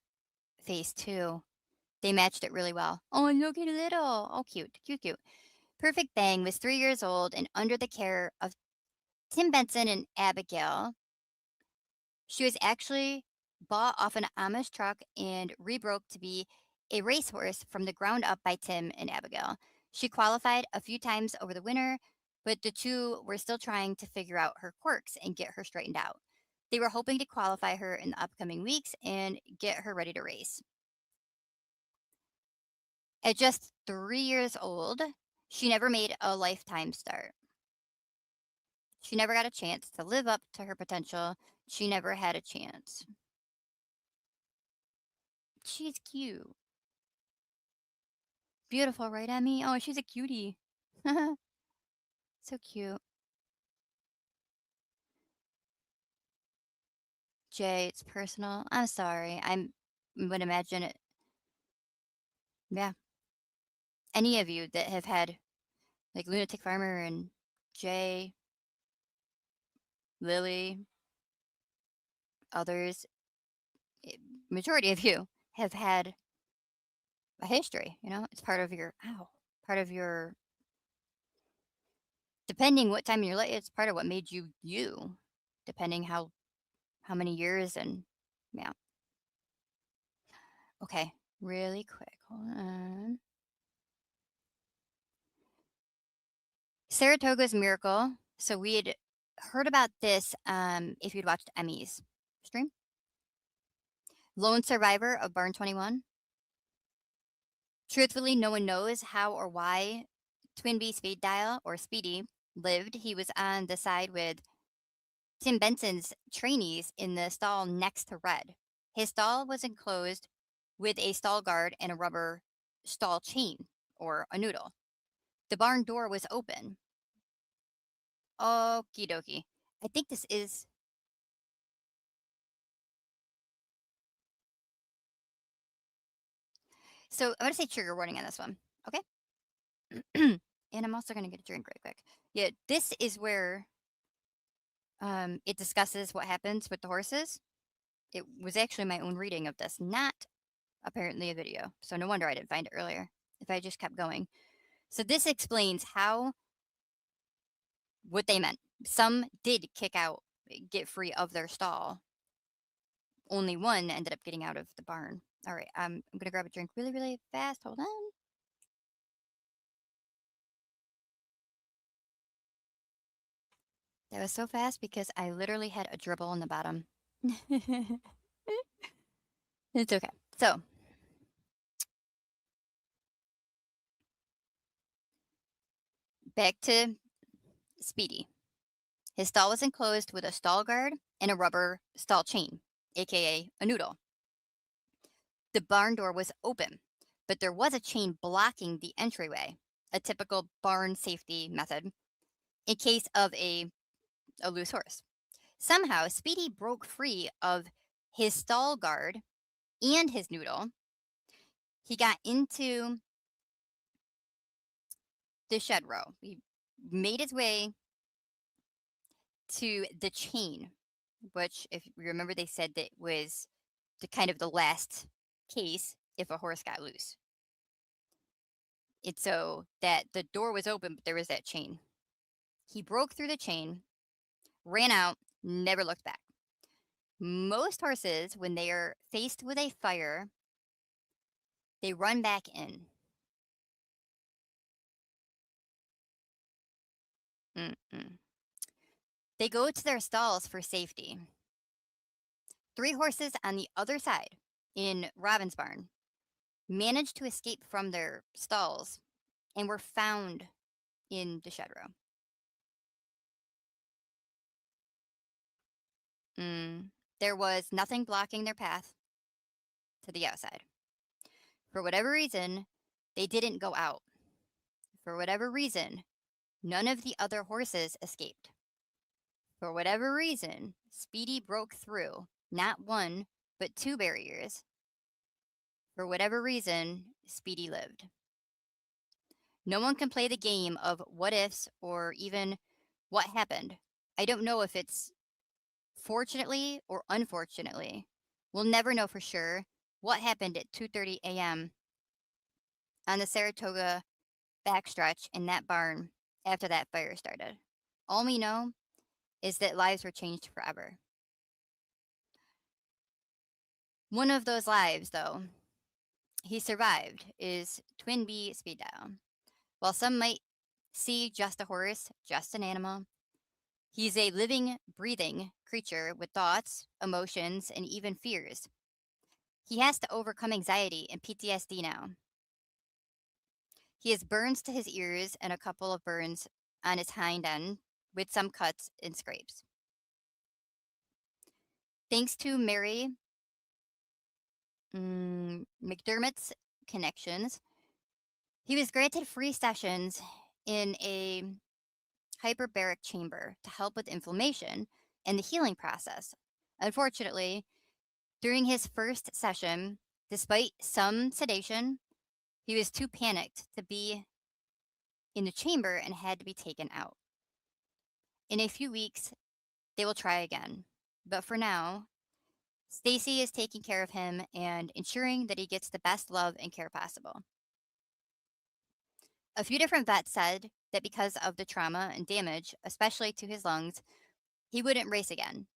face, too. They matched it really well. Oh, look at little. Oh, cute, cute, cute. Perfect Bang was 3 years old and under the care of Tim Benson and Abigail. She was actually bought off an Amish truck and rebroke to be a racehorse from the ground up by Tim and Abigail. She qualified a few times over the winter, but the two were still trying to figure out her quirks and get her straightened out. They were hoping to qualify her in the upcoming weeks and get her ready to race. At just 3 years old, she never made a lifetime start. She never got a chance to live up to her potential. She never had a chance. She's cute. Beautiful, right, Emmy? Oh, she's a cutie. So cute. Jay, it's personal. I'm sorry. I would imagine it. Yeah. Any of you that have had, like, Lunatic Farmer and Jay, Lily, others, majority of you have had a history, it's part of your, depending what time in your life, it's part of what made you you, depending how many years and, yeah. Okay, really quick, hold on. Saratoga's Miracle. So we had heard about this if you'd watched Emmy's stream. Lone survivor of Barn 21. Truthfully, no one knows how or why Twin B Speed Dial, or Speedy, lived. He was on the side with Tim Benson's trainees in the stall next to Red. His stall was enclosed with a stall guard and a rubber stall chain, or a noodle. The barn door was open. Okie dokie. I think this is. So I'm going to say trigger warning on this one. Okay. And I'm also going to get a drink right quick. Yeah, this is where it discusses what happens with the horses. It was actually my own reading of this, not apparently a video. So no wonder I didn't find it earlier if I just kept going. So this explains what they meant. Some did kick out, get free of their stall. Only one ended up getting out of the barn. All right, I'm going to grab a drink really, really fast. Hold on. That was so fast because I literally had a dribble on the bottom. It's okay. So, back to Speedy. His stall was enclosed with a stall guard and a rubber stall chain, aka a noodle. The barn door was open, but there was a chain blocking the entryway, a typical barn safety method in case of a loose horse. Somehow, Speedy broke free of his stall guard and his noodle. He got into the shed row. He made his way to the chain, which, if you remember, they said that was the last case if a horse got loose. And so that the door was open, but there was that chain. He broke through the chain, ran out, never looked back. Most horses, when they are faced with a fire, they run back in. They go to their stalls for safety. 3 horses on the other side, in Robin's barn, managed to escape from their stalls and were found in the shed row. There was nothing blocking their path to the outside. For whatever reason, they didn't go out. For whatever reason, none of the other horses escaped. For whatever reason, Speedy broke through not 1, but 2 barriers. For whatever reason, Speedy lived. No one can play the game of what ifs or even what happened. I don't know if it's fortunately or unfortunately. We'll never know for sure what happened at 2:30 a.m. on the Saratoga backstretch in that barn after that fire started. All we know is that lives were changed forever. One of those lives, though, he survived, is Twin B Speed Dial. While some might see just a horse, just an animal, he's a living, breathing creature with thoughts, emotions, and even fears. He has to overcome anxiety and PTSD now. He has burns to his ears and a couple of burns on his hind end, with some cuts and scrapes. Thanks to Mary McDermott's connections, he was granted free sessions in a hyperbaric chamber to help with inflammation and the healing process. Unfortunately, during his first session, despite some sedation, he was too panicked to be in the chamber and had to be taken out. In a few weeks, they will try again. But for now, Stacy is taking care of him and ensuring that he gets the best love and care possible. A few different vets said that because of the trauma and damage, especially to his lungs, he wouldn't race again.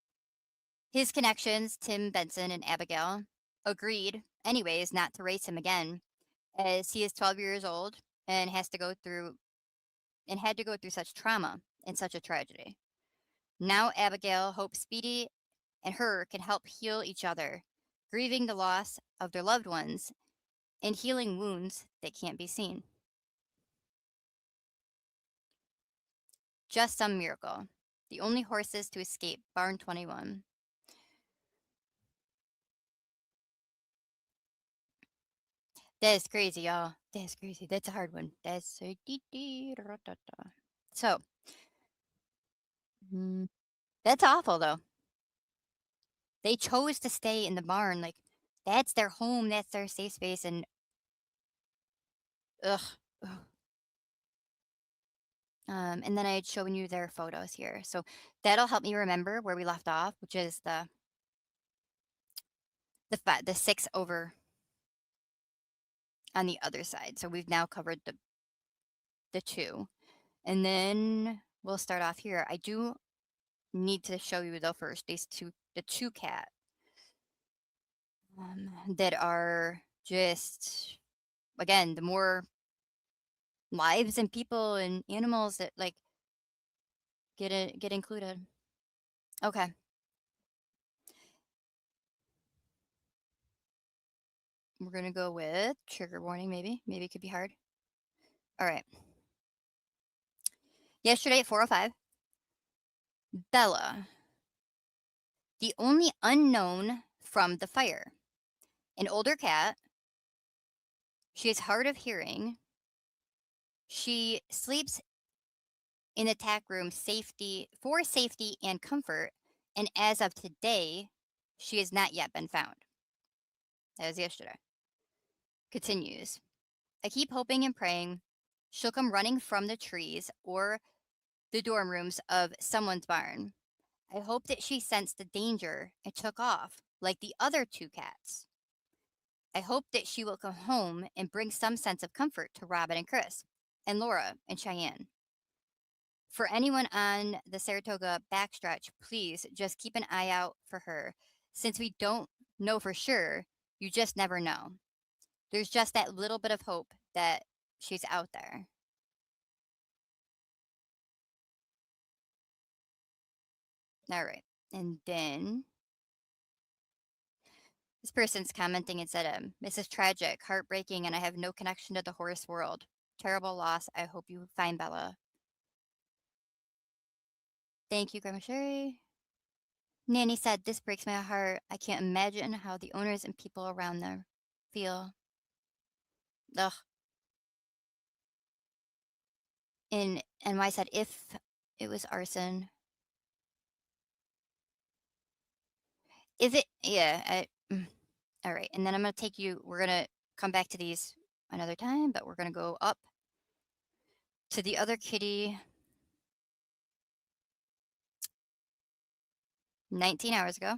His connections, Tim Benson and Abigail, agreed anyways not to race him again, as he is 12 years old and had to go through such trauma and such a tragedy. Now Abigail hopes Speedy and her can help heal each other, grieving the loss of their loved ones and healing wounds that can't be seen. Just some miracle. The only horses to escape barn 21. That is crazy, y'all. That is crazy. That's a hard one. That's so. That's awful, though. They chose to stay in the barn. Like, that's their home. That's their safe space. And ugh. And then I had shown you their photos here, so that'll help me remember where we left off, which is the 6 over on the other side. So we've now covered the 2, and then we'll start off here. I do need to show you though first the 2 cat that are just, again, the more lives and people and animals that like get included. Okay. We're gonna go with trigger warning, maybe. Maybe it could be hard. All right. Yesterday at 4:05, Bella, the only unknown from the fire, an older cat. She is hard of hearing. She sleeps in the tack room for safety and comfort, and as of today, she has not yet been found. That was yesterday. Continues. I keep hoping and praying she'll come running from the trees or the dorm rooms of someone's barn. I hope that she sensed the danger and took off like the other 2 cats. I hope that she will come home and bring some sense of comfort to Robin and Chris, and Laura and Cheyenne. For anyone on the Saratoga backstretch, please just keep an eye out for her. Since we don't know for sure, you just never know. There's just that little bit of hope that she's out there. All right. And then this person's commenting and said, this is tragic, heartbreaking, and I have no connection to the horse world. Terrible loss. I hope you find Bella. Thank you, Grandma Sherry. Nanny said, this breaks my heart. I can't imagine how the owners and people around there feel. Ugh. And NY said, if it was arson. If it, yeah. All right. And then I'm going to take you, we're going to come back to these another time, but we're going to go up to the other kitty 19 hours ago.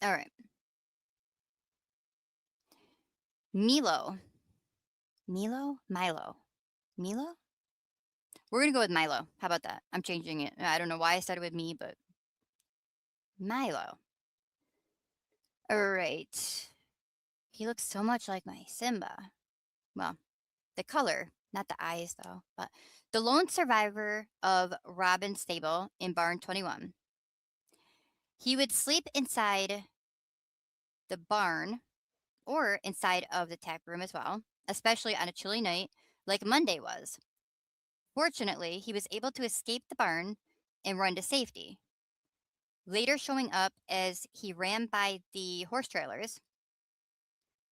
All right. Milo. Milo? Milo. Milo? We're going to go with Milo. How about that? I'm changing it. I don't know why I started with me, but Milo. All right. He looks so much like my Simba. Well, the color, not the eyes though, but the lone survivor of Robin's stable in barn 21. He would sleep inside the barn or inside of the tack room as well, especially on a chilly night like Monday was. Fortunately, he was able to escape the barn and run to safety. Later showing up as he ran by the horse trailers.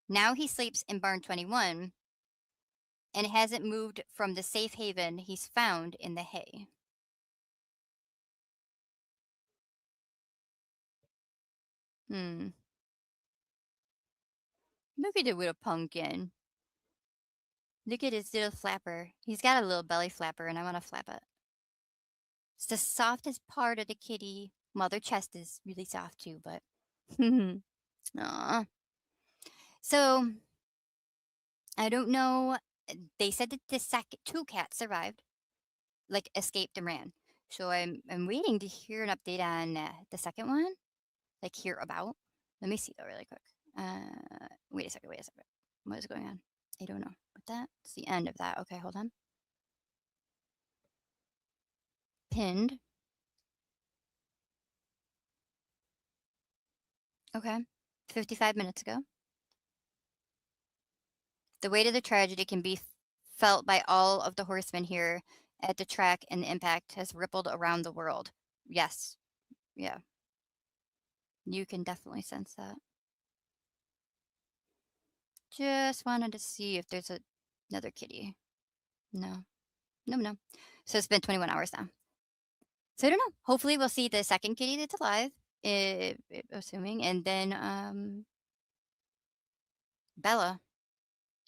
Now he sleeps in barn 21 and hasn't moved from the safe haven he's found in the hay. Look at it with a pumpkin. Look at his little flapper. He's got a little belly flapper, and I want to flap it. It's the softest part of the kitty. Well, their chest is really soft too, but Aww. So I don't know. They said that the second 2 cats survived, like escaped and ran. So I'm waiting to hear an update on the second one, like hear about. Let me see though, really quick. Wait a second. What is going on? I don't know. What that? It's the end of that. Okay, hold on. Pinned. Okay. 55 minutes ago. The weight of the tragedy can be felt by all of the horsemen here at the track, and the impact has rippled around the world. Yes. Yeah. You can definitely sense that. Just wanted to see if there's another kitty. No. No. So it's been 21 hours now. So I don't know. Hopefully we'll see the second kitty that's alive, assuming. And then Bella.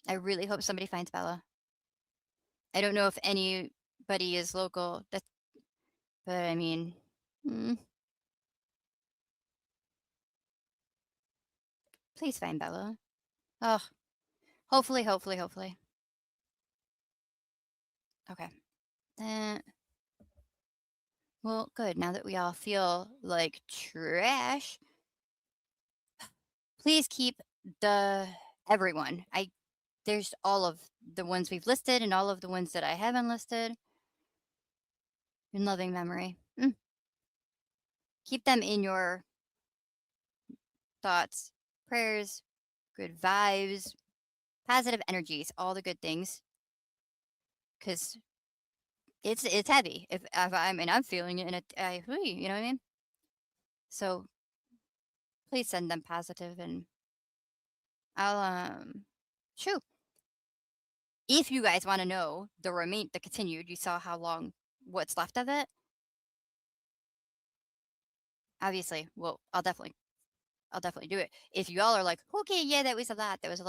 I really hope somebody finds Bella. I don't know if anybody is local, but I mean, please find Bella. Oh, hopefully. Okay. Well, good. Now that we all feel like trash, please keep everyone. There's all of the ones we've listed and all of the ones that I haven't listed in loving memory. Keep them in your thoughts, prayers, good vibes, positive energies, all the good things. Because it's heavy. If I'm feeling it, and you know what I mean. So please send them positive, and I'll shoot. If you guys want to know the continued, you saw how long, what's left of it. Obviously, well, I'll definitely do it. If you all are like, okay, yeah, that's a lot, that's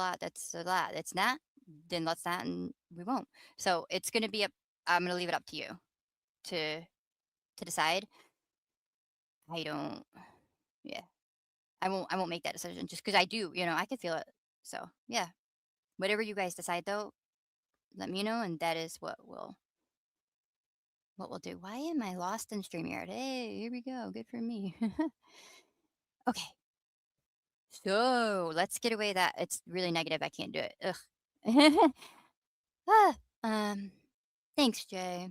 a lot, it's not, then let's not, and we won't. So it's gonna be I'm gonna leave it up to you to decide. I won't make that decision just because I do, I can feel it. So yeah, whatever you guys decide though, let me know, and that is what we'll do. Why am I lost in StreamYard? Hey, here we go. Good for me. Okay. So let's get away that it's really negative. I can't do it. Ugh. Thanks, Jay.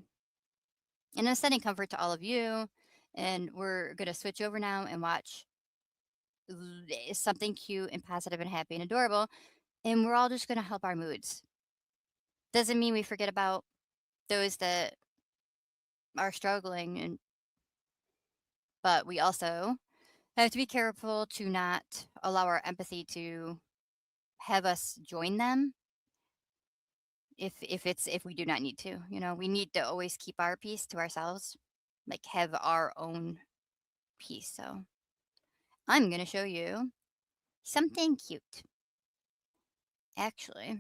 And I'm sending comfort to all of you. And we're gonna switch over now and watch something cute and positive and happy and adorable. And we're all just gonna help our moods. Doesn't mean we forget about those that are struggling, but we also have to be careful to not allow our empathy to have us join them if we do not need to. We need to always keep our peace to ourselves, like have our own peace. So I'm gonna show you something cute. Actually,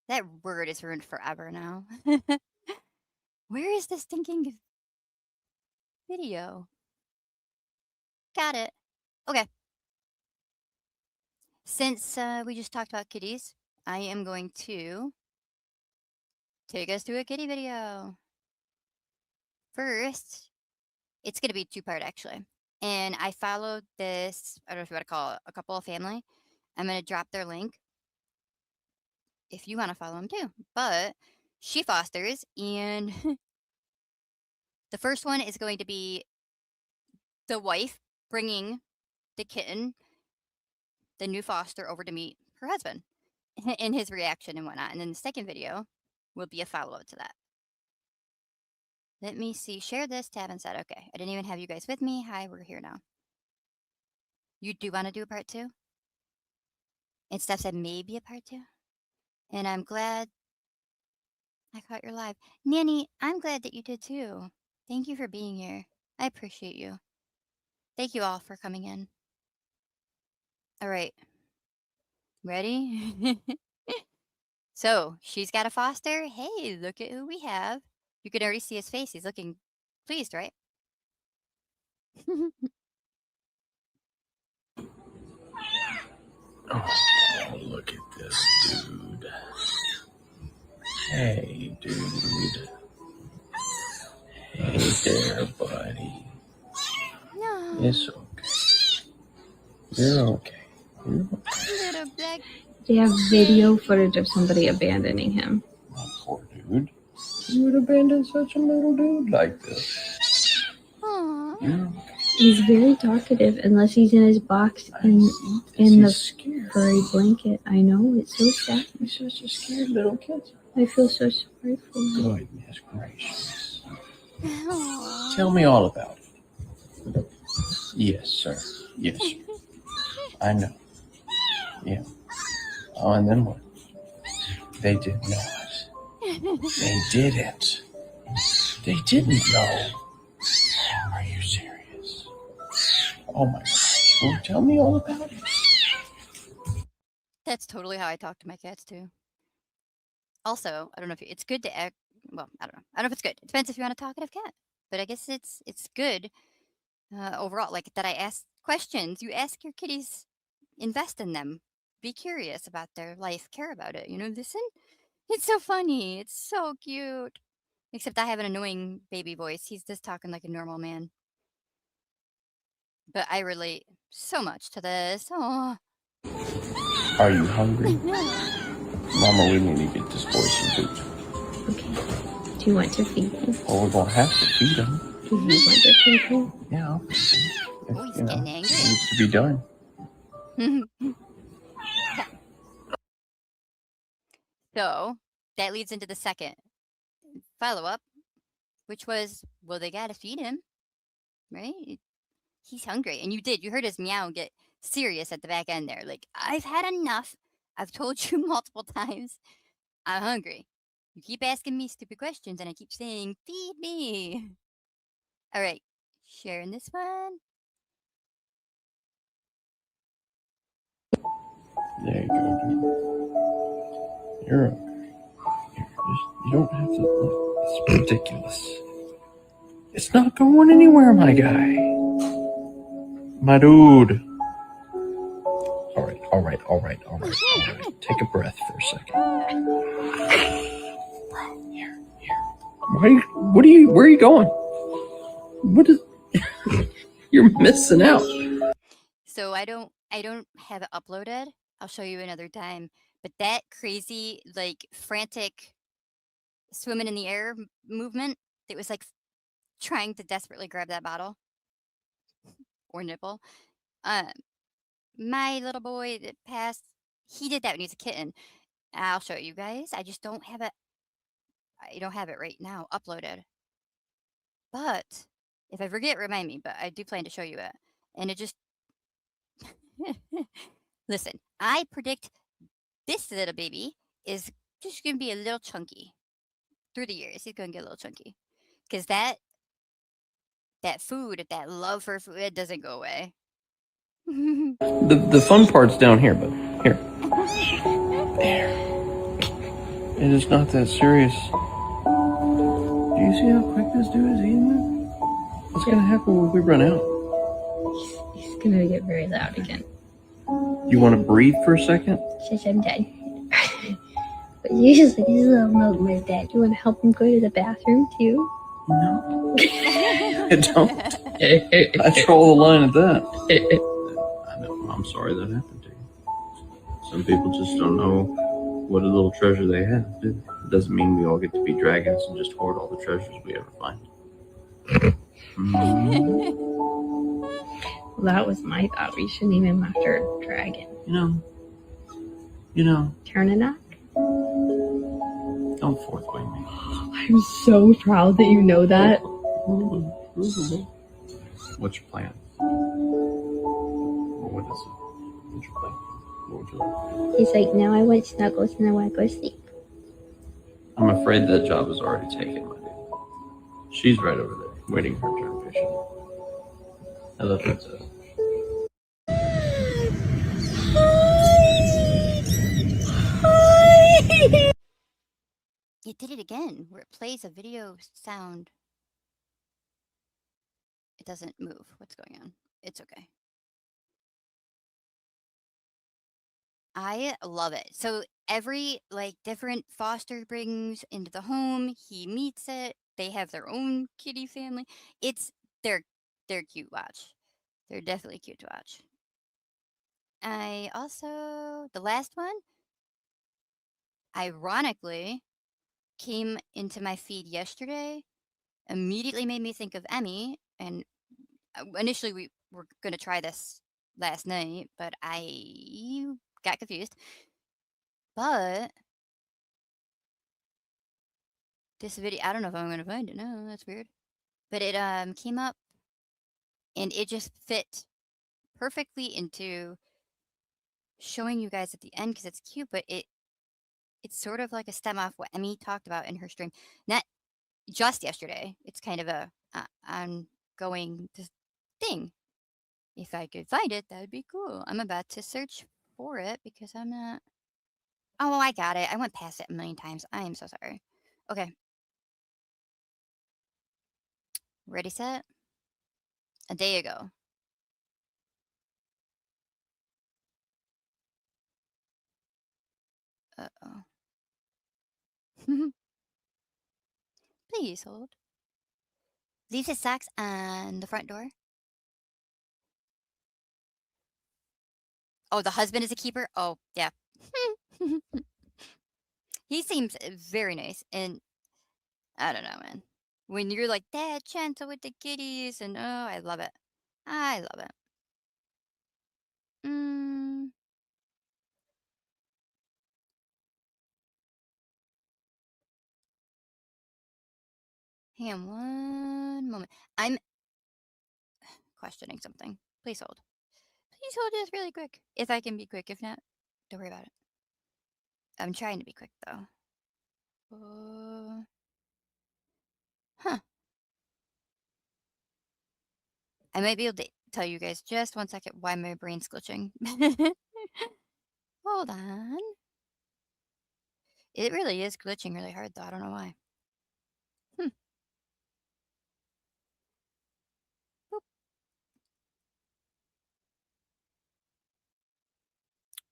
that word is ruined forever now. Where is this stinking video? Got it. Okay. Since we just talked about kitties, I am going to take us to a kitty video. First, it's going to be two-part actually. And I followed this, I don't know if you want to call it a couple of family. I'm going to drop their link if you want to follow them too. But she fosters, and the first one is going to be the wife bringing the kitten, the new foster, over to meet her husband and his reaction and whatnot. And then the second video will be a follow-up to that. Let me see. Share this tab and set. Okay. I didn't even have you guys with me. Hi, we're here now. You do want to do a part 2? And Steph said maybe a part 2. And I'm glad I caught your live. Nanny, I'm glad that you did too. Thank you for being here. I appreciate you. Thank you all for coming in. All right. Ready? So she's got a foster. Hey, look at who we have. You can already see his face. He's looking pleased, right? Oh, look at this dude. Hey, dude. Hey there, buddy. No. It's okay. You're okay. You're okay. Little black. They have video footage of somebody abandoning him. Oh, poor dude. You would abandon such a little dude like this. Aww. You're okay. He's very talkative unless he's in his box in the furry blanket. I know, it's so sad. He's such a scared little kid. I feel so sorry for him. Goodness gracious. Tell me all about it. Yes, sir. Yes, sir. I know. Yeah. Oh, and then what? They did not. They didn't. They didn't know. Are you serious? Oh my gosh. Well, tell me all about it. That's totally how I talk to my cats too. Also, I don't know if it's good to act. Well, I don't know. I don't know if it's good. It depends if you want a talkative cat. But I guess it's good overall. Like that, I ask questions. You ask your kitties, invest in them, be curious about their life, care about it. Listen. It's so funny. It's so cute. Except I have an annoying baby voice. He's just talking like a normal man. But I relate so much to this. Oh. Are you hungry? Mama, we need to get this boy some food. Okay. Do you want to feed him? Well, we're going to have to feed him. Do you want to feed him? Yeah, I'll feed him. Oh, he's getting angry. It needs to be done. So that leads into the second follow-up, which was, well, they got to feed him, right? He's hungry. And you heard his meow get serious at the back end there. Like, I've had enough. I've told you multiple times. I'm hungry. You keep asking me stupid questions and I keep saying, feed me. All right. Sharing this one. There you go, dude. You're okay. You don't have to look. It's ridiculous. It's not going anywhere, my guy. My dude. All right. Take a breath for a second. Bro, here. Where are you going? What is you're missing out. So I don't have it uploaded. I'll show you another time. But that crazy, like, frantic swimming in the air movement, it was like trying to desperately grab that bottle or nipple. My little boy that passed, he did that when he was a kitten. I'll show you guys. I just don't have it. I don't have it right now uploaded. But if I forget, remind me. But I do plan to show you it. And it just listen. I predict this little baby is just gonna be a little chunky through the years. He's gonna get a little chunky because that food, that love for food, it doesn't go away. The fun part's down here, but here. There. It is not that serious. Do you see how quick this dude is eating it? What's gonna happen when we run out? He's gonna get very loud again. You want to breathe for a second? Since I'm done. But usually he's a little mode with that. Do you want to help him go to the bathroom too? No. I don't. I draw the line at that. I know. I'm sorry that happened to you. Some people just don't know what a little treasure they have. It doesn't mean we all get to be dragons and just hoard all the treasures we ever find. Well, that was my thought. We shouldn't even after a dragon. You know. Turn a knock. Don't fourth wing me. I'm so proud that you know that. What's your plan? What is it? What's your plan? What would you like? He's like, now I want snuggles and I want to go to sleep. I'm afraid that job is already taken, my dude. She's right over there, waiting her turn patiently. Hello, princess. It did it again, where it plays a video sound. It doesn't move. What's going on? It's okay. I love it. So every different foster brings into the home, he meets it. They have their own kitty family. They're cute watch. They're definitely cute to watch. The last one, ironically, came into my feed yesterday, immediately made me think of Emmy, and initially we were going to try this last night, but I got confused. But this video, I don't know if I'm going to find it. No, that's weird. But it came up and it just fit perfectly into showing you guys at the end because it's cute, but it's sort of like a stem off what Emmy talked about in her stream. Not just yesterday. It's kind of a ongoing thing. If I could find it, that would be cool. I'm about to search for it because I'm not. Oh, I got it. I went past it a million times. I am so sorry. Okay. Ready, set? A day ago. Uh-oh. Please hold. Leaves his socks on the front door. Oh, the husband is a keeper? Oh, yeah. He seems very nice. And I don't know, man. When you're like, Dad, gentle with the kitties. And oh, I love it. I love it. Hang on one moment. I'm questioning something. Please hold. Please hold this really quick. If I can be quick. If not, don't worry about it. I'm trying to be quick, though. Huh. I might be able to tell you guys just 1 second why my brain's glitching. Hold on. It really is glitching really hard, though. I don't know why.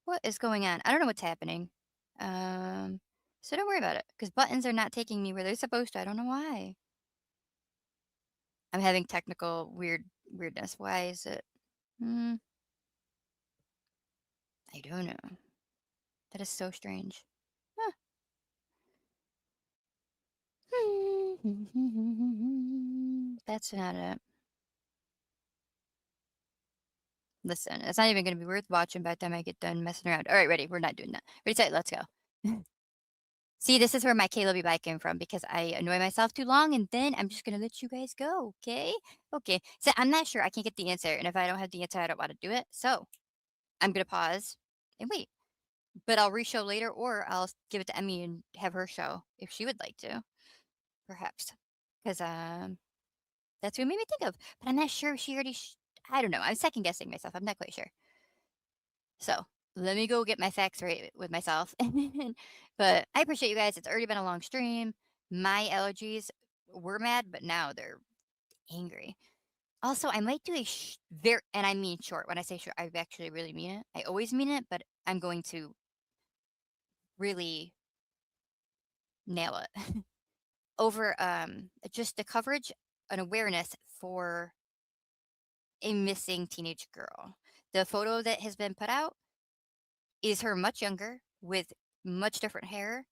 What is going on? I don't know what's happening. So don't worry about it, because buttons are not taking me where they're supposed to. I don't know why. I'm having technical weirdness. Why is it? I don't know. That is so strange. Huh. That's not it. Listen, it's not even going to be worth watching by the time I get done messing around. All right, ready? We're not doing that. Ready, set, let's go. See, this is where my Caleb bike came from because I annoy myself too long and then I'm just going to let you guys go, okay? Okay. So I'm not sure I can get the answer. And if I don't have the answer, I don't want to do it. So I'm going to pause and wait. But I'll re-show later or I'll give it to Emmy and have her show if she would like to. Perhaps. Because that's what made me think of. But I'm not sure if she already... I don't know. I'm second guessing myself. I'm not quite sure. So let me go get my facts right with myself. But I appreciate you guys. It's already been a long stream. My allergies were mad, but now they're angry. Also, I might do a and I mean short. When I say short, I actually really mean it. I always mean it, but I'm going to really nail it. Over just the coverage and awareness for a missing teenage girl. The photo that has been put out is her much younger with much different hair.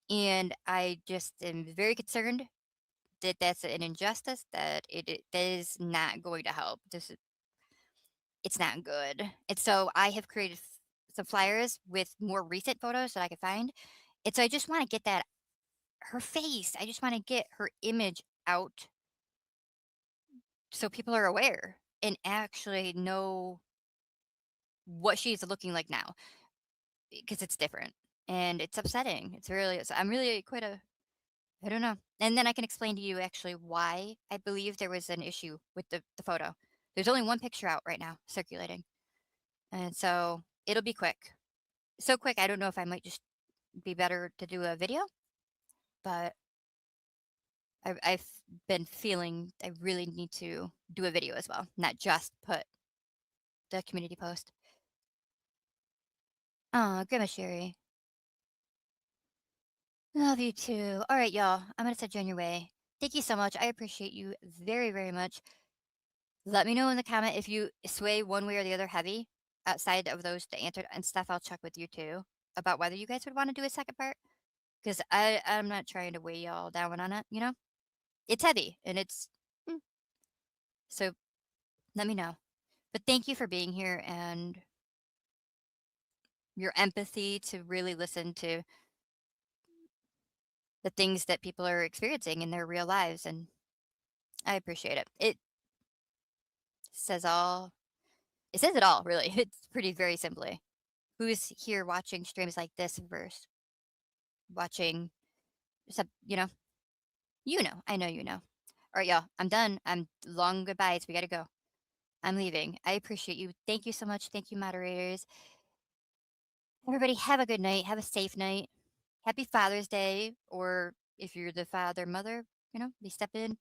And I just am very concerned that that's an injustice, that it is not going to help. It's not good. And so I have created some flyers with more recent photos that I could find. And so I just want to get her face. I just want to get her image out so people are aware and actually know what she's looking like now, because it's different and it's upsetting. I'm really quite I don't know. And then I can explain to you actually why I believe there was an issue with the photo. There's only one picture out right now circulating. And so it'll be quick. So quick, I don't know if I might just be better to do a video, but I've been feeling I really need to do a video as well, not just put the community post. Oh, Grandma Sherry. Love you too. All right, y'all. I'm going to set you on your way. Thank you so much. I appreciate you very, very much. Let me know in the comment if you sway one way or the other heavy outside of those to answer and stuff. I'll check with you too about whether you guys would want to do a second part, because I'm not trying to weigh y'all down on it, you know? It's heavy and it's so let me know. But thank you for being here and your empathy to really listen to the things that people are experiencing in their real lives, and I appreciate it. It says it all, really. It's pretty very simply. Who's here watching streams like this versus watching you know, I know you know. All right, y'all, I'm done. I'm long goodbyes. We gotta go. I'm leaving. I appreciate you. Thank you so much. Thank you, moderators. Everybody, have a good night. Have a safe night. Happy Father's Day, or if you're the father, mother, be stepping in.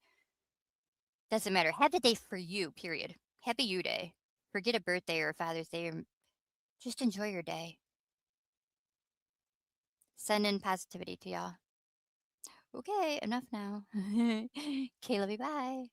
Doesn't matter. Have the day for you, period. Happy you day. Forget a birthday or a Father's Day, or just enjoy your day. Send in positivity to y'all. Okay, enough now. Okay, love you, bye.